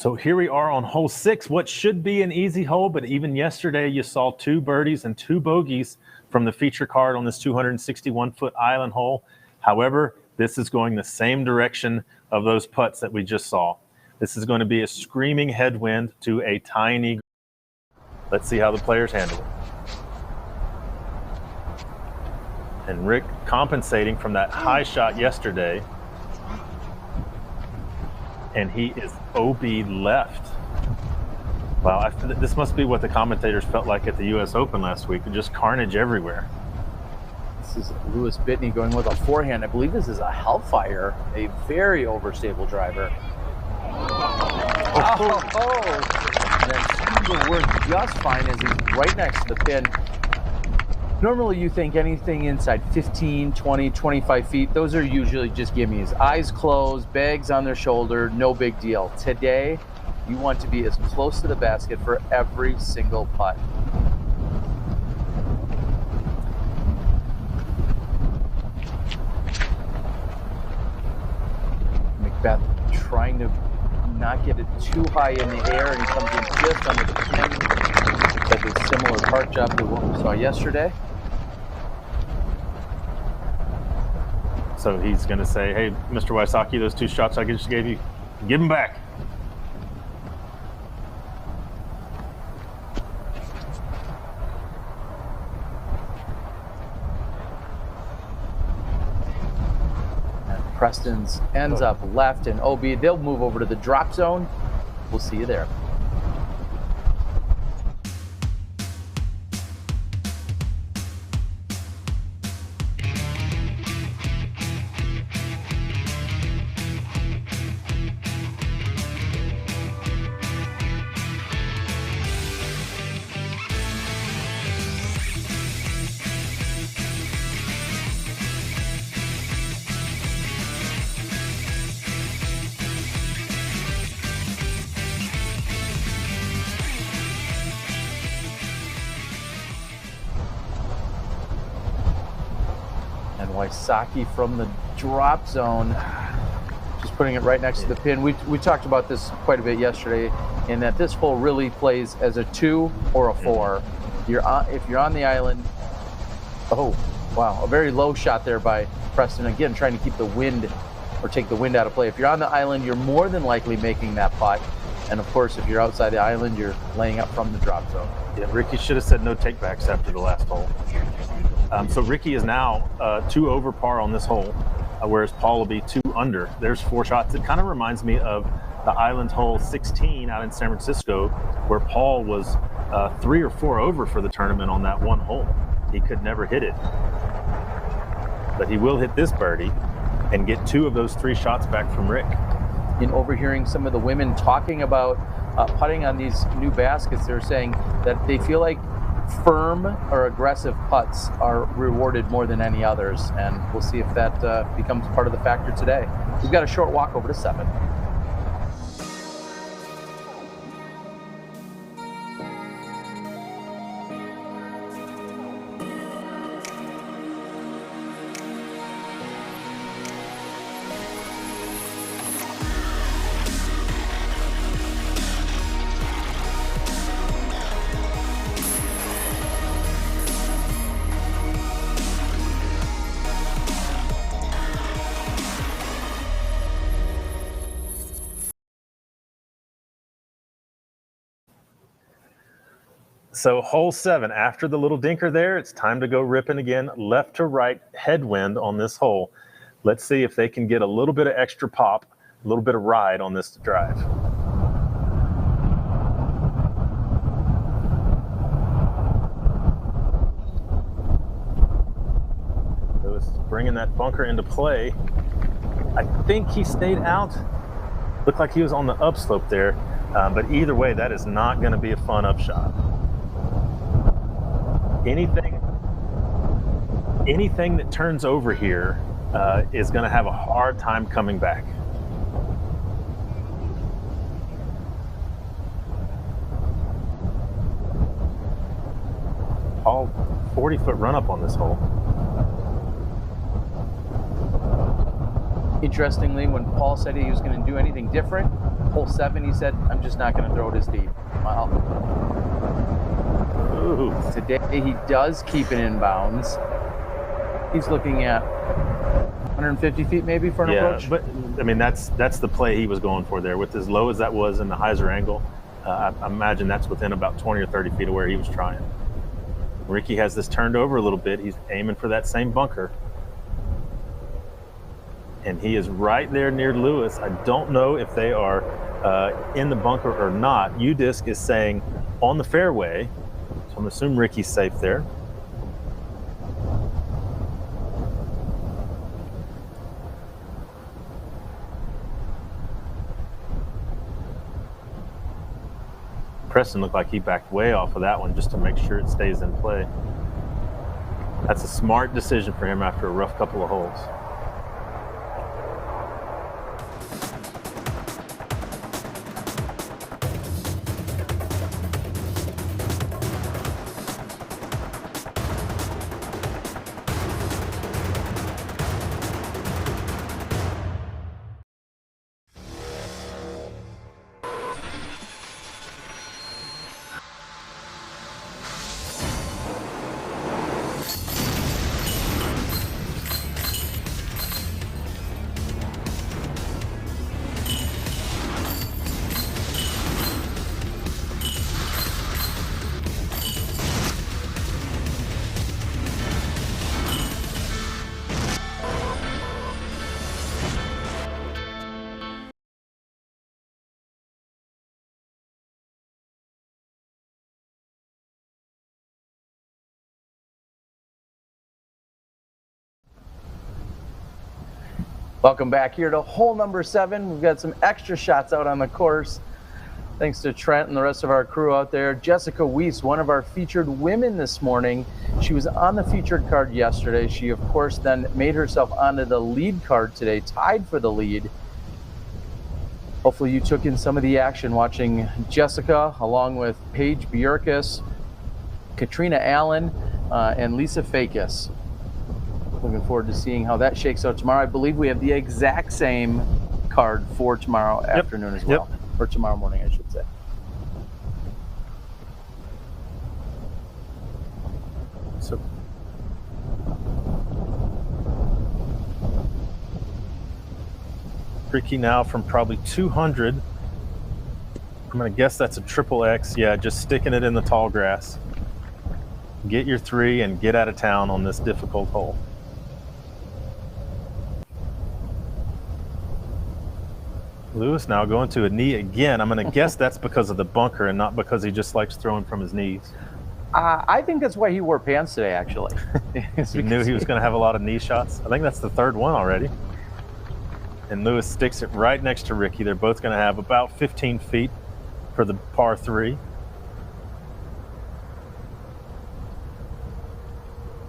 So here we are on hole 6, what should be an easy hole, but even yesterday you saw 2 birdies and 2 bogeys from the feature card on this 261-foot island hole. However, this is going the same direction of those putts that we just saw. This is going to be a screaming headwind to a tiny. Let's see how the players handle it. And Rick compensating from that high shot yesterday. And he is OB left. Wow, this must be what the commentators felt like at the U.S. Open last week. Just carnage everywhere. This is Lewis Bitney going with a forehand. I believe this is a Hellfire, a very overstable driver. And that seemed to work just fine as he's right next to the pin. Normally you think anything inside 15, 20, 25 feet, those are usually just gimmies. Eyes closed, bags on their shoulder, no big deal. Today, you want to be as close to the basket for every single putt. Macbeth trying to not get it too high in the air, and he comes in just under the pin. That's a similar part job to what we saw yesterday. So he's going to say, hey, Mr. Wysocki, those 2 shots I just gave you, give them back. And Preston's ends up left, and OB, they'll move over to the drop zone. We'll see you there. Wysocki from the drop zone, just putting it right next to the pin. We talked about this quite a bit yesterday, in that this hole really plays as a 2 or a 4. If you're on the island, oh wow, a very low shot there by Preston, again trying to keep the wind or take the wind out of play. If you're on the island, you're more than likely making that putt, and of course if you're outside the island, you're laying up from the drop zone. Yeah, Ricky should have said no takebacks after the last hole. So Ricky is now 2 over par on this hole, whereas Paul will be 2 under. There's 4 shots. It kind of reminds me of the island hole 16 out in San Francisco, where Paul was 3 or 4 over for the tournament on that one hole. He could never hit it. But he will hit this birdie and get 2 of those 3 shots back from Rick. In overhearing some of the women talking about putting on these new baskets, they're saying that they feel like firm or aggressive putts are rewarded more than any others, and we'll see if that becomes part of the factor today. We've got a short walk over to 7. So hole 7, after the little dinker there, it's time to go ripping again, left to right headwind on this hole. Let's see if they can get a little bit of extra pop, a little bit of ride on this drive. Lewis bringing that bunker into play. I think he stayed out. Looked like he was on the upslope there, but either way, that is not going to be a fun upshot. Anything that turns over here is going to have a hard time coming back. Paul, 40-foot run up on this hole. Interestingly, when Paul said he was going to do anything different, hole 7, he said, I'm just not going to throw it as deep. Well, today he does keep it in bounds. He's looking at 150 feet maybe for an approach. But I mean, that's the play he was going for there. With as low as that was in the hyzer angle, I imagine that's within about 20 or 30 feet of where he was trying. Ricky has this turned over a little bit. He's aiming for that same bunker. And he is right there near Lewis. I don't know if they are in the bunker or not. U-Disc is saying on the fairway, so I'm assuming Ricky's safe there. Preston looked like he backed way off of that one just to make sure it stays in play. That's a smart decision for him after a rough couple of holes. Welcome back here to hole number 7. We've got some extra shots out on the course. Thanks to Trent and the rest of our crew out there. Jessica Weiss, one of our featured women this morning. She was on the featured card yesterday. She, of course, then made herself onto the lead card today, tied for the lead. Hopefully you took in some of the action watching Jessica along with Paige Bjorkis, Katrina Allen, and Lisa Fakis. Looking forward to seeing how that shakes out tomorrow. I believe we have the exact same card for tomorrow afternoon as well. Or tomorrow morning, I should say. So Ricky now from probably 200. I'm going to guess that's a triple X. Yeah, just sticking it in the tall grass. Get your 3 and get out of town on this difficult hole. Lewis now going to a knee again. I'm going to guess that's because of the bunker and not because he just likes throwing from his knees. I think that's why he wore pants today, actually. He knew he was going to have a lot of knee shots. I think that's the 3rd one already. And Lewis sticks it right next to Ricky. They're both going to have about 15 feet for the par 3.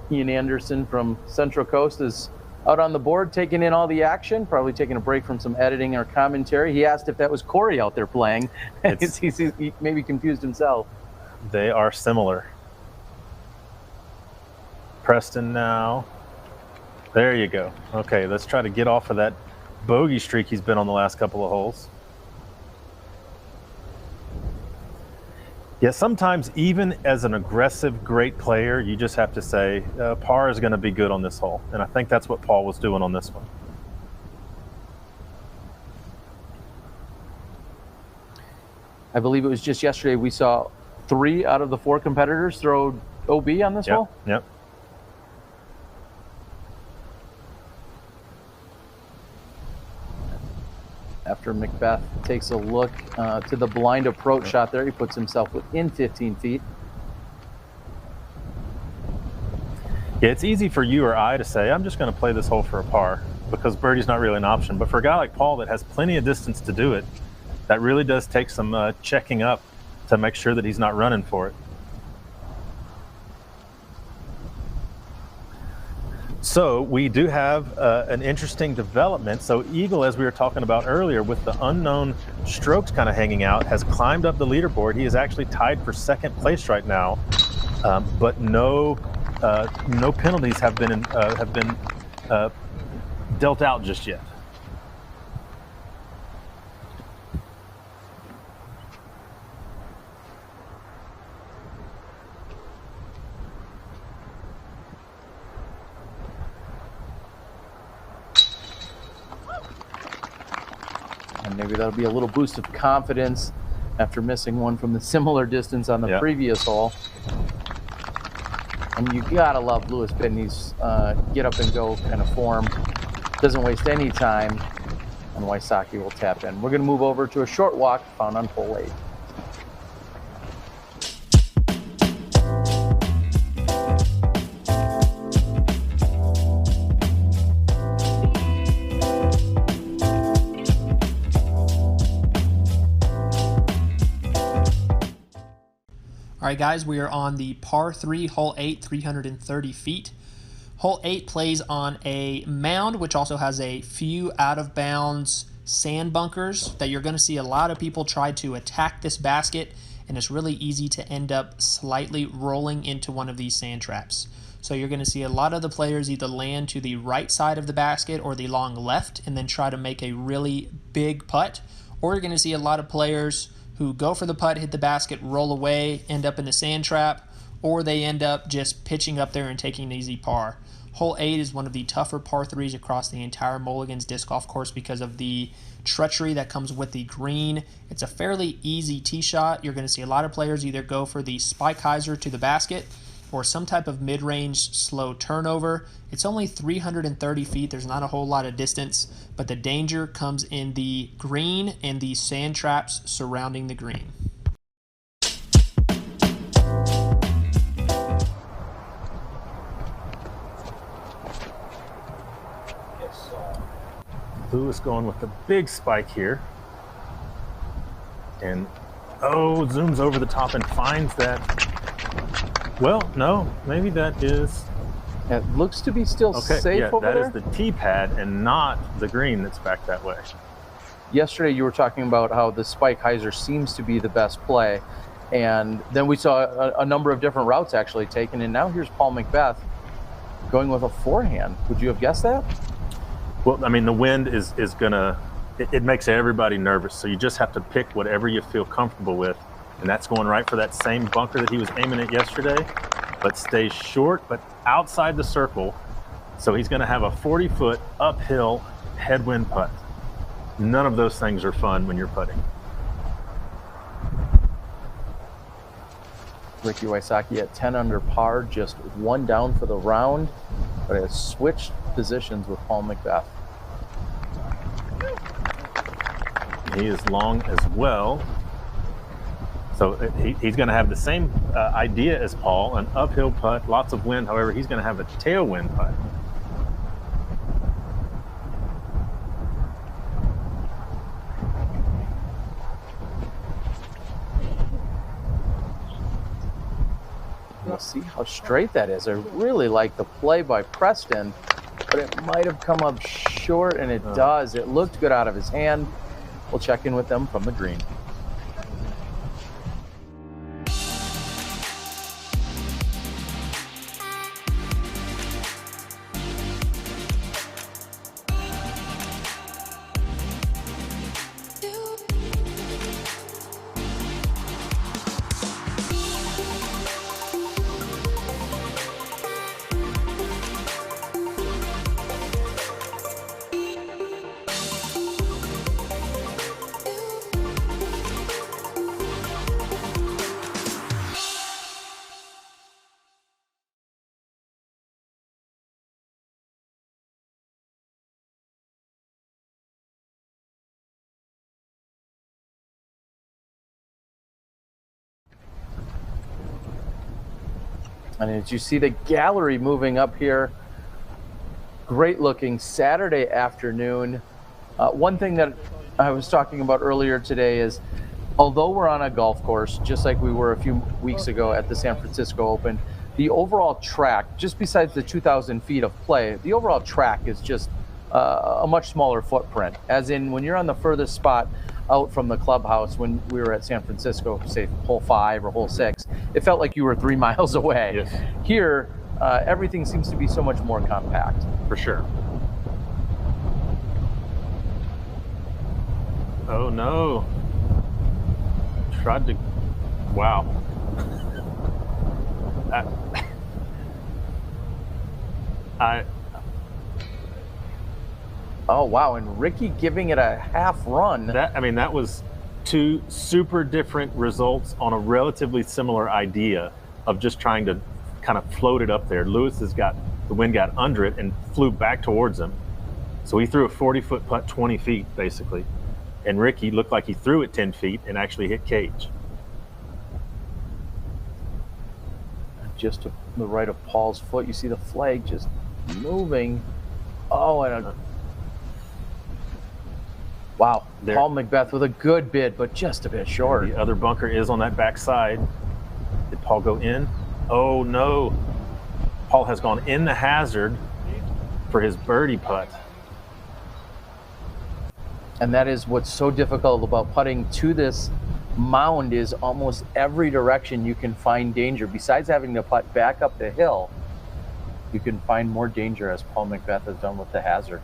Ian Anderson from Central Coast is out on the board, taking in all the action, probably taking a break from some editing or commentary. He asked if that was Corey out there playing. He maybe confused himself. They are similar. Preston now. There you go. Okay, let's try to get off of that bogey streak he's been on the last couple of holes. Yeah, sometimes even as an aggressive, great player, you just have to say, par is going to be good on this hole. And I think that's what Paul was doing on this one. I believe it was just yesterday we saw 3 out of the 4 competitors throw OB on this hole. Yep. After Macbeth takes a look to the blind approach shot there, he puts himself within 15 feet. Yeah, it's easy for you or I to say, I'm just going to play this hole for a par because birdie's not really an option. But for a guy like Paul that has plenty of distance to do it, that really does take some checking up to make sure that he's not running for it. So we do have an interesting development. So Eagle, as we were talking about earlier, with the unknown strokes kind of hanging out, has climbed up the leaderboard. He is actually tied for 2nd place right now, but no penalties have been dealt out just yet. And maybe that'll be a little boost of confidence after missing one from the similar distance on the previous hole. And you gotta love Lewis Pitney's get up and go kind of form. Doesn't waste any time, and Wysocki will tap in. We're gonna move over to a short walk found on hole 8. All right, guys, we are on the par 3, hole 8, 330 feet. Hole 8 plays on a mound, which also has a few out-of-bounds sand bunkers that you're going to see a lot of people try to attack this basket, and it's really easy to end up slightly rolling into one of these sand traps. So you're going to see a lot of the players either land to the right side of the basket or the long left and then try to make a really big putt, or you're going to see a lot of players who go for the putt, hit the basket, roll away, end up in the sand trap, or they end up just pitching up there and taking an easy par. Hole 8 is one of the tougher par 3s across the entire Mulligan's disc golf course because of the treachery that comes with the green. It's a fairly easy tee shot. You're going to see a lot of players either go for the spike hyzer to the basket or some type of mid-range slow turnover. It's only 330 feet. There's not a whole lot of distance, but the danger comes in the green and the sand traps surrounding the green. Lewis going with the big spike here. And, oh, zooms over the top and finds that. Well, no, maybe that is... It looks to be still safe over there. That is the tee pad and not the green that's back that way. Yesterday you were talking about how the spike hyzer seems to be the best play, and then we saw a number of different routes actually taken, and now here's Paul McBeth going with a forehand. Would you have guessed that? Well, I mean, the wind is gonna, it makes everybody nervous, so you just have to pick whatever you feel comfortable with, and that's going right for that same bunker that he was aiming at yesterday, but stays short, but outside the circle, so he's gonna have a 40-foot uphill headwind putt. None of those things are fun when you're putting. Ricky Wysocki at 10 under par, just one down for the round, but has switched positions with Paul McBeth. He is long as well. So he's going to have the same idea as Paul, an uphill putt, lots of wind. However, he's going to have a tailwind putt. We'll see how straight that is. I really like the play by Preston, but it might have come up short, and it does. It looked good out of his hand. We'll check in with them from the green. And as you see the gallery moving up here, great looking Saturday afternoon. One thing that I was talking about earlier today is, although we're on a golf course, just like we were a few weeks ago at the San Francisco Open, the overall track, just besides the 2,000 feet of play, the overall track is just a much smaller footprint. As in, when you're on the furthest spot out from the clubhouse, when we were at San Francisco, say hole 5 or hole 6, it felt like you were 3 miles away. Yes. Here, everything seems to be so much more compact. For sure. Oh no. Tried to, wow. Oh, wow. And Ricky giving it a half run. That was two super different results on a relatively similar idea of just trying to kind of float it up there. Lewis the wind got under it and flew back towards him. So he threw a 40-foot putt 20 feet, basically. And Ricky looked like he threw it 10 feet and actually hit cage. Just to the right of Paul's foot, you see the flag just moving. Oh, and wow. There. Paul McBeth with a good bid, but just a bit short. The other bunker is on that back side. Did Paul go in? Oh, no. Paul has gone in the hazard for his birdie putt. And that is what's so difficult about putting to this mound is almost every direction you can find danger. Besides having to putt back up the hill, you can find more danger, as Paul McBeth has done with the hazard.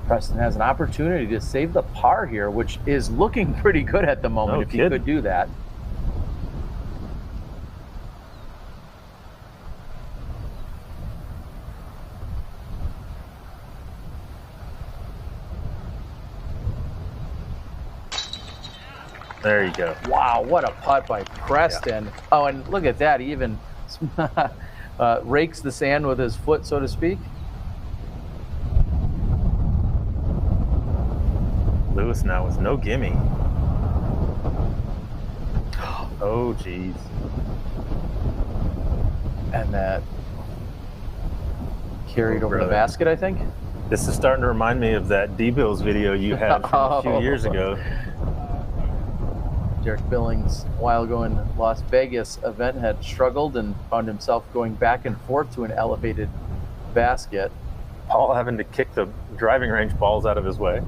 Preston has an opportunity to save the par here, which is looking pretty good at the moment if he could do that. There you go. Wow, what a putt by Preston. Yeah. Oh, and look at that. He even rakes the sand with his foot, so to speak. Lewis now with no gimme. Oh, geez. And that carried over the basket, I think. This is starting to remind me of that D-Bills video you had from a few years ago. Derek Billings, a while ago in Las Vegas event, had struggled and found himself going back and forth to an elevated basket. Paul having to kick the driving range balls out of his way.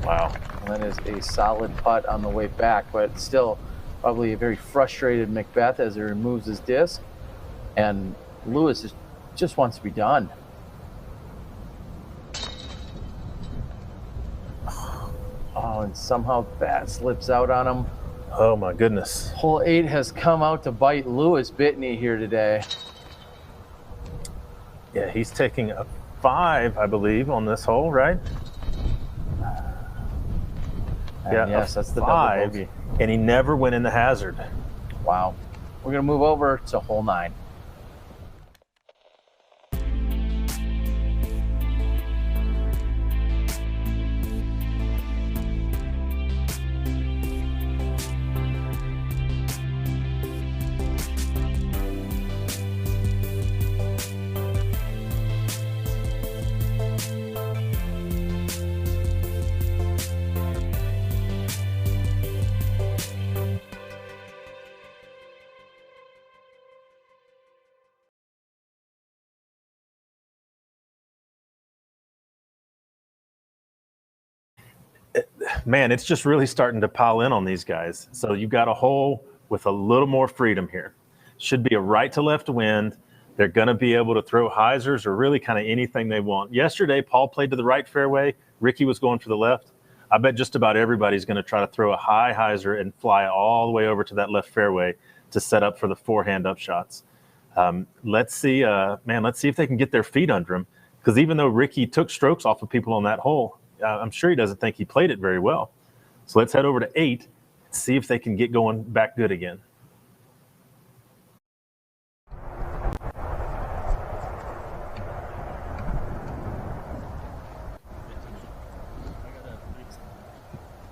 Wow. And that is a solid putt on the way back, but still probably a very frustrated McBeth as he removes his disc. And Lewis just wants to be done. Oh, and somehow that slips out on him. Oh my goodness. Hole 8 has come out to bite Lewis Bitney here today. Yeah, he's taking a 5, I believe, on this hole, right? And yeah, yes, that's the 5, double bogey. And he never went in the hazard. Wow. We're going to move over to hole 9. Man, it's just really starting to pile in on these guys. So you've got a hole with a little more freedom here. Should be a right to left wind. They're going to be able to throw hyzers or really kind of anything they want. Yesterday, Paul played to the right fairway. Ricky was going for the left. I bet just about everybody's going to try to throw a high hyzer and fly all the way over to that left fairway to set up for the forehand up shots. Let's see if they can get their feet under them. Because even though Ricky took strokes off of people on that hole, I'm sure he doesn't think he played it very well. So let's head over to 8, see if they can get going back good again.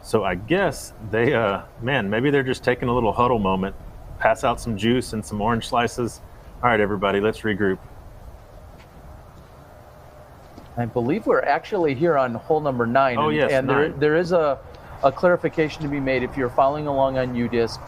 So I guess they, maybe they're just taking a little huddle moment, pass out some juice and some orange slices. All right, everybody, let's regroup. I believe we're actually here on hole number 9. Oh, yes, and 9. There is a clarification to be made. If you're following along on UDisc,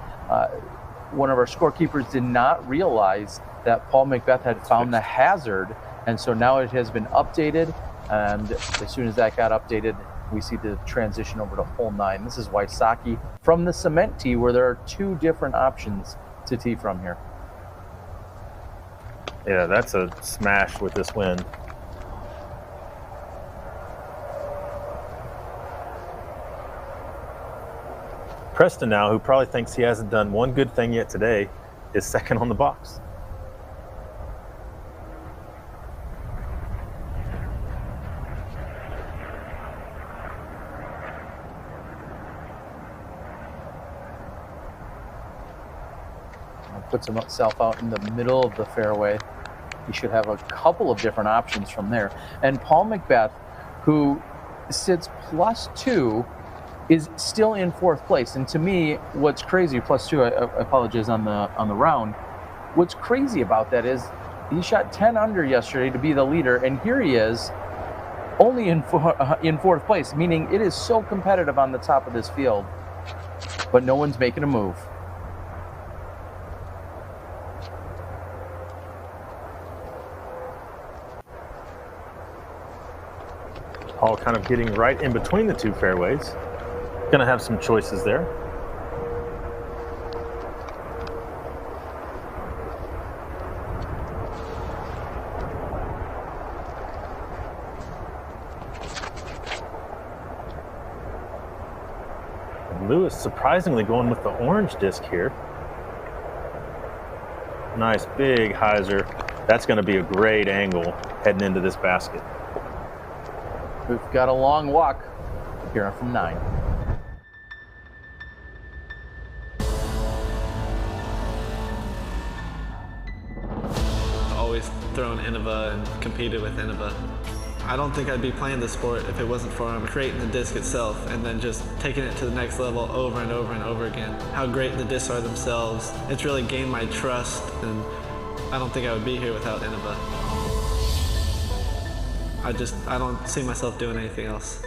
one of our scorekeepers did not realize that Paul McBeth had found the hazard, and so now it has been updated, and as soon as that got updated, we see the transition over to hole 9. This is Wysocki from the cement tee, where there are 2 different options to tee from here. Yeah, that's a smash with this wind. Preston now, who probably thinks he hasn't done one good thing yet today, is second on the box. Puts himself out in the middle of the fairway. He should have a couple of different options from there. And Paul McBeth, who sits +2, is still in 4th place. And to me, what's crazy, +2, I apologize on the round. What's crazy about that is he shot 10 under yesterday to be the leader, and here he is only in 4th place, meaning it is so competitive on the top of this field, but no one's making a move. Paul kind of getting right in between the two fairways. Gonna have some choices there. And Lewis surprisingly going with the orange disc here. Nice big hyzer. That's gonna be a great angle heading into this basket. We've got a long walk here from 9. Always thrown Innova and competed with Innova. I don't think I'd be playing this sport if it wasn't for creating the disc itself and then just taking it to the next level over and over and over again. How great the discs are themselves. It's really gained my trust, and I don't think I would be here without Innova. I don't see myself doing anything else.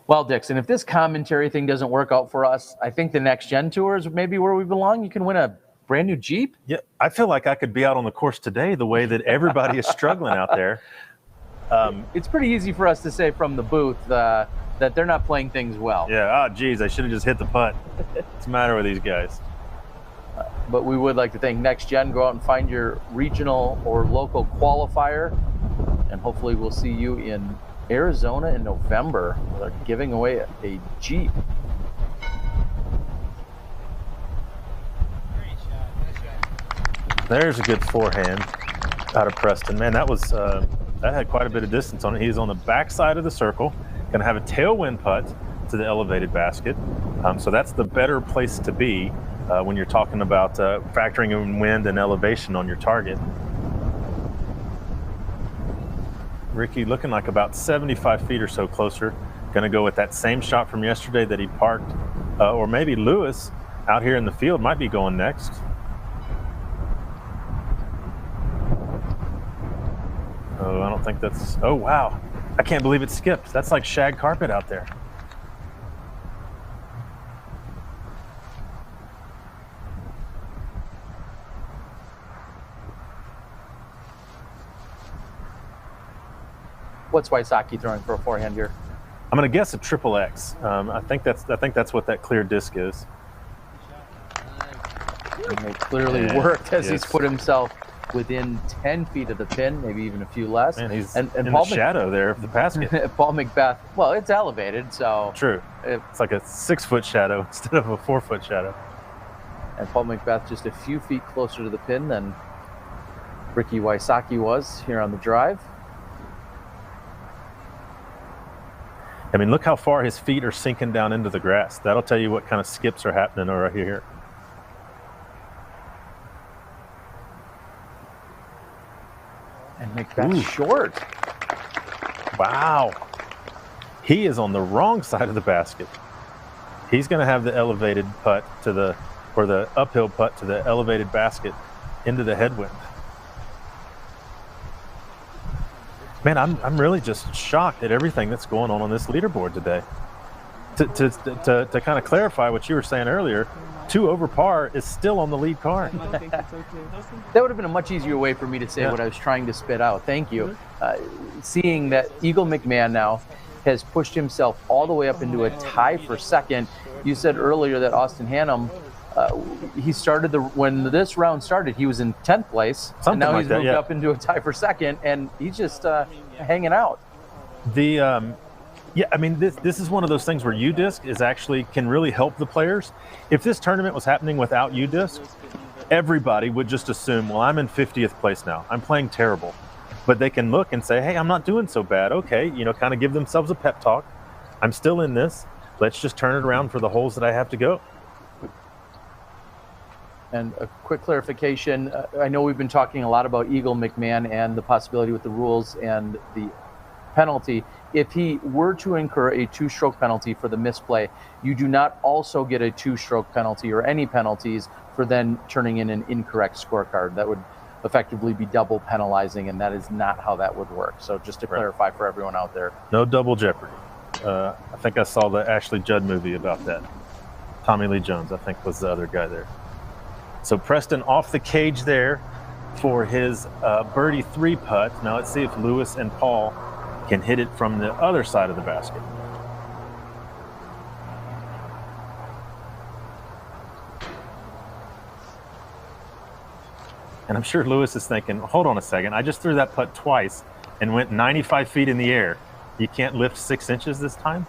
Well, Dixon, if this commentary thing doesn't work out for us, I think the Next Gen Tour is maybe where we belong. You can win a brand new Jeep. Yeah, I feel like I could be out on the course today the way that everybody is struggling out there. It's pretty easy for us to say from the booth that they're not playing things well. Yeah, geez, I should have just hit the putt. What's the matter with these guys? But we would like to thank Next Gen. Go out and find your regional or local qualifier, and hopefully we'll see you in Arizona in November. They're giving away a Jeep. There's a good forehand out of Preston. Man, that was that had quite a bit of distance on it. He's on the back side of the circle, going to have a tailwind putt to the elevated basket. So that's the better place to be when you're talking about factoring in wind and elevation on your target. Ricky looking like about 75 feet or so closer. Going to go with that same shot from yesterday that he parked. Or maybe Lewis out here in the field might be going next. Oh, I don't think that's... Oh, wow. I can't believe it skipped. That's like shag carpet out there. What's Wysocki throwing for a forehand here? I'm going to guess a triple X. I think that's what that clear disc is. And it clearly worked as he's put himself within 10 feet of the pin, maybe even a few less. And he's and in Paul the shadow there of the basket. Paul McBeth, well, it's elevated, so... True. It's like a 6-foot shadow instead of a 4-foot shadow. And Paul McBeth just a few feet closer to the pin than Ricky Wysocki was here on the drive. I mean, look how far his feet are sinking down into the grass. That'll tell you what kind of skips are happening right here. And McBeth short. Wow. He is on the wrong side of the basket. He's going to have the elevated putt to the, or the uphill putt to the elevated basket into the headwind. Man, I'm really just shocked at everything that's going on this leaderboard today. To kind of clarify what you were saying earlier, 2 over par is still on the lead card. That would have been a much easier way for me to say what I was trying to spit out. Thank you. Seeing that Eagle McMahon now has pushed himself all the way up into a tie for second. You said earlier that Austin Hannum, he started when this round started, he was in 10th place. Something and now like he's that, moved yeah. up into a tie for second, and he's just hanging out. Yeah, I mean, this is one of those things where UDisc can really help the players. If this tournament was happening without UDisc, everybody would just assume, well, I'm in 50th place now. I'm playing terrible. But they can look and say, hey, I'm not doing so bad. Okay, kind of give themselves a pep talk. I'm still in this. Let's just turn it around for the holes that I have to go. And a quick clarification, I know we've been talking a lot about Eagle McMahon and the possibility with the rules and the penalty. If he were to incur a 2-stroke penalty for the misplay, you do not also get a 2-stroke penalty or any penalties for then turning in an incorrect scorecard. That would effectively be double penalizing, and that is not how that would work. So just to clarify for everyone out there. No double jeopardy. I think I saw the Ashley Judd movie about that. Tommy Lee Jones, I think, was the other guy there. So Preston off the cage there for his birdie 3 putt. Now let's see if Lewis and Paul can hit it from the other side of the basket. And I'm sure Lewis is thinking, hold on a second, I just threw that putt twice and went 95 feet in the air. You can't lift 6 inches this time?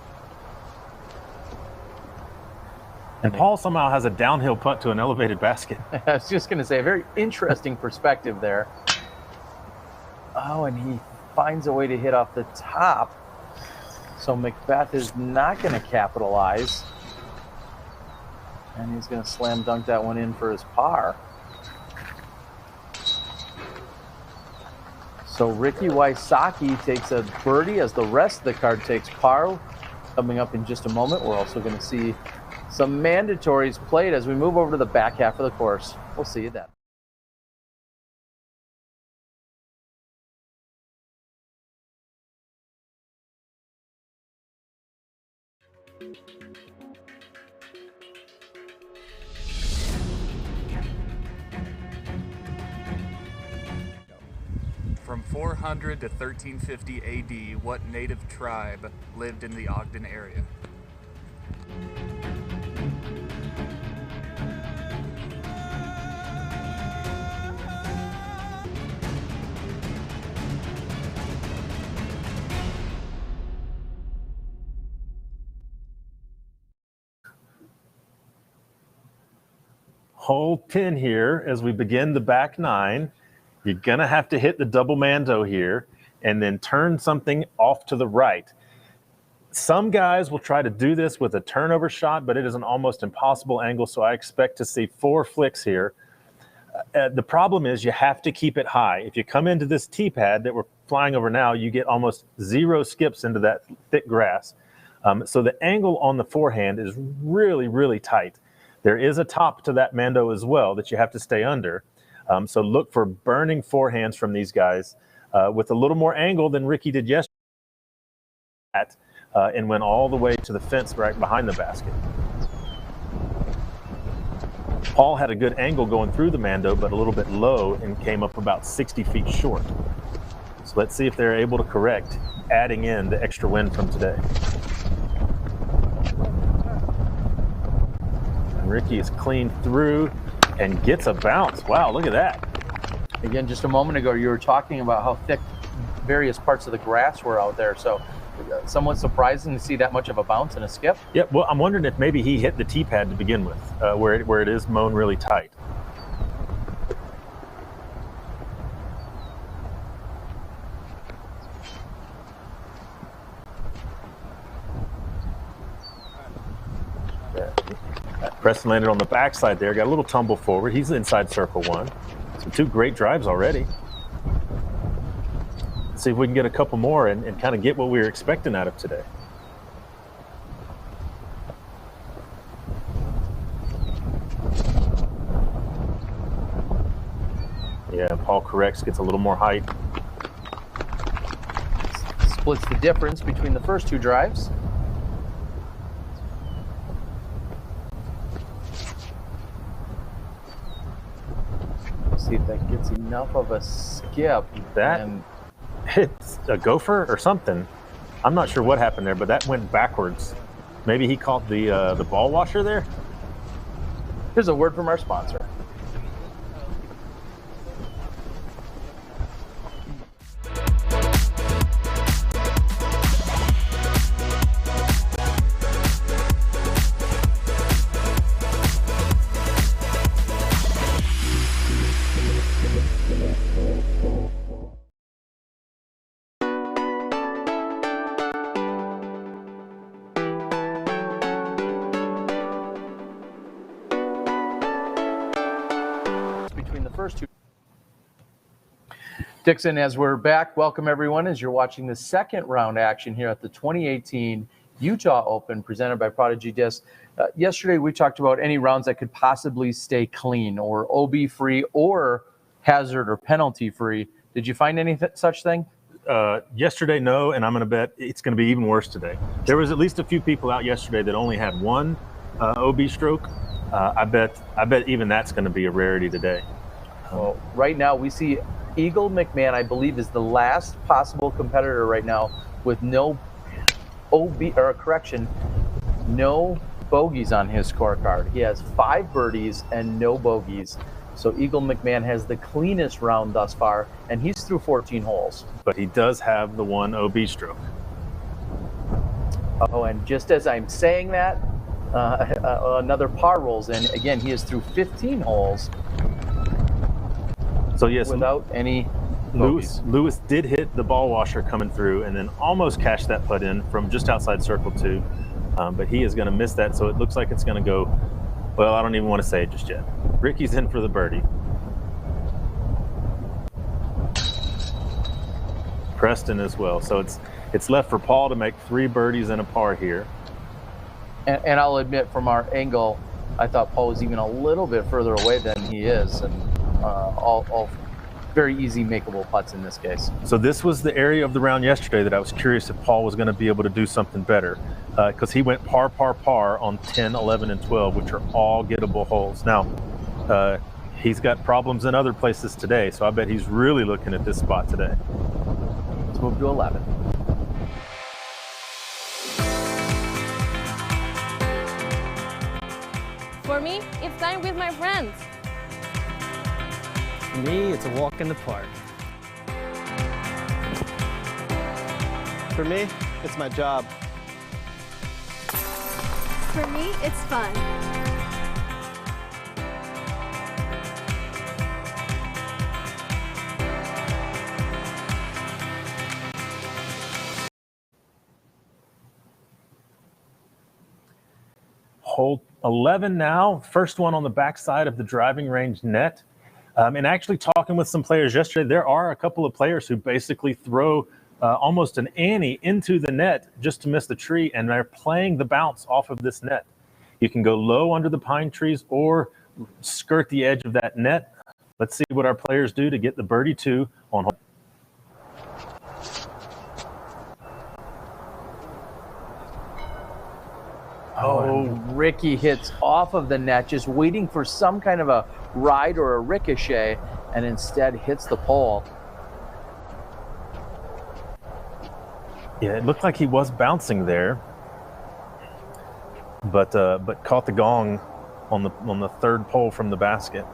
And Paul somehow has a downhill putt to an elevated basket. I was just going to say, a very interesting perspective there. Oh, and he finds a way to hit off the top. So Macbeth is not going to capitalize. And he's going to slam dunk that one in for his par. So Ricky Wysocki takes a birdie as the rest of the card takes par. Coming up in just a moment, we're also going to see some mandatories played as we move over to the back half of the course. We'll see you then. From 400 to 1350 AD, what native tribe lived in the Ogden area? Hole 10 here as we begin the back 9. You're going to have to hit the double mando here and then turn something off to the right. Some guys will try to do this with a turnover shot, but it is an almost impossible angle, so I expect to see 4 flicks here. The problem is you have to keep it high. If you come into this tee pad that we're flying over now, you get almost 0 skips into that thick grass. So the angle on the forehand is really, really tight. There is a top to that mando as well that you have to stay under. So look for burning forehands from these guys with a little more angle than Ricky did yesterday and went all the way to the fence right behind the basket. Paul had a good angle going through the mando, but a little bit low and came up about 60 feet short. So let's see if they're able to correct, adding in the extra wind from today. Ricky is clean through and gets a bounce. Wow, look at that. Again, just a moment ago, you were talking about how thick various parts of the grass were out there. So somewhat surprising to see that much of a bounce and a skip. Yeah, well, I'm wondering if maybe he hit the tee pad to begin with, where it is mown really tight. Preston landed on the backside there, got a little tumble forward. He's inside circle 1. So 2 great drives already. Let's see if we can get a couple more and kind of get what we were expecting out of today. Yeah, Paul corrects, gets a little more height. splits the difference between the first two drives. See if that gets enough of a skip. It's a gopher or something. I'm not sure what happened there, but that went backwards. Maybe he caught the ball washer there. Here's a word from our sponsor. Dixon, as we're back, welcome everyone as you're watching the second round action here at the 2018 Utah Open presented by Prodigy Discs. Yesterday we talked about any rounds that could possibly stay clean or OB free or hazard or penalty free. Did you find any such thing? Yesterday, no, and I'm going to bet it's going to be even worse today. There was at least a few people out yesterday that only had one OB stroke. I bet even that's going to be a rarity today. Well, right now we see Eagle McMahon, I believe, is the last possible competitor right now with no no bogeys on his scorecard. He has 5 birdies and no bogeys. So Eagle McMahon has the cleanest round thus far, and he's through 14 holes. But he does have the one OB stroke. Oh, and just as I'm saying that, another par rolls in. Again, he is through 15 holes. So yes, without any Lewis did hit the ball washer coming through and then almost cashed that putt in from just outside circle 2. But he is going to miss that, so it looks like it's going to go, well, I don't even want to say it just yet. Ricky's in for the birdie. Preston as well. So it's left for Paul to make 3 birdies and a par here. And I'll admit, from our angle, I thought Paul was even a little bit further away than he is, and all very easy makeable putts in this case. So this was the area of the round yesterday that I was curious if Paul was going to be able to do something better, because he went par, par, par on 10, 11, and 12, which are all gettable holes. Now, he's got problems in other places today, so I bet he's really looking at this spot today. Let's move to 11. For me, it's time with my friends. For me, it's a walk in the park. For me, it's my job. For me, it's fun. Hole 11 now, first one on the backside of the driving range net. And actually talking with some players yesterday, there are a couple of players who basically throw almost an ante into the net just to miss the tree, and they're playing the bounce off of this net. You can go low under the pine trees or skirt the edge of that net. Let's see what our players do to get the birdie 2 on hole. Oh, Ricky hits off of the net, just waiting for some kind of a ride or a ricochet, and instead hits the pole. Yeah, it looked like he was bouncing there, but caught the gong on the third pole from the basket.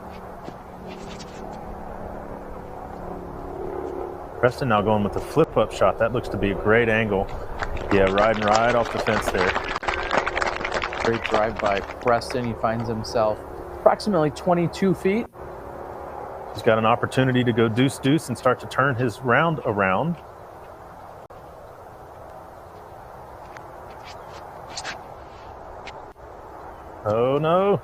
Preston now going with the flip-up shot. That looks to be a great angle. Yeah, riding right off the fence there. Great drive by Preston. He finds himself approximately 22 feet. He's got an opportunity to go deuce-deuce and start to turn his round around. Oh, no.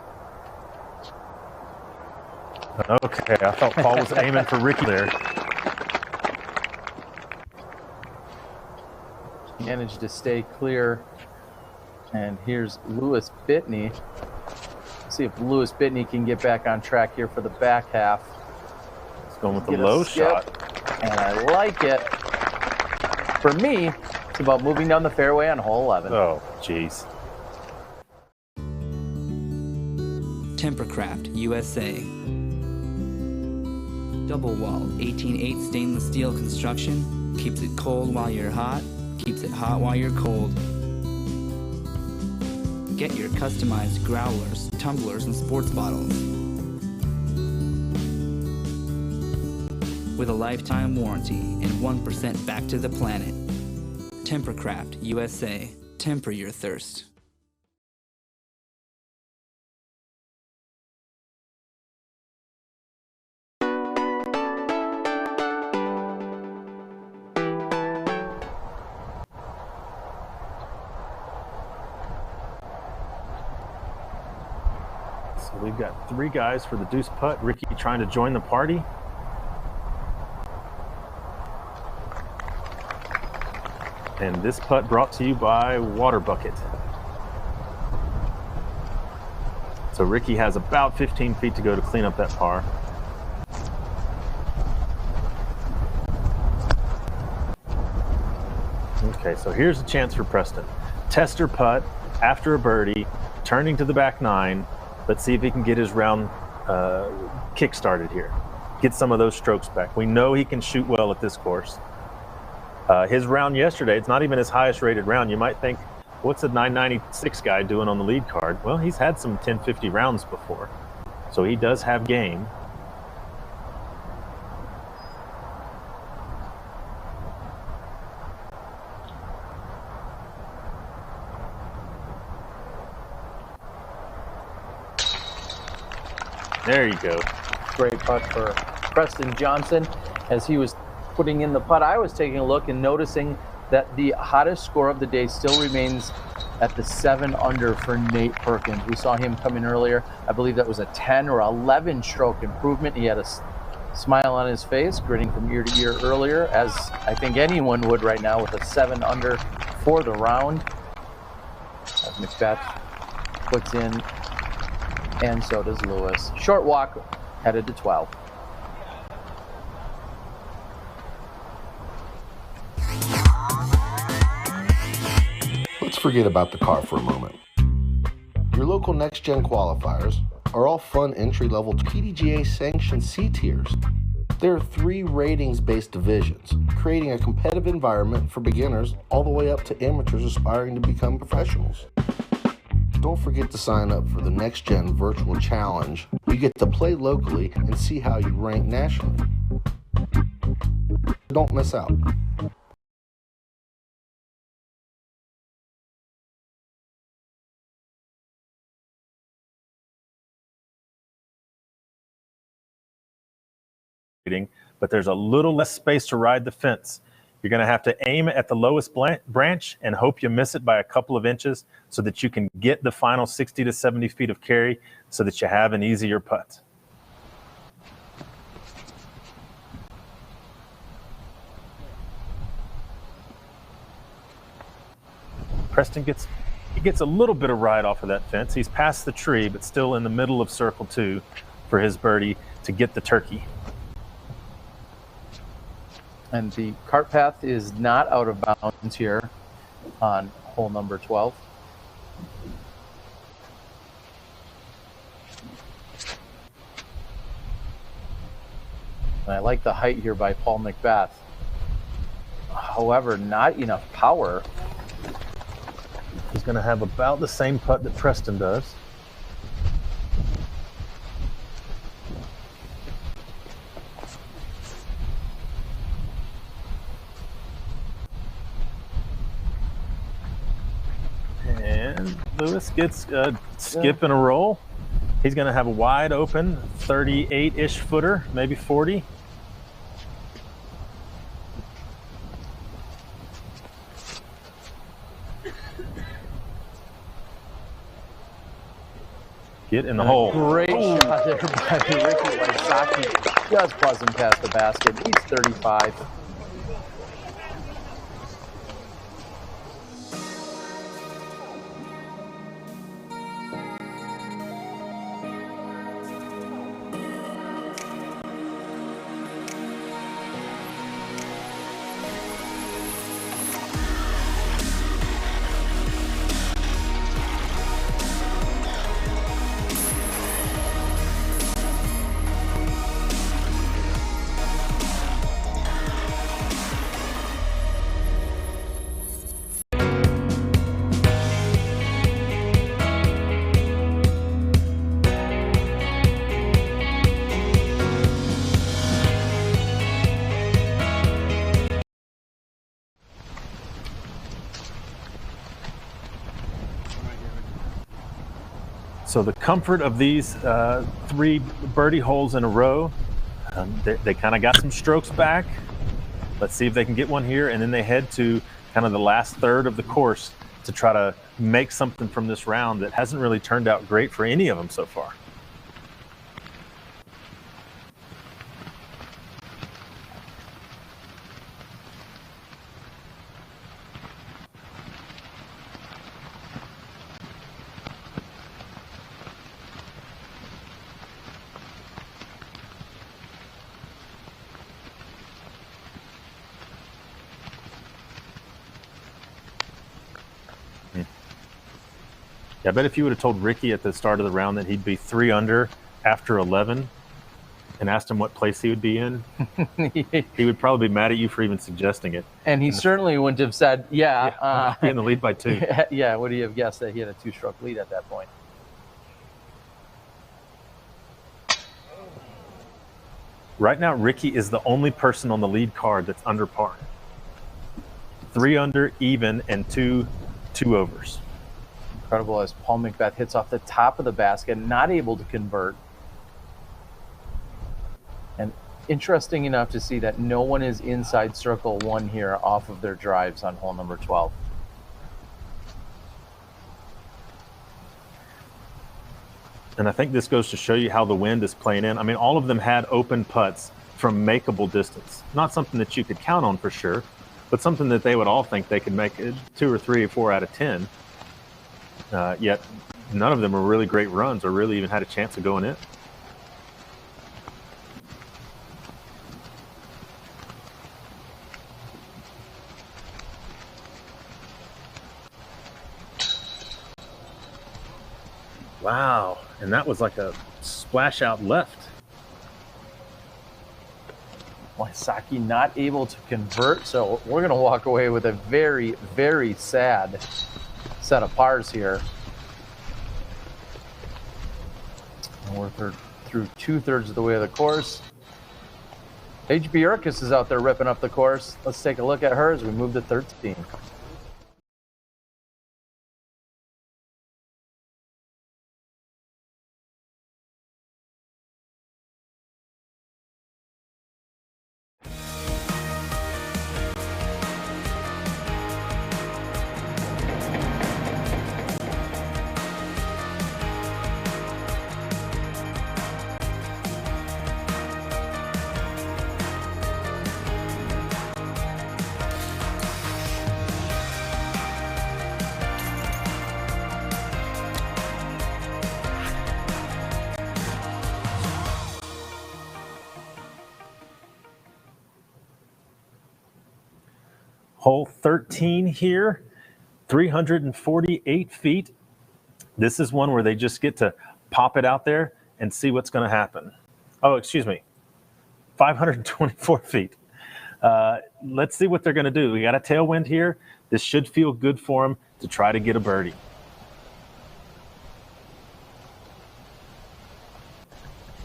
Okay, I thought Paul was aiming for Ricky there. Managed to stay clear. And here's Lewis Bitney. Let's see if Lewis Bitney can get back on track here for the back half. He's going with the low shot. And I like it. For me, it's about moving down the fairway on hole 11. Oh, jeez. Tempercraft, USA. Double walled 18/8 stainless steel construction keeps it cold while you're hot, keeps it hot while you're cold. Get your customized growlers, tumblers, and sports bottles. With a lifetime warranty and 1% back to the planet. Tempercraft, USA. Temper your thirst. So we've got 3 guys for the deuce putt. Ricky trying to join the party. And this putt brought to you by Water Bucket. So Ricky has about 15 feet to go to clean up that par. Okay, so here's a chance for Preston. Tester putt after a birdie, turning to the back 9. Let's see if he can get his round kick started here. Get some of those strokes back. We know he can shoot well at this course. His round yesterday, it's not even his highest rated round. You might think, what's a 996 guy doing on the lead card? Well, he's had some 1050 rounds before. So he does have game. There you go. Great putt for Preston Johnson. As he was putting in the putt, I was taking a look and noticing that the hottest score of the day still remains at the 7 under for Nate Perkins. We saw him come in earlier. I believe that was a 10 or 11 stroke improvement. He had a smile on his face, grinning from ear to ear earlier, as I think anyone would right now with a 7 under for the round. As McBeth puts in, and so does Lewis. Short walk headed to 12. Let's forget about the car for a moment. Your local Next Gen qualifiers are all fun entry-level PDGA sanctioned C tiers. There are 3 ratings-based divisions, creating a competitive environment for beginners all the way up to amateurs aspiring to become professionals. Don't forget to sign up for the Next Gen Virtual Challenge. You get to play locally and see how you rank nationally. Don't miss out. But there's a little less space to ride the fence. You're going to have to aim at the lowest branch and hope you miss it by a couple of inches so that you can get the final 60 to 70 feet of carry so that you have an easier putt. Preston gets a little bit of ride off of that fence. He's past the tree, but still in the middle of circle 2 for his birdie to get the turkey. And the cart path is not out of bounds here on hole number 12. And I like the height here by Paul McBeth. However, not enough power. He's going to have about the same putt that Preston does. And Lewis gets a skip and a roll. He's going to have a wide open 38-ish footer, maybe 40. Get in the hole. Great shot there by Ricky Wysocki. Just buzzing past the basket. He's 35. So the comfort of these 3 birdie holes in a row, they kind of got some strokes back. Let's see if they can get one here, and then they head to kind of the last third of the course to try to make something from this round that hasn't really turned out great for any of them so far. I bet if you would have told Ricky at the start of the round that he'd be 3 under after 11 and asked him what place he would be in, he would probably be mad at you for even suggesting it. And he certainly wouldn't have said, be in the lead by 2. Yeah, would he have guessed that he had a 2-stroke lead at that point? Right now, Ricky is the only person on the lead card that's under par. 3 under, even, and 2 overs. Incredible as Paul McBeth hits off the top of the basket, not able to convert. And interesting enough to see that no one is inside circle 1 here off of their drives on hole number 12. And I think this goes to show you how the wind is playing in. I mean, all of them had open putts from makeable distance. Not something that you could count on for sure, but something that they would all think they could make 2 or 3 or 4 out of 10. Yet none of them were really great runs or really even had a chance of going in. Wow, and that was like a splash out left. Wysocki not able to convert, so we're going to walk away with a very, very sad set of pars here. And we're through 2/3 of the way of the course. HB Urkus is out there ripping up the course. Let's take a look at her as we move to 13. Hole 13 here, 348 feet. This is one where they just get to pop it out there and see what's going to happen. Oh, excuse me, 524 feet. Let's see what they're going to do. We got a tailwind here. This should feel good for them to try to get a birdie.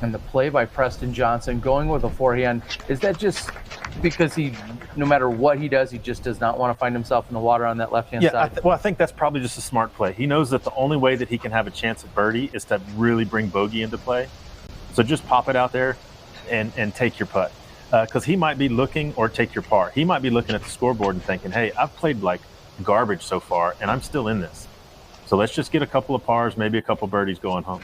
And the play by Preston Johnson going with a forehand, is that just because he, no matter what he does, he just does not want to find himself in the water on that left-hand side? Well, I think that's probably just a smart play. He knows that the only way that he can have a chance at birdie is to really bring bogey into play. So just pop it out there and take your putt. Because he might be looking, or take your par. He might be looking at the scoreboard and thinking, hey, I've played like garbage so far, and I'm still in this. So let's just get a couple of pars, maybe a couple birdies going home.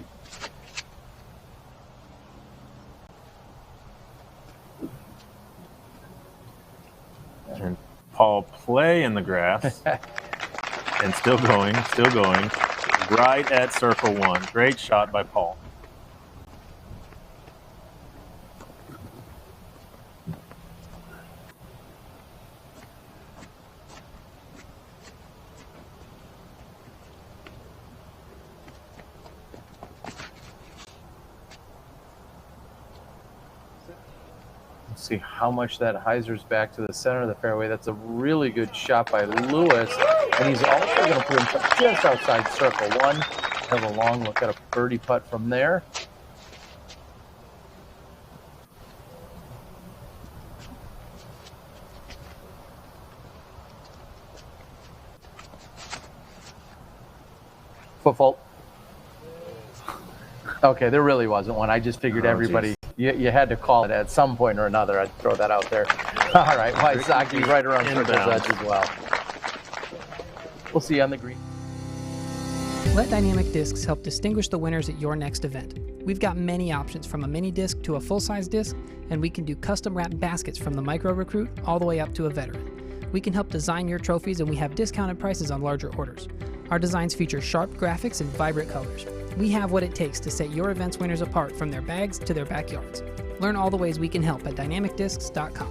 And Paul play in the grass and still going, right at circle 1. Great shot by Paul. See how much that hyzers back to the center of the fairway. That's a really good shot by Lewis. And he's also going to put himself just outside circle 1. Have a long look at a birdie putt from there. Foot fault. Okay, there really wasn't one. I just figured everybody, you had to call it at some point or another. I'd throw that out there. All right, Wysocki's right around Circle's Edge as well. We'll see you on the green. Let Dynamic Discs help distinguish the winners at your next event. We've got many options from a mini disc to a full-size disc, and we can do custom wrapped baskets from the micro recruit all the way up to a veteran. We can help design your trophies, and we have discounted prices on larger orders. Our designs feature sharp graphics and vibrant colors. We have what it takes to set your event's winners apart from their bags to their backyards. Learn all the ways we can help at dynamicdiscs.com.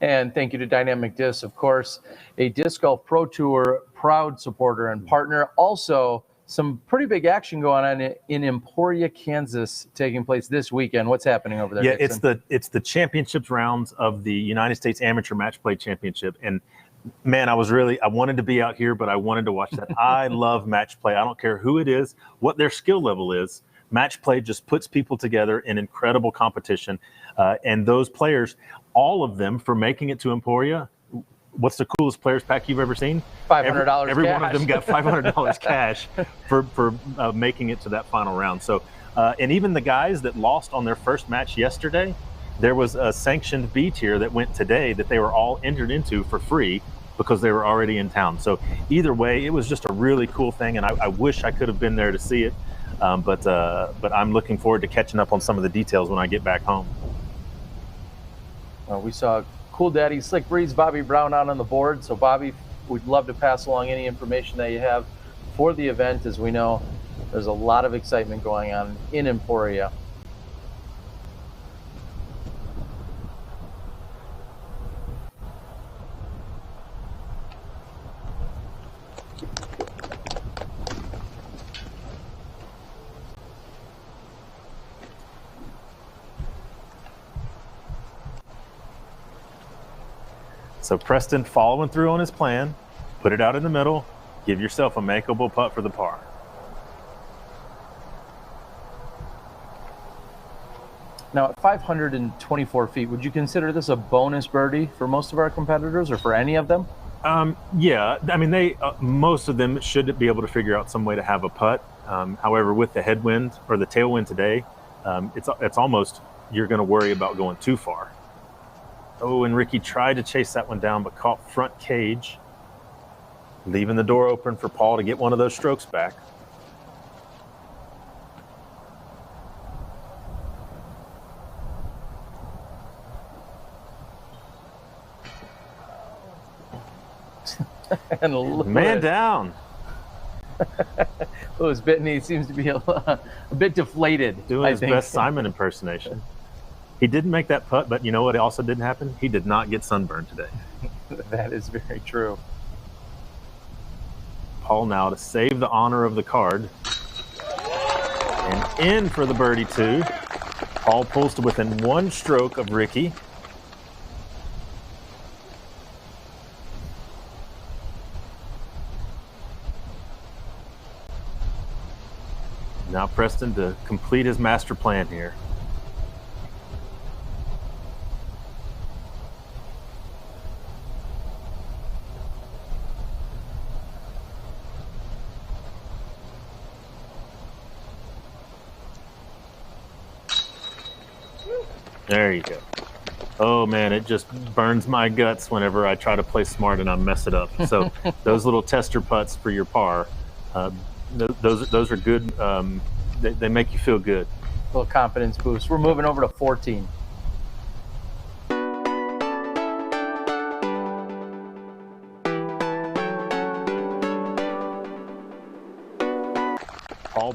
And thank you to Dynamic Discs, of course, a Disc Golf Pro Tour proud supporter and partner. Also, some pretty big action going on in Emporia, Kansas, taking place this weekend. What's happening over there, Yeah, Dixon? it's the championships rounds of the United States Amateur Match Play Championship. And man, I wanted to be out here, but I wanted to watch that. I love match play. I don't care who it is, what their skill level is. Match play just puts people together in incredible competition. And those players, all of them, for making it to Emporia, what's the coolest players pack you've ever seen? $500 Every cash. one of them got $500 cash for making it to that final round. So, and even the guys that lost on their first match yesterday, there was a sanctioned B tier that went today that they were all entered into for free because they were already in town. So either way, it was just a really cool thing, and I wish I could have been there to see it. But I'm looking forward to catching up on some of the details when I get back home. We saw Cool Daddy, Slick Breeze, Bobby Brown out on the board. So, Bobby, we'd love to pass along any information that you have for the event. As we know, there's a lot of excitement going on in Emporia. So Preston following through on his plan, put it out in the middle, give yourself a makeable putt for the par. Now, at 524 feet, would you consider this a bonus birdie for most of our competitors, or for any of them? Yeah, I mean, most of them should be able to figure out some way to have a putt. However, with the headwind or the tailwind today, it's almost you're going to worry about going too far. Oh, and Ricky tried to chase that one down, but caught front cage, leaving the door open for Paul to get one of those strokes back. And man down. Lewis Bitney seems to be a bit deflated. Doing his best Simon impersonation. He didn't make that putt, but you know what also didn't happen? He did not get sunburned today. That is very true. Paul now to save the honor of the card. And in for the birdie two. Paul pulls to within one stroke of Ricky. Now Preston to complete his master plan here. There you go. Oh man, it just burns my guts whenever I try to play smart and I mess it up. So those little tester putts for your par, those are good. They make you feel good. A little confidence boost. We're moving over to 14. Paul.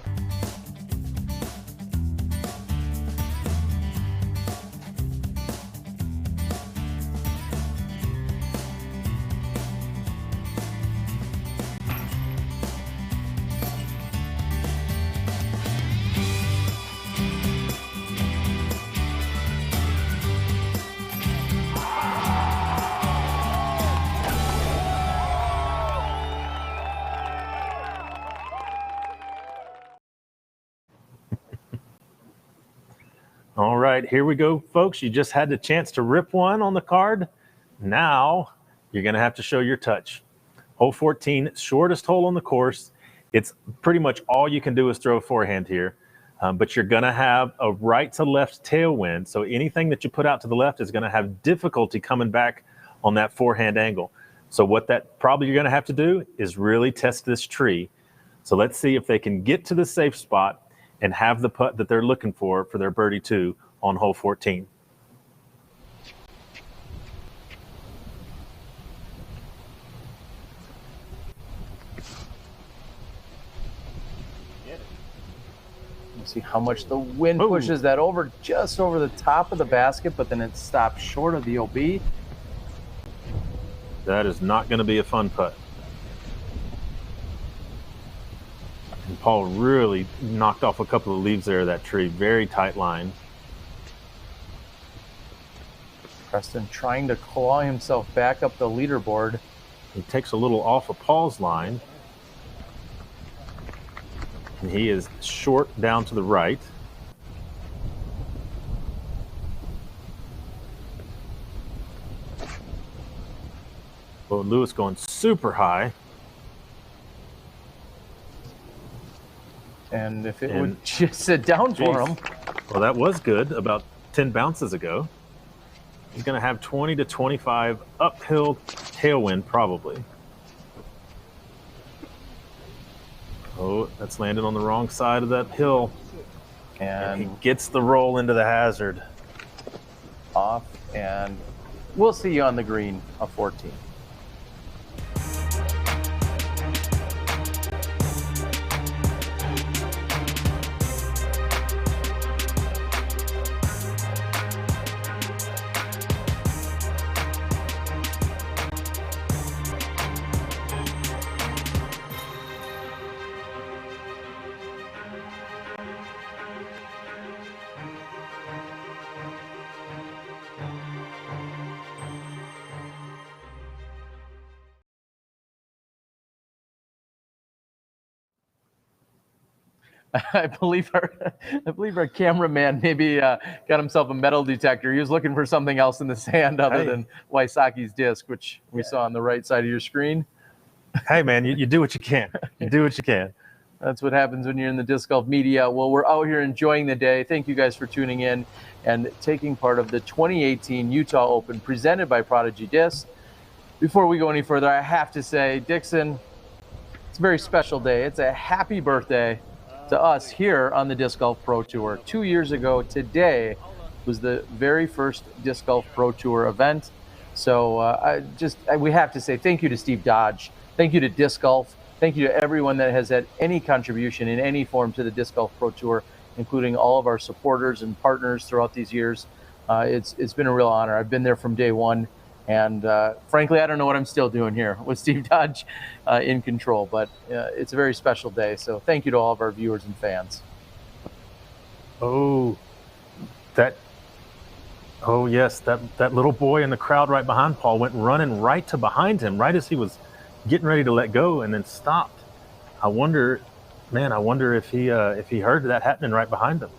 All right, here we go, folks. You just had the chance to rip one on the card. Now you're going to have to show your touch. Hole 14, shortest hole on the course. It's pretty much all you can do is throw a forehand here. But you're going to have a right to left tailwind. So anything that you put out to the left is going to have difficulty coming back on that forehand angle. So what that probably you're going to have to do is really test this tree. So let's see if they can get to the safe spot and have the putt that they're looking for their birdie 2 on hole 14. See how much the wind pushes that over, just over the top of the basket, but then it stops short of the OB. That is not going to be a fun putt. And Paul really knocked off a couple of leaves there of that tree. Very tight line. Preston trying to claw himself back up the leaderboard. He takes a little off of Paul's line. And he is short down to the right. Well, Lewis going super high. And if it would just sit down for him. Well, that was good about 10 bounces ago. He's going to have 20 to 25 uphill tailwind probably. Oh, that's landed on the wrong side of that hill. And he gets the roll into the hazard. Off, and we'll see you on the green of 14. I believe our cameraman maybe got himself a metal detector. He was looking for something else in the sand other than Wysocki's disc, which we saw on the right side of your screen. Hey, man, you do what you can. You do what you can. That's what happens when you're in the disc golf media. Well, we're out here enjoying the day. Thank you guys for tuning in and taking part of the 2018 Utah Open presented by Prodigy Discs. Before we go any further, I have to say, Dixon, it's a very special day. It's a happy birthday to us here on the Disc Golf Pro Tour. 2 years ago today was the very first Disc Golf Pro Tour event. So we have to say thank you to Steve Dodge. Thank you to Disc Golf. Thank you to everyone that has had any contribution in any form to the Disc Golf Pro Tour, including all of our supporters and partners throughout these years. It's been a real honor. I've been there from day one. And frankly, I don't know what I'm still doing here with Steve Dodge in control, but it's a very special day. So thank you to all of our viewers and fans. Oh, yes, that little boy in the crowd right behind Paul went running right to behind him, right as he was getting ready to let go, and then stopped. I wonder if he heard that happening right behind him.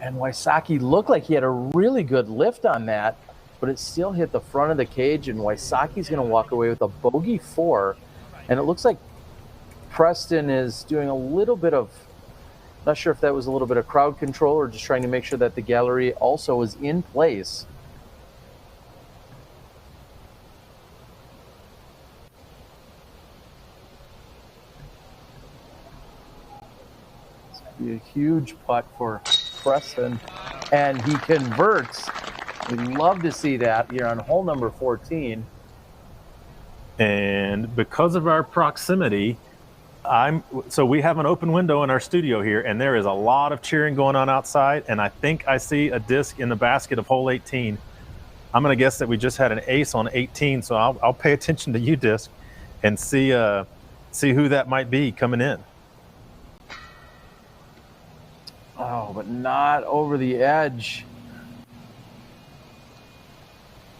And Wysocki looked like he had a really good lift on that, but it still hit the front of the cage, and Wysocki's going to walk away with a bogey 4. And it looks like Preston is doing a little bit of, not sure if that was a little bit of crowd control or just trying to make sure that the gallery also is in place. It's going to be a huge putt for Preston, and he converts. We'd love to see that here on hole number 14. And because of our proximity, so we have an open window in our studio here, and there is a lot of cheering going on outside, and I think I see a disc in the basket of hole 18. I'm going to guess that we just had an ace on 18, so I'll pay attention to you, disc, and see who that might be coming in. Oh, but not over the edge.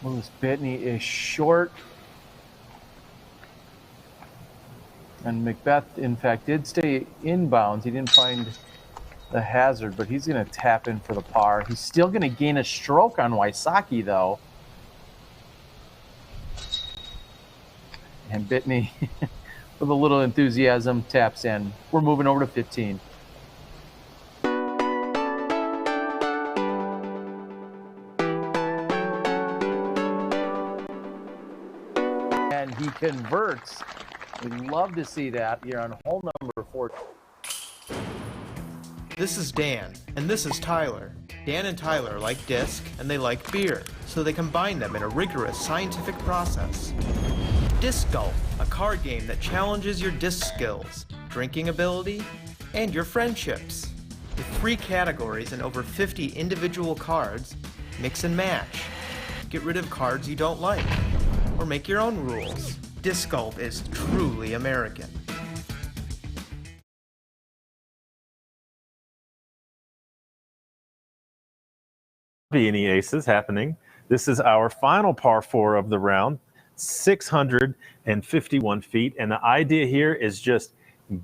Lewis Bitney is short. And Macbeth, in fact, did stay inbounds. He didn't find the hazard, but he's going to tap in for the par. He's still going to gain a stroke on Wysocki, though. And Bitney, with a little enthusiasm, taps in. We're moving over to 15. And he converts. We love to see that here on hole number 4. This is Dan, and this is Tyler. Dan and Tyler like disc, and they like beer, so they combine them in a rigorous scientific process. Disc Golf, a card game that challenges your disc skills, drinking ability, and your friendships. With 3 categories and over 50 individual cards, mix and match. Get rid of cards you don't like, or make your own rules. Disc Golf is truly American. Be any aces happening. This is our final par 4 of the round, 651 feet. And the idea here is just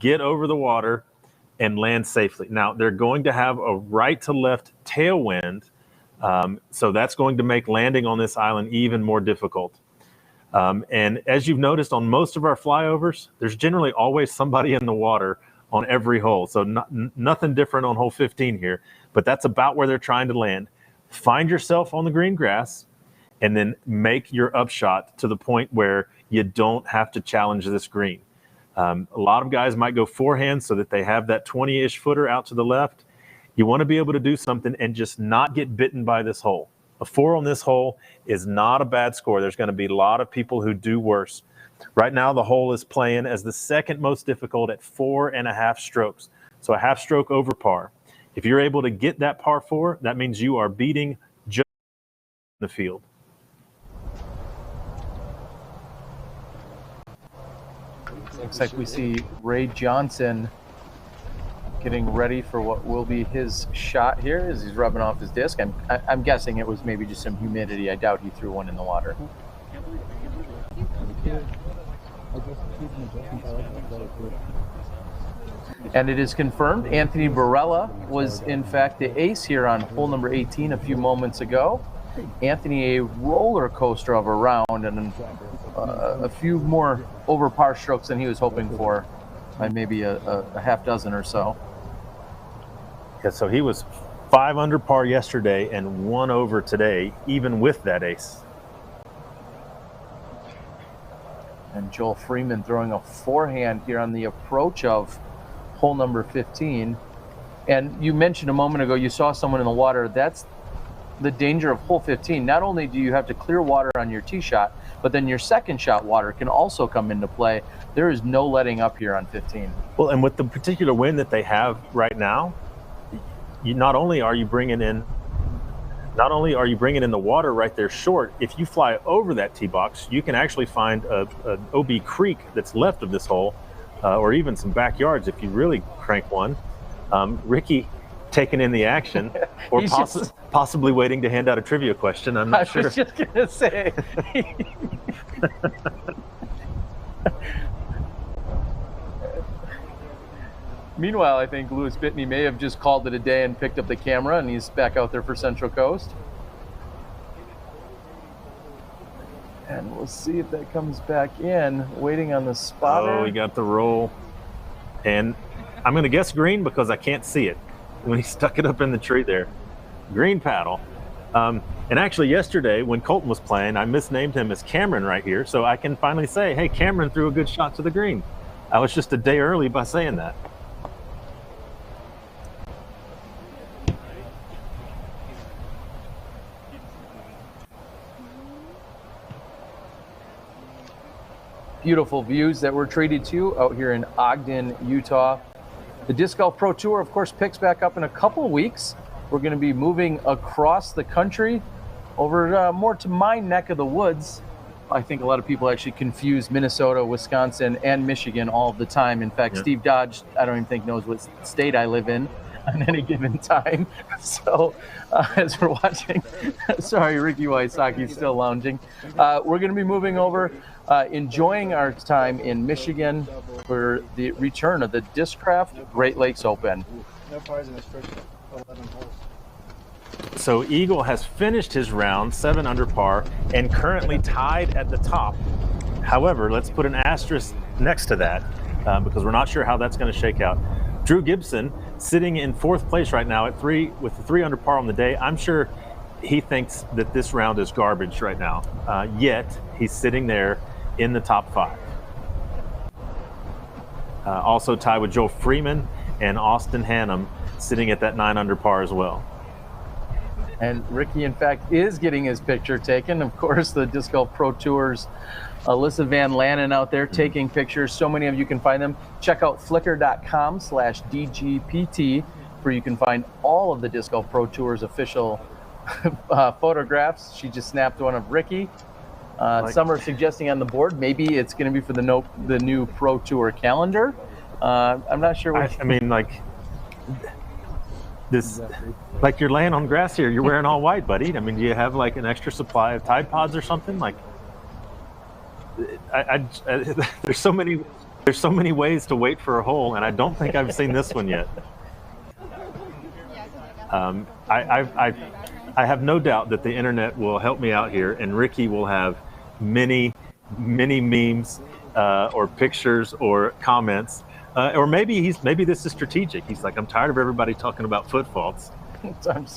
get over the water and land safely. Now, they're going to have a right to left tailwind. So that's going to make landing on this island even more difficult. And as you've noticed on most of our flyovers, there's generally always somebody in the water on every hole. So nothing different on hole 15 here, but that's about where they're trying to land. Find yourself on the green grass and then make your upshot to the point where you don't have to challenge this green. A lot of guys might go forehand so that they have that 20-ish footer out to the left. You want to be able to do something and just not get bitten by this hole. A 4 on this hole is not a bad score. There's going to be a lot of people who do worse. Right now, the hole is playing as the second most difficult at 4.5 strokes. So a half stroke over par. If you're able to get that par 4, that means you are beating just the field. Looks like we see Ray Johnson getting ready for what will be his shot here as he's rubbing off his disc. I'm guessing it was maybe just some humidity. I doubt he threw one in the water. And it is confirmed Anthony Barella was in fact the ace here on hole number 18 a few moments ago. Anthony, a roller coaster of a round and a few more over par strokes than he was hoping for by maybe a half dozen or so. Yeah, so he was 5 under par yesterday and 1 over today, even with that ace. And Joel Freeman throwing a forehand here on the approach of hole number 15. And you mentioned a moment ago you saw someone in the water. That's the danger of hole 15. Not only do you have to clear water on your tee shot, but then your second shot water can also come into play. There is no letting up here on 15. Well, and with the particular wind that they have right now, not only are you bringing in the water right there short, if you fly over that tee box, you can actually find an OB creek that's left of this hole, or even some backyards if you really crank one. Ricky taking in the action, or possibly waiting to hand out a trivia question. I'm not sure. I was just going to say. Meanwhile, I think Lewis Bitney may have just called it a day and picked up the camera, and he's back out there for Central Coast. And we'll see if that comes back in, waiting on the spotter. Oh, he got the roll. And I'm going to guess green because I can't see it when he stuck it up in the tree there. Green paddle. And actually yesterday when Colton was playing, I misnamed him as Cameron right here, so I can finally say, hey, Cameron threw a good shot to the green. I was just a day early by saying that. Beautiful views that we're treated to out here in Ogden, Utah. The Disc Golf Pro Tour, of course, picks back up in a couple of weeks. We're going to be moving across the country over more to my neck of the woods. I think a lot of people actually confuse Minnesota, Wisconsin, and Michigan all of the time. In fact, yeah. Steve Dodge, I don't even think knows what state I live in on any given time. So as we're watching, sorry, Ricky Wysocki's still lounging. We're going to be moving over, enjoying our time in Michigan for the return of the Discraft Great Lakes Open. No pars in his first 11 holes. So Eagle has finished his round 7 under par and currently tied at the top. However, let's put an asterisk next to that because we're not sure how that's going to shake out. Drew Gibson sitting in 4th place right now at 3 with the 3 under par on the day. I'm sure he thinks that this round is garbage right now. Yet he's sitting there in the top 5. Also tied with Joe Freeman and Austin Hannum sitting at that 9 under par as well. And Ricky, in fact, is getting his picture taken. Of course, the Disc Golf Pro Tour's Alyssa Van Lannen out there taking pictures. So many of you can find them. Check out flickr.com/DGPT where you can find all of the Disc Golf Pro Tour's official photographs. She just snapped one of Ricky. Some are suggesting on the board maybe it's going to be for the new Pro Tour calendar. I'm not sure. I mean, like this, like you're laying on grass here. You're wearing all white, buddy. I mean, do you have like an extra supply of Tide Pods or something? Like, there's so many ways to wait for a hole, and I don't think I've seen this one yet. I have no doubt that the internet will help me out here, and Ricky will have many memes or pictures or comments, or maybe this is strategic. He's like, I'm tired of everybody talking about foot faults.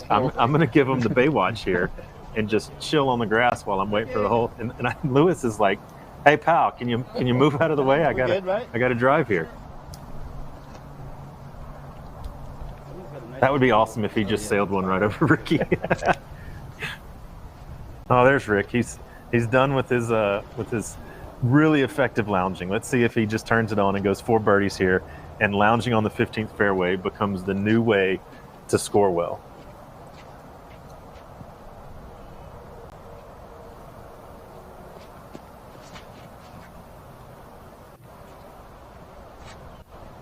I'm going to give him the Baywatch here and just chill on the grass while I'm waiting for the hole. And Lewis is like, hey pal, can you move out of the way? I got to drive here. That would be awesome if he just sailed one right over Ricky. Oh, there's Rick. He's done with his really effective lounging. Let's see if he just turns it on and goes 4 birdies here, and lounging on the 15th fairway becomes the new way to score well.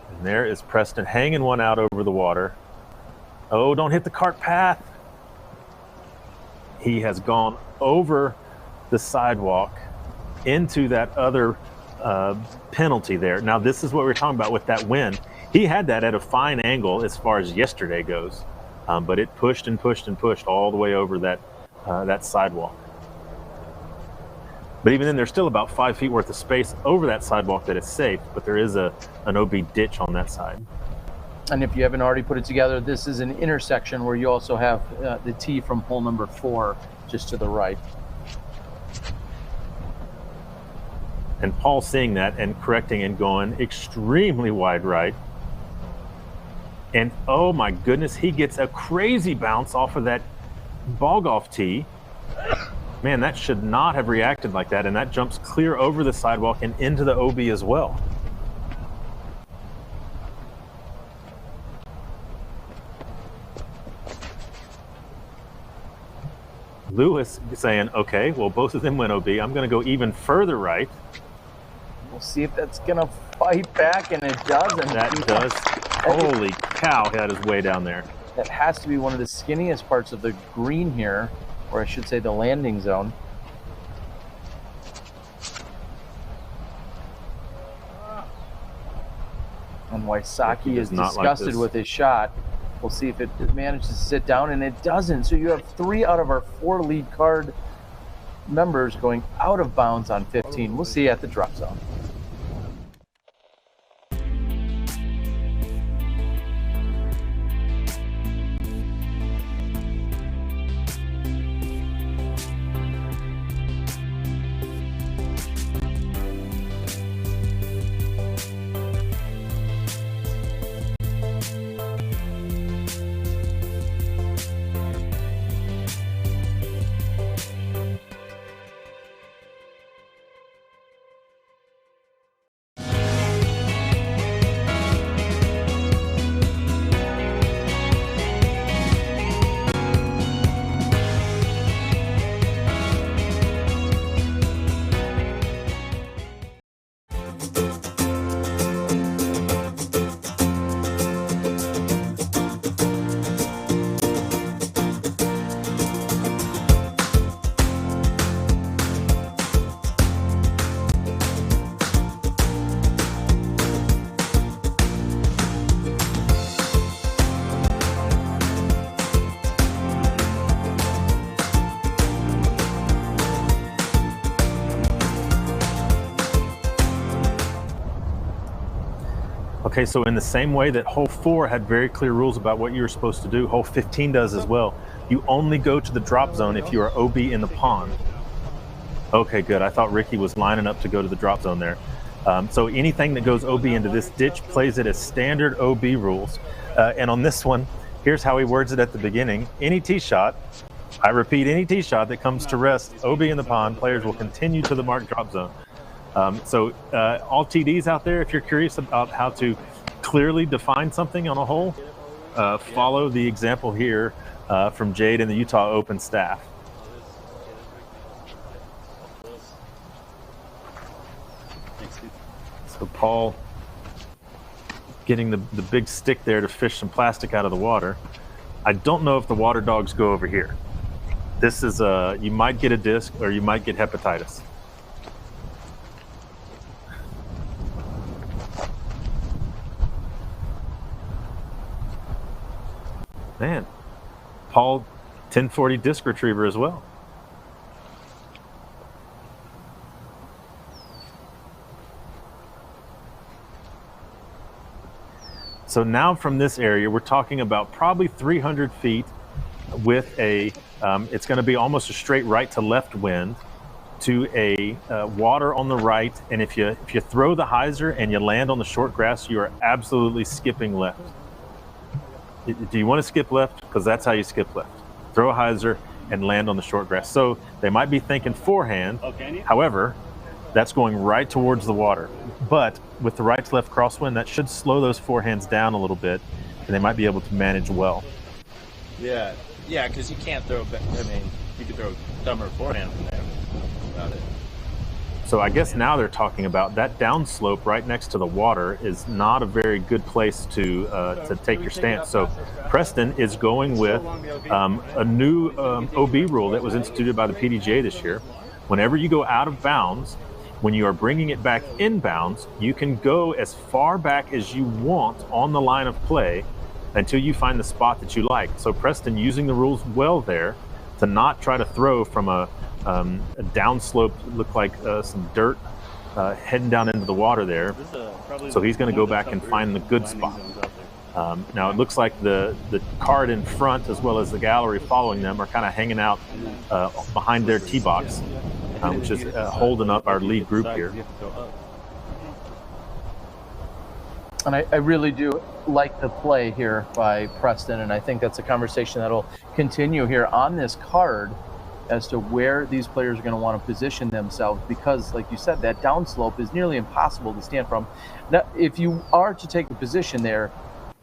And there is Preston hanging one out over the water. Oh, don't hit the cart path. He has gone over the sidewalk into that other penalty there. Now, this is what we're talking about with that wind. He had that at a fine angle as far as yesterday goes, but it pushed and pushed and pushed all the way over that sidewalk. But even then, there's still about 5 feet worth of space over that sidewalk that is safe, but there is an OB ditch on that side. And if you haven't already put it together, this is an intersection where you also have the tee from hole number 4 just to the right. And Paul seeing that and correcting and going extremely wide right. And oh my goodness, he gets a crazy bounce off of that ball golf tee. Man, that should not have reacted like that. And that jumps clear over the sidewalk and into the OB as well. Lewis saying, okay, well, both of them went OB. I'm going to go even further right. We'll see if that's going to fight back, and it does. And that does. Holy cow, that is way down there. That has to be one of the skinniest parts of the green here, or I should say the landing zone. And Wysocki is disgusted with his shot. We'll see if it manages to sit down, and it doesn't. So you have 3 out of our 4 lead card members going out of bounds on 15. We'll see you at the drop zone. Okay, so in the same way that hole 4 had very clear rules about what you were supposed to do, hole 15 does as well. You only go to the drop zone if you are OB in the pond. Okay, good. I thought Ricky was lining up to go to the drop zone there. So anything that goes OB into this ditch plays it as standard OB rules. And on this one, here's how he words it at the beginning. Any tee shot, I repeat, any tee shot that comes to rest OB in the pond, players will continue to the marked drop zone. So all TDs out there, if you're curious about how to clearly define something on a hole, follow the example here from Jade and the Utah Open staff. So Paul getting the big stick there to fish some plastic out of the water. I don't know if the water dogs go over here. This is you might get a disc or you might get hepatitis. Man, Paul 1040 disc retriever as well. So now from this area, we're talking about probably 300 feet with a, it's going to be almost a straight right to left wind to a water on the right. And if you throw the hyzer and you land on the short grass, you are absolutely skipping left. Do you want to skip left? Because that's how you skip left. Throw a hyzer and land on the short grass. So they might be thinking forehand. However, that's going right towards the water. But with the right to left crosswind, that should slow those forehands down a little bit, and they might be able to manage well. Yeah, because you can't throw, I mean, you could throw dumber forehand from there. About it. So I guess now they're talking about that downslope right next to the water is not a very good place to take your stance. So Preston is going with a new OB rule that was instituted by the PDGA this year. Whenever you go out of bounds, when you are bringing it back inbounds, you can go as far back as you want on the line of play until you find the spot that you like. So Preston using the rules well there to not try to throw from a downslope, look like some dirt heading down into the water there. So he's going to go back and find the good spot. Now it looks like the card in front as well as the gallery following them are kind of hanging out behind their tee box, which is holding up our lead group here. And I really do like the play here by Preston, and I think that's a conversation that'll continue here on this card as to where these players are going to want to position themselves, because like you said, that downslope is nearly impossible to stand from. Now, if you are to take a position there,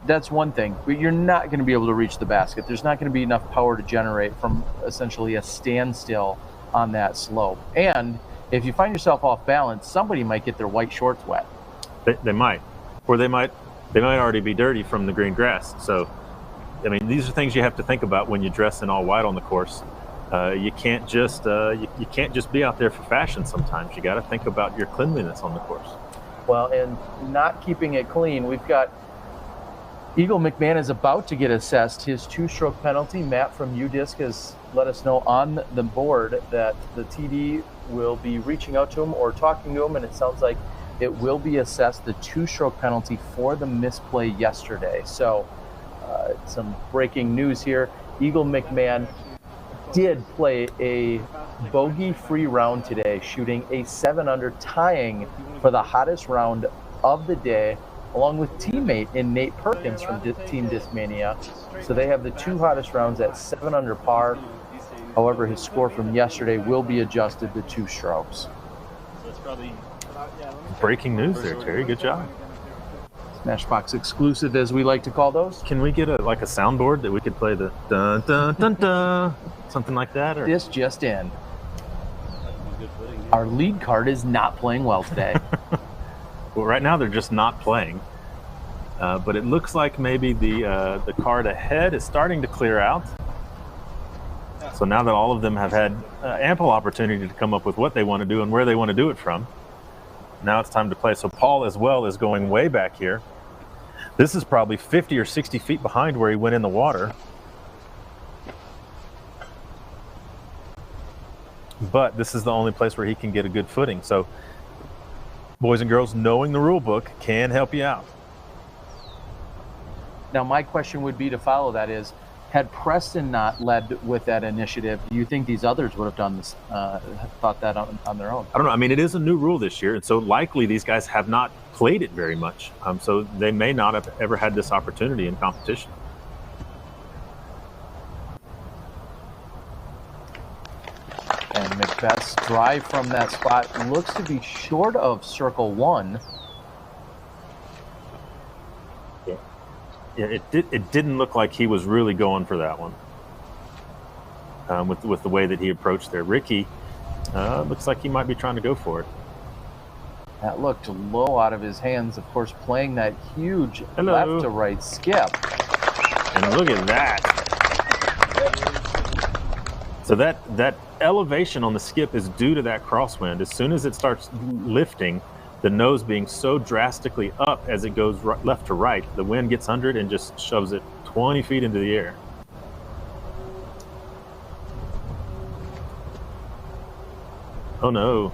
that's one thing, but you're not going to be able to reach the basket. There's not going to be enough power to generate from essentially a standstill on that slope. And if you find yourself off balance, somebody might get their white shorts wet. They might, or they might already be dirty from the green grass. So, I mean, these are things you have to think about when you dress in all white on the course. You can't just you can't just be out there for fashion. Sometimes you got to think about your cleanliness on the course. Well, and not keeping it clean, we've got Eagle McMahon is about to get assessed his 2-stroke penalty. Matt from UDisc has let us know on the board that the TD will be reaching out to him or talking to him, and it sounds like it will be assessed, the 2-stroke penalty for the misplay yesterday. So some breaking news here. Eagle McMahon did play a bogey-free round today, shooting a 7-under, tying for the hottest round of the day, along with teammate in Nate Perkins from Team Discmania. So they have the 2 hottest rounds at 7-under par. However, his score from yesterday will be adjusted to 2 strokes. Breaking news there, Terry. Good job. Smashbox exclusive, as we like to call those. Can we get a soundboard that we could play the dun dun dun dun, something like that? Or? This just in. Our lead card is not playing well today. Well, right now they're just not playing. But it looks like maybe the card ahead is starting to clear out. So now that all of them have had ample opportunity to come up with what they want to do and where they want to do it from, now it's time to play. So Paul as well is going way back here. This is probably 50 or 60 feet behind where he went in the water. But this is the only place where he can get a good footing. So boys and girls, knowing the rule book can help you out. Now, my question would be to follow that is, had Preston not led with that initiative, do you think these others would have done this, thought that on their own? I don't know. I mean, it is a new rule this year, and so likely these guys have not played it very much. So they may not have ever had this opportunity in competition. And Macbeth's drive from that spot looks to be short of circle one. Yeah, it didn't look like he was really going for that one. With the way that he approached there, Ricky looks like he might be trying to go for it. That looked low out of his hands, of course, playing that huge Hello. left to right skip. And look at that. So that elevation on the skip is due to that crosswind. As soon as it starts lifting, the nose being so drastically up as it goes left to right, the wind gets under it and just shoves it 20 feet into the air. Oh no.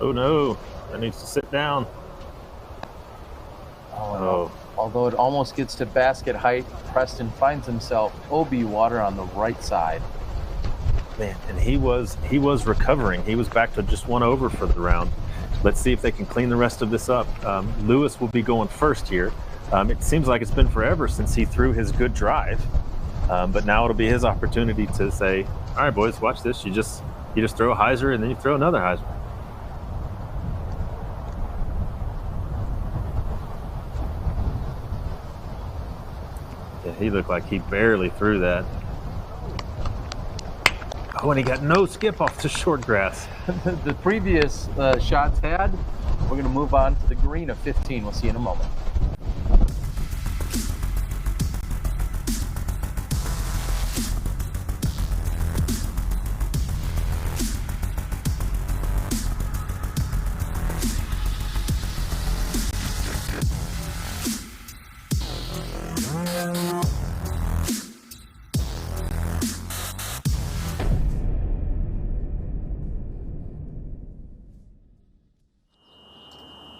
Oh no. That needs to sit down. Oh. Although it almost gets to basket height, Preston finds himself OB water on the right side. Man, and he was recovering. He was back to just one over for the round. Let's see if they can clean the rest of this up. Lewis will be going first here. It seems like it's been forever since he threw his good drive, but now it'll be his opportunity to say, all right, boys, watch this. You just throw a hyzer and then you throw another hyzer. Yeah, he looked like he barely threw that. Oh, and he got no skip off the short grass. The previous shots had. We're going to move on to the green of 15. We'll see you in a moment.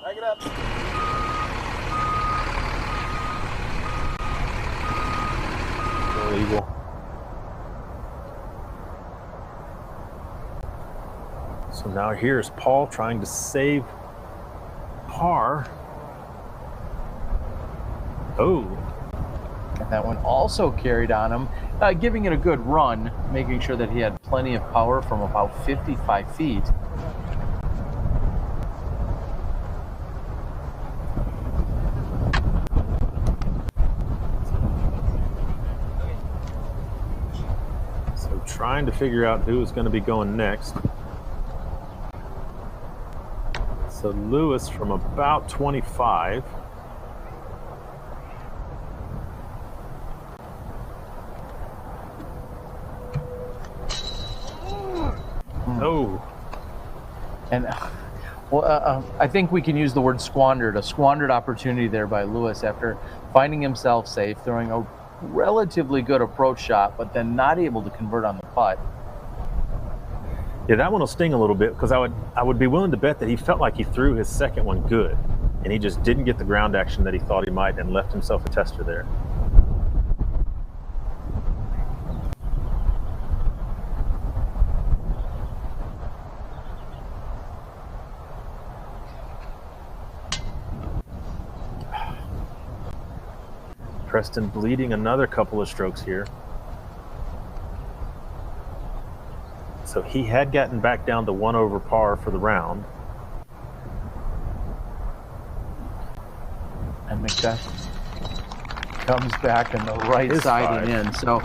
Back it up. Illegal. So now here's Paul trying to save par. Oh. And that one also carried on him, giving it a good run, making sure that he had plenty of power from about 55 feet. Trying to figure out who is going to be going next. So Lewis from about 25. Oh. And I think we can use the word squandered. A squandered opportunity there by Lewis after finding himself safe, throwing a relatively good approach shot, but then not able to convert on the putt. Yeah, that one will sting a little bit because I would be willing to bet that he felt like he threw his second one good, and he just didn't get the ground action that he thought he might and left himself a tester there. Preston bleeding another couple of strokes here. So he had gotten back down to 1 over par for the round. And Macbeth comes back on the right side and in. So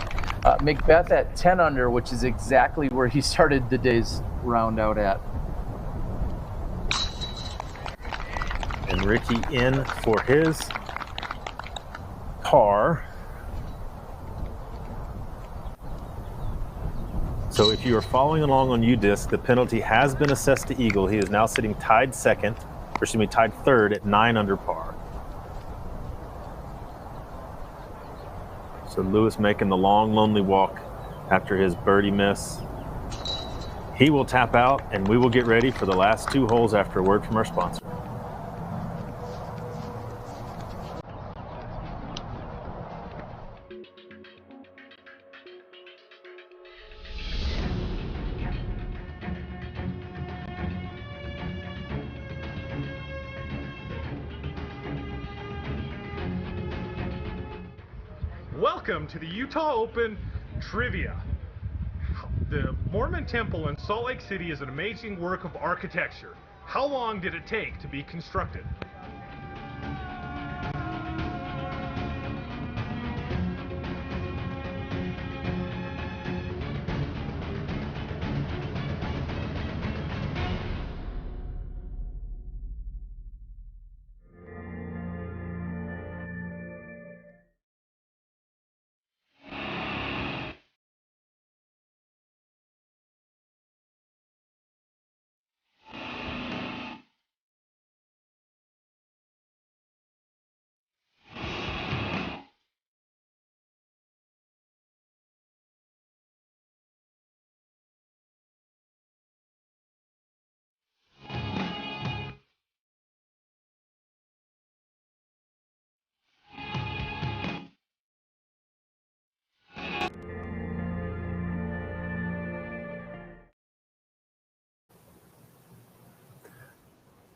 Macbeth at 10 under, which is exactly where he started the day's round out at. And Ricky in for his par. So if you are following along on UDisc, the penalty has been assessed to Eagle. He is now sitting tied third at 9 under par. So Lewis making the long, lonely walk after his birdie miss. He will tap out, and we will get ready for the last 2 holes after a word from our sponsor. Welcome to the Utah Open Trivia. The Mormon Temple in Salt Lake City is an amazing work of architecture. How long did it take to be constructed?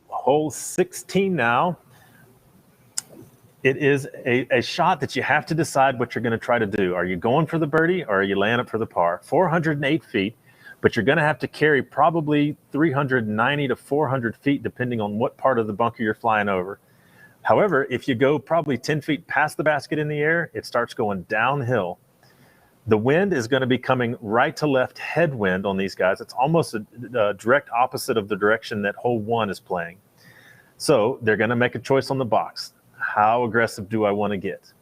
Hole 16 now. It is a shot that you have to decide what you're going to try to do. Are you going for the birdie or are you laying up for the par? 408 feet, but you're going to have to carry probably 390 to 400 feet depending on what part of the bunker you're flying over. However, if you go probably 10 feet past the basket in the air, it starts going downhill. The wind is going to be coming right to left headwind on these guys. It's almost a direct opposite of the direction that hole 1 is playing. So they're going to make a choice on the box. How aggressive do I want to get?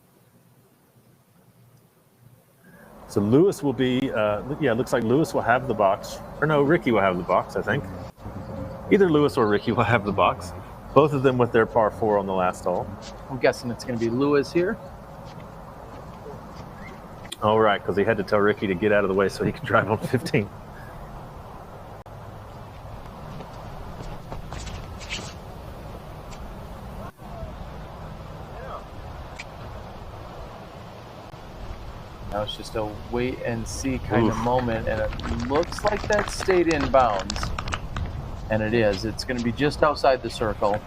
So Lewis will be, it looks like Lewis will have the box. Or no, Ricky will have the box, I think. Either Lewis or Ricky will have the box. Both of them with their par 4 on the last hole. I'm guessing it's going to be Lewis here. All right, because he had to tell Ricky to get out of the way so he could drive on 15. Now it's just a wait and see kind of moment, and it looks like that stayed in bounds. And it is. It's going to be just outside the circle.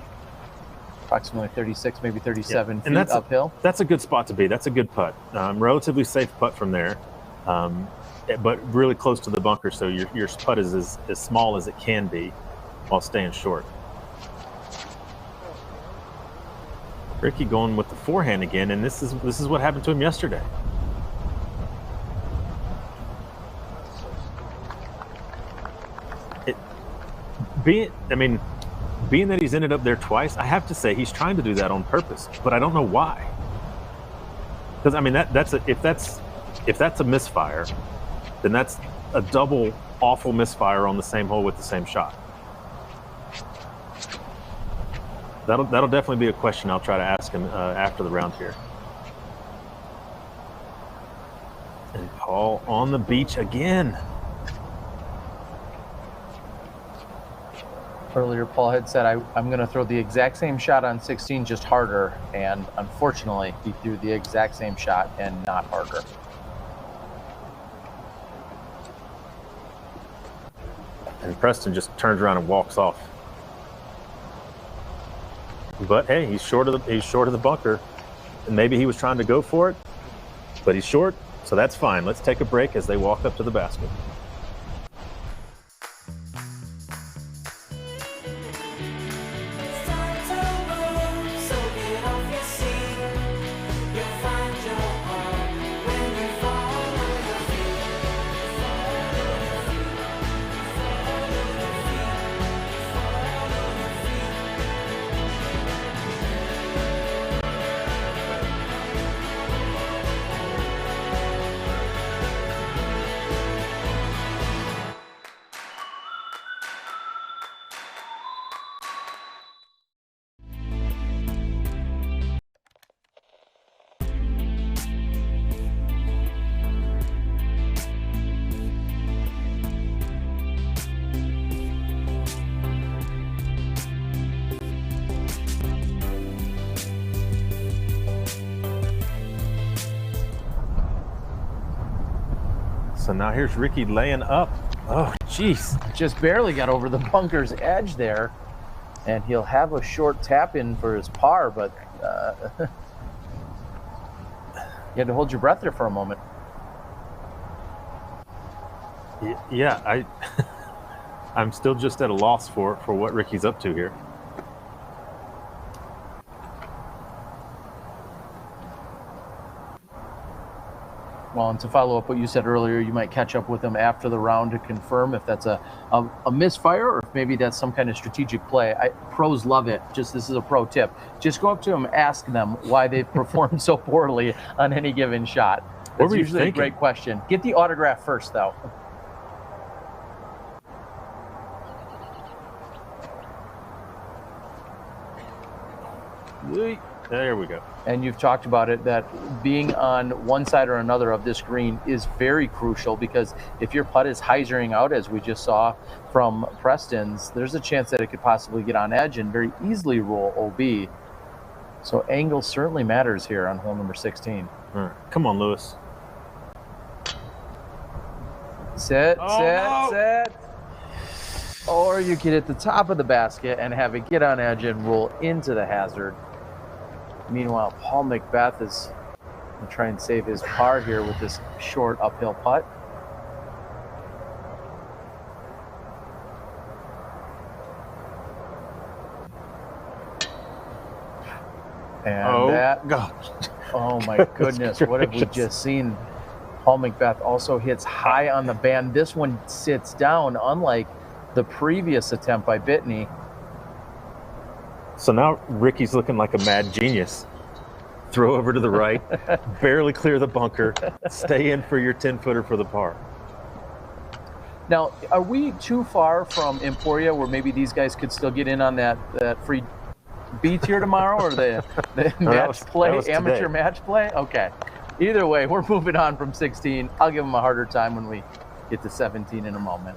Approximately 36, maybe 37 feet uphill. That's a good spot to be. That's a good putt. Relatively safe putt from there, but really close to the bunker, so your putt is as small as it can be while staying short. Ricky going with the forehand again, and this is what happened to him yesterday. Being that he's ended up there twice, I have to say he's trying to do that on purpose, but I don't know why. Because if that's a misfire, then that's a double awful misfire on the same hole with the same shot. That'll definitely be a question I'll try to ask him after the round here. And Paul on the beach again. Earlier, Paul had said, I'm going to throw the exact same shot on 16, just harder. And unfortunately, he threw the exact same shot and not harder. And Preston just turns around and walks off. But hey, he's short of the bunker. And maybe he was trying to go for it, but he's short, so that's fine. Let's take a break as they walk up to the basket. So now here's Ricky laying up. Oh, jeez. Just barely got over the bunker's edge there. And he'll have a short tap in for his par, but You had to hold your breath there for a moment. Yeah, I'm still just at a loss for what Ricky's up to here. Well, and to follow up what you said earlier, you might catch up with him after the round to confirm if that's a misfire or if maybe that's some kind of strategic play. Pros love it. Just this is a pro tip. Just go up to them, ask them why they've performed so poorly on any given shot. That's usually a great question. Get the autograph first, though. There we go. And you've talked about it, that being on one side or another of this green is very crucial, because if your putt is hyzering out, as we just saw from Preston's, there's a chance that it could possibly get on edge and very easily roll OB. So angle certainly matters here on hole number 16. All right. Come on, Lewis. Sit. Or you get at the top of the basket and have it get on edge and roll into the hazard. Meanwhile, Paul Macbeth is going to try and save his par here with this short uphill putt. And oh my goodness, what have we just seen? Paul Macbeth also hits high on the band. This one sits down, unlike the previous attempt by Bitney. So now Ricky's looking like a mad genius. Throw over to the right, barely clear the bunker, stay in for your 10-footer for the par. Now, are we too far from Emporia where maybe these guys could still get in on that free B tier tomorrow, or the match play, amateur match play? Okay. Either way, we're moving on from 16. I'll give them a harder time when we get to 17 in a moment.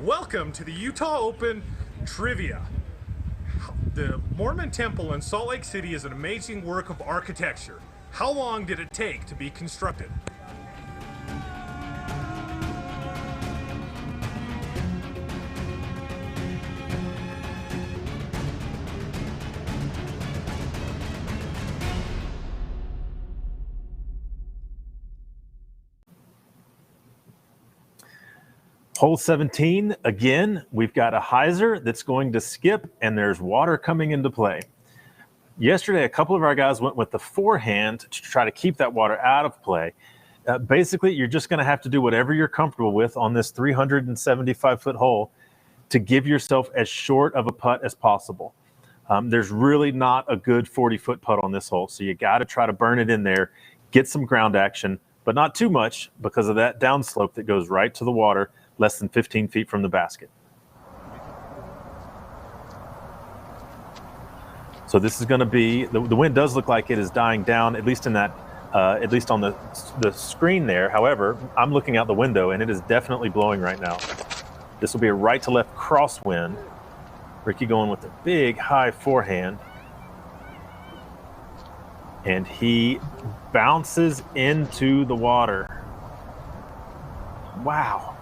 Welcome to the Utah Open Trivia. The Mormon Temple in Salt Lake City is an amazing work of architecture. How long did it take to be constructed? Hole 17, again, we've got a hyzer that's going to skip, and there's water coming into play. Yesterday, a couple of our guys went with the forehand to try to keep that water out of play. Basically, you're just going to have to do whatever you're comfortable with on this 375-foot hole to give yourself as short of a putt as possible. There's really not a good 40-foot putt on this hole, so you got to try to burn it in there, get some ground action, but not too much because of that downslope that goes right to the water, less than 15 feet from the basket. So this is going to be, the wind does look like it is dying down, at least in that, at least on the screen there. However, I'm looking out the window and it is definitely blowing right now. This will be a right to left crosswind. Ricky going with a big high forehand. And he bounces into the water. Wow.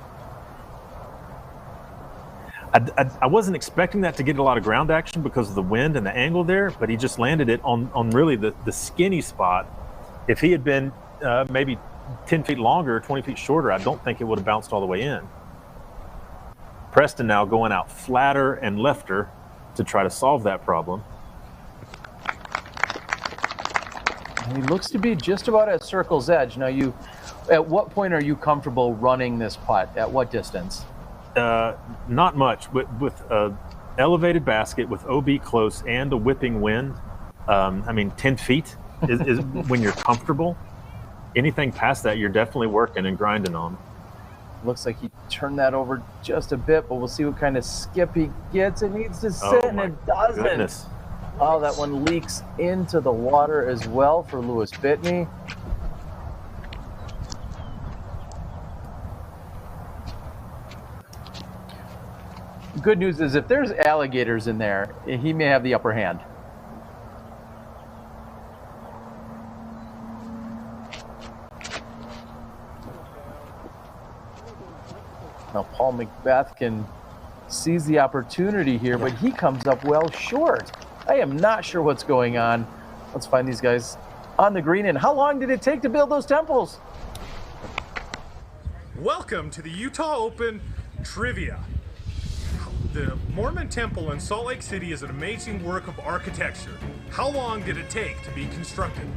I wasn't expecting that to get a lot of ground action because of the wind and the angle there, but he just landed it on really the skinny spot. If he had been maybe 10 feet longer, 20 feet shorter, I don't think it would have bounced all the way in. Preston now going out flatter and lefter to try to solve that problem. He looks to be just about at circle's edge. Now, at what point are you comfortable running this putt? At what distance? Not much. With elevated basket, with OB close and a whipping wind, I mean, 10 feet is when you're comfortable. Anything past that, you're definitely working and grinding on. Looks like he turned that over just a bit, but we'll see what kind of skip he gets. It needs to sit, and it doesn't. Goodness. Oh, that one leaks into the water as well for Lewis Bitney. good news is if there's alligators in there, he may have the upper hand. Now Paul Macbeth can seize the opportunity here, but he comes up well short. I am not sure what's going on. Let's find these guys on the green. And how long did it take to build those temples? Welcome to the Utah Open Trivia. The Mormon Temple in Salt Lake City is an amazing work of architecture. How long did it take to be constructed?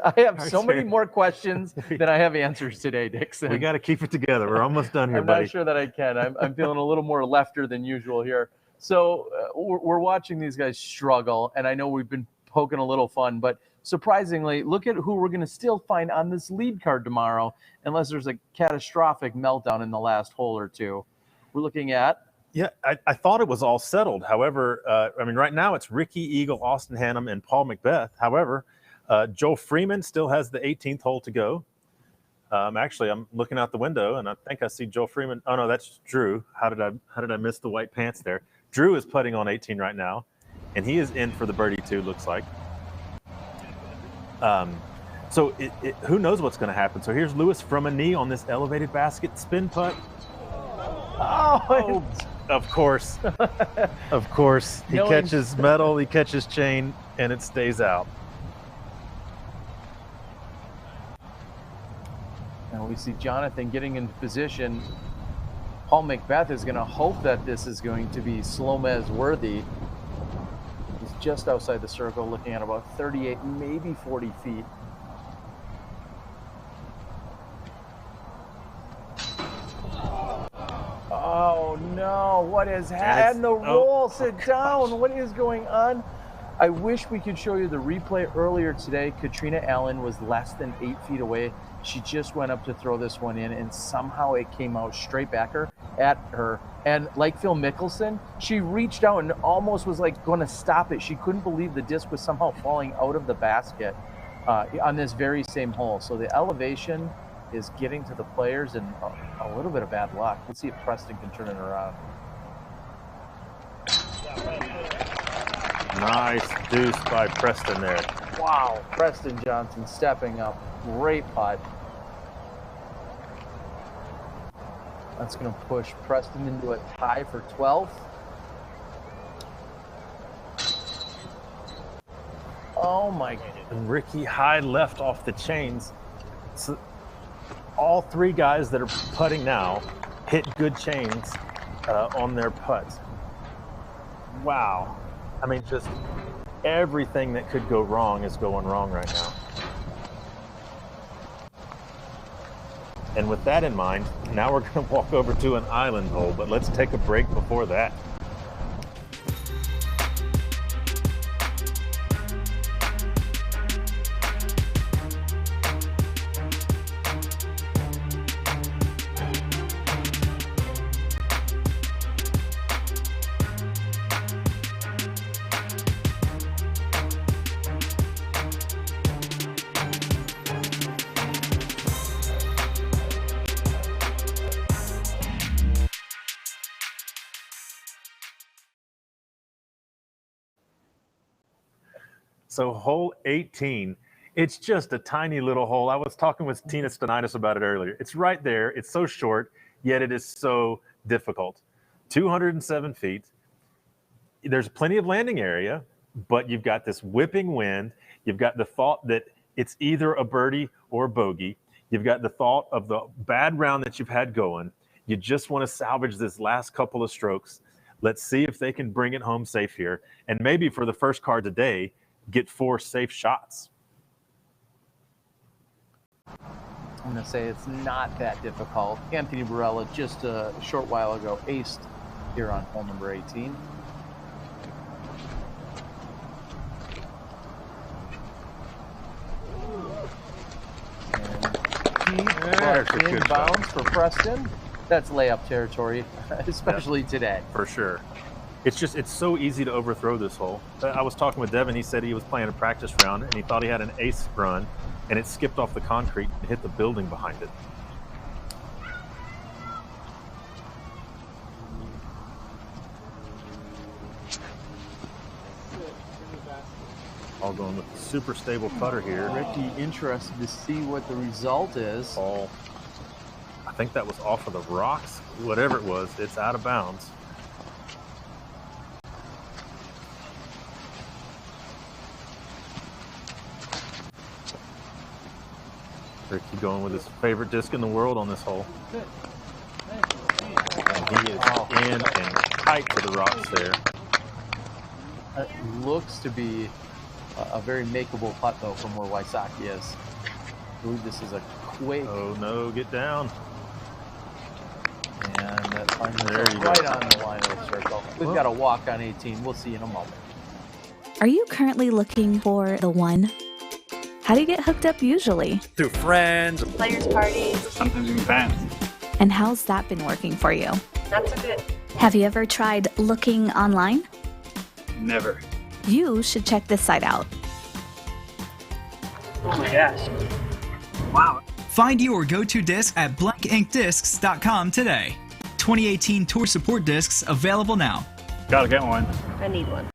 I have so many more questions than I have answers today, Dixon. We got to keep it together. We're almost done here, buddy. I'm not sure that I can. I'm feeling a little more lefter than usual here. So we're watching these guys struggle, and I know we've been poking a little fun, but surprisingly, look at who we're going to still find on this lead card tomorrow, unless there's a catastrophic meltdown in the last hole or two. We're looking at... Yeah, I thought it was all settled. However, I mean, right now it's Ricky, Eagle, Austin Hannum, and Paul Macbeth. However, Joe Freeman still has the 18th hole to go. Actually, I'm looking out the window, and I think I see Joe Freeman. Oh no, that's Drew. How did I miss the white pants there? Drew is putting on 18 right now, and he is in for the birdie too. Looks like. So who knows what's going to happen? So here's Lewis from a knee on this elevated basket spin putt. Oh, of course, of course. He catches metal, he catches chain, and it stays out. Now we see Jonathan getting into position. Paul Macbeth is going to hope that this is going to be Slomez worthy. He's just outside the circle, looking at about 38, maybe 40 feet. Oh no, what is happening? The roll, sit down. What is going on? I wish we could show you the replay earlier today. Katrina Allen was less than 8 feet away. She just went up to throw this one in, and somehow it came out straight back at her. And like Phil Mickelson, she reached out and almost was like going to stop it. She couldn't believe the disc was somehow falling out of the basket on this very same hole. So the elevation is getting to the players, and a little bit of bad luck. Let's see if Preston can turn it around. Nice deuce by Preston there. Wow, Preston Johnson stepping up. Great putt. That's going to push Preston into a tie for 12th. Oh my God. And Ricky high left off the chains. So all three guys that are putting now hit good chains on their putts. Wow. I mean, just everything that could go wrong is going wrong right now. And with that in mind, now we're going to walk over to an island hole, but let's take a break before that. So hole 18, it's just a tiny little hole. I was talking with Tina Stenitis about it earlier. It's right there. It's so short, yet it is so difficult. 207 feet. There's plenty of landing area, but you've got this whipping wind. You've got the thought that it's either a birdie or a bogey. You've got the thought of the bad round that you've had going. You just want to salvage this last couple of strokes. Let's see if they can bring it home safe here. And maybe for the first card today, get 4 safe shots. I'm going to say it's not that difficult. Anthony Barella just a short while ago aced here on hole number 18. There's a good inbounds for Preston. That's layup territory, especially today. For sure. It's so easy to overthrow this hole. I was talking with Devin. He said he was playing a practice round and he thought he had an ace run, and it skipped off the concrete and hit the building behind it. All going with the super stable putter here. Ricky interested to see what the result is. Ball. I think that was off of the rocks. Whatever it was, it's out of bounds. Ricky going with his favorite disc in the world on this hole. And he is in and tight to the rocks there. It looks to be a very makeable putt, though, from where Wysocki is. I believe this is a quake. Oh, no, get down. And that finds There us you right go. on the line of the circle. We've got a walk on 18. We'll see in a moment. Are you currently looking for the one? How do you get hooked up usually? Through friends, Players' parties. sometimes even fans. And how's that been working for you? Not so good. Have you ever tried looking online? Never. You should check this site out. Oh my gosh. Wow. Find your go-to disc at blankinkdiscs.com today. 2018 Tour Support Discs available now. Gotta get one. I need one.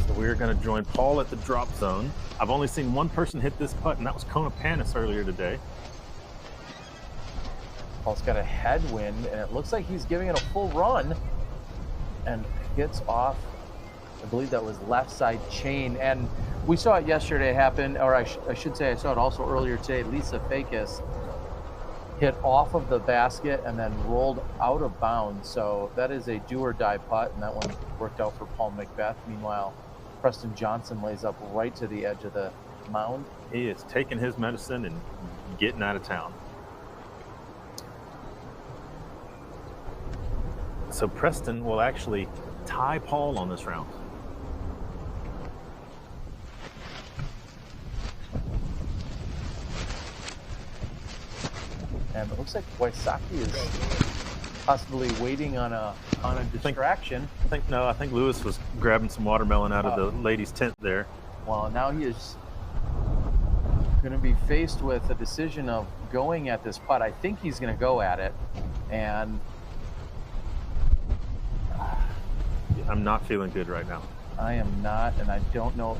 So we're going to join Paul at the drop zone. I've only seen one person hit this putt, and that was Kona Panis earlier today. Paul's got a headwind, and it looks like he's giving it a full run and gets off. I believe that was left side chain, and we saw it yesterday happen, or I should say I saw it also earlier today. Lisa Fakis hit off of the basket and then rolled out of bounds. So that is a do or die putt, and that one worked out for Paul Macbeth. Meanwhile, Preston Johnson lays up right to the edge of the mound. He is taking his medicine and getting out of town. So Preston will actually tie Paul on this round. And it looks like Wysocki is possibly waiting on a distraction. I think Lewis was grabbing some watermelon out of the ladies' tent there. Well, now he is going to be faced with a decision of going at this putt. I think he's going to go at it, and I'm not feeling good right now. I am not, and I don't know.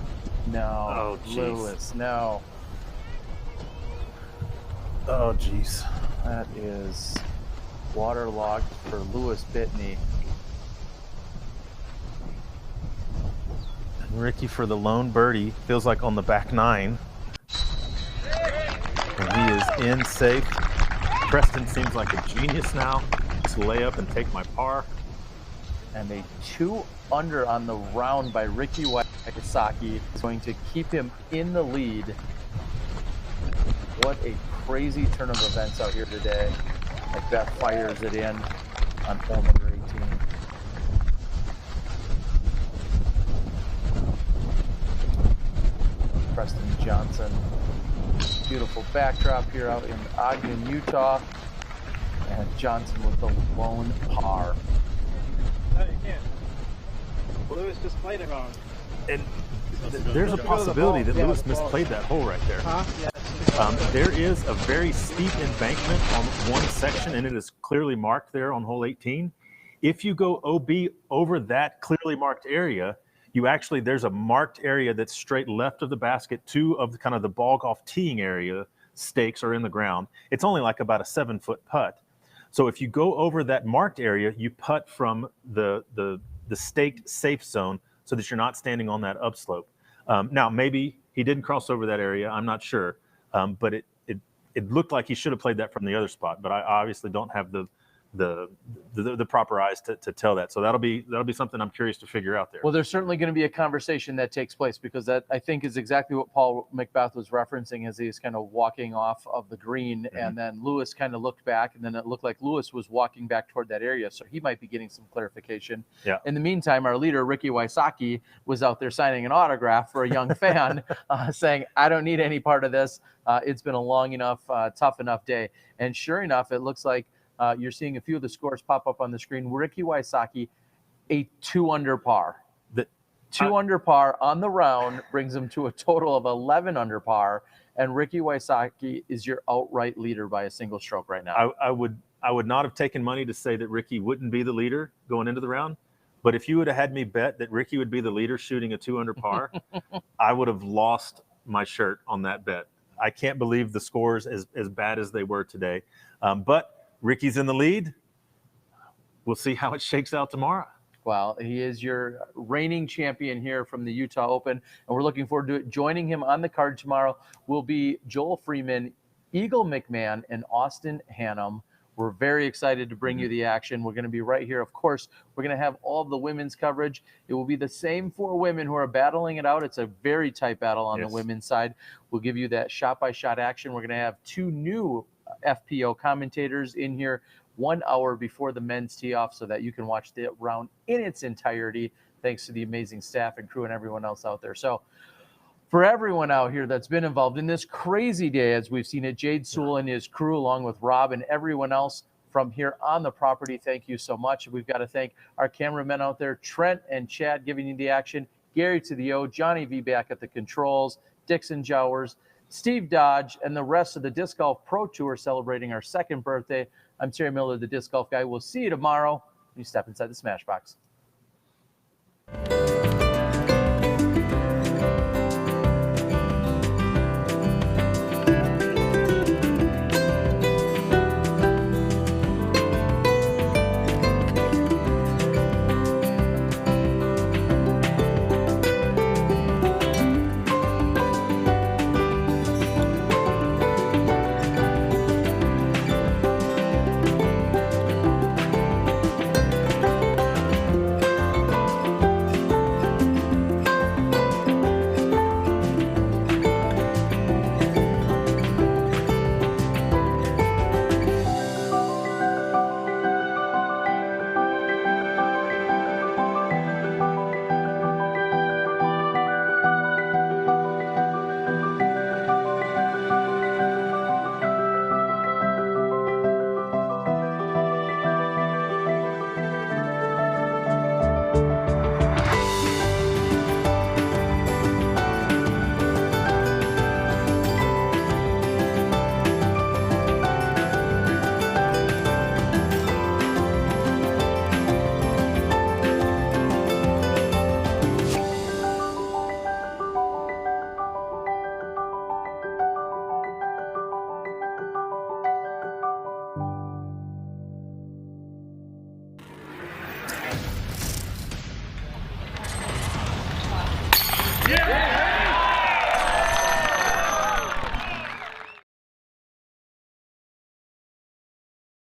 No, Oh, jeez. Lewis, no. Oh, jeez. That is waterlogged for Lewis Bitney. And Ricky for the lone birdie. Feels like on the back nine. And he is in safe. Preston seems like a genius now to lay up and take my par. And a 2 under on the round by Ricky Wysocki is going to keep him in the lead. What a crazy turn of events out here today. Macbeth fires it in on hole number 18. Preston Johnson. Beautiful backdrop here out in Ogden, Utah. And Johnson with the lone par. No, you can't. Lewis just played it wrong. And there's a possibility that Lewis misplayed that hole right there. There is a very steep embankment on one section, and it is clearly marked there on hole 18. If you go OB over that clearly marked area, there's a marked area that's straight left of the basket. Two of the kind of the ball golf teeing area stakes are in the ground. It's only like about a 7-foot putt. So if you go over that marked area, you putt from the staked safe zone so that you're not standing on that upslope. Now, maybe he didn't cross over that area. I'm not sure. But it looked like he should have played that from the other spot. But I obviously don't have the proper eyes to tell that. So that'll be something I'm curious to figure out there. Well, there's certainly going to be a conversation that takes place, because that, I think, is exactly what Paul Macbeth was referencing as he's kind of walking off of the green. And then Lewis kind of looked back, and then it looked like Lewis was walking back toward that area. So he might be getting some clarification. Yeah. In the meantime, our leader, Ricky Wysocki, was out there signing an autograph for a young fan saying, I don't need any part of this. It's been a long enough, tough enough day. And sure enough, it looks like you're seeing a few of the scores pop up on the screen. Ricky Wysocki, a 2-under par. The 2-under par on the round brings him to a total of 11 under par. And Ricky Wysocki is your outright leader by a single stroke right now. I would not have taken money to say that Ricky wouldn't be the leader going into the round. But if you would have had me bet that Ricky would be the leader shooting a 2-under par, I would have lost my shirt on that bet. I can't believe the scores as bad as they were today. But Ricky's in the lead. We'll see how it shakes out tomorrow. Well, he is your reigning champion here from the Utah Open, and we're looking forward to it. Joining him on the card tomorrow will be Joel Freeman, Eagle McMahon, and Austin Hannum. We're very excited to bring you the action. We're going to be right here. Of course, we're going to have all of the women's coverage. It will be the same 4 women who are battling it out. It's a very tight battle on the women's side. We'll give you that shot-by-shot action. We're going to have 2 new FPO commentators in here 1 hour before the men's tee off so that you can watch the round in its entirety, thanks to the amazing staff and crew and everyone else out there. So for everyone out here that's been involved in this crazy day, as we've seen it, Jade Sewell and his crew, along with Rob and everyone else from here on the property, thank you so much. We've got to thank our cameramen out there, Trent and Chad, giving you the action, Gary to the O, Johnny V back at the controls, Dixon Jowers, Steve Dodge, and the rest of the Disc Golf Pro Tour celebrating our 2nd birthday. I'm Terry Miller, the Disc Golf Guy. We'll see you tomorrow when you step inside the Smash Box.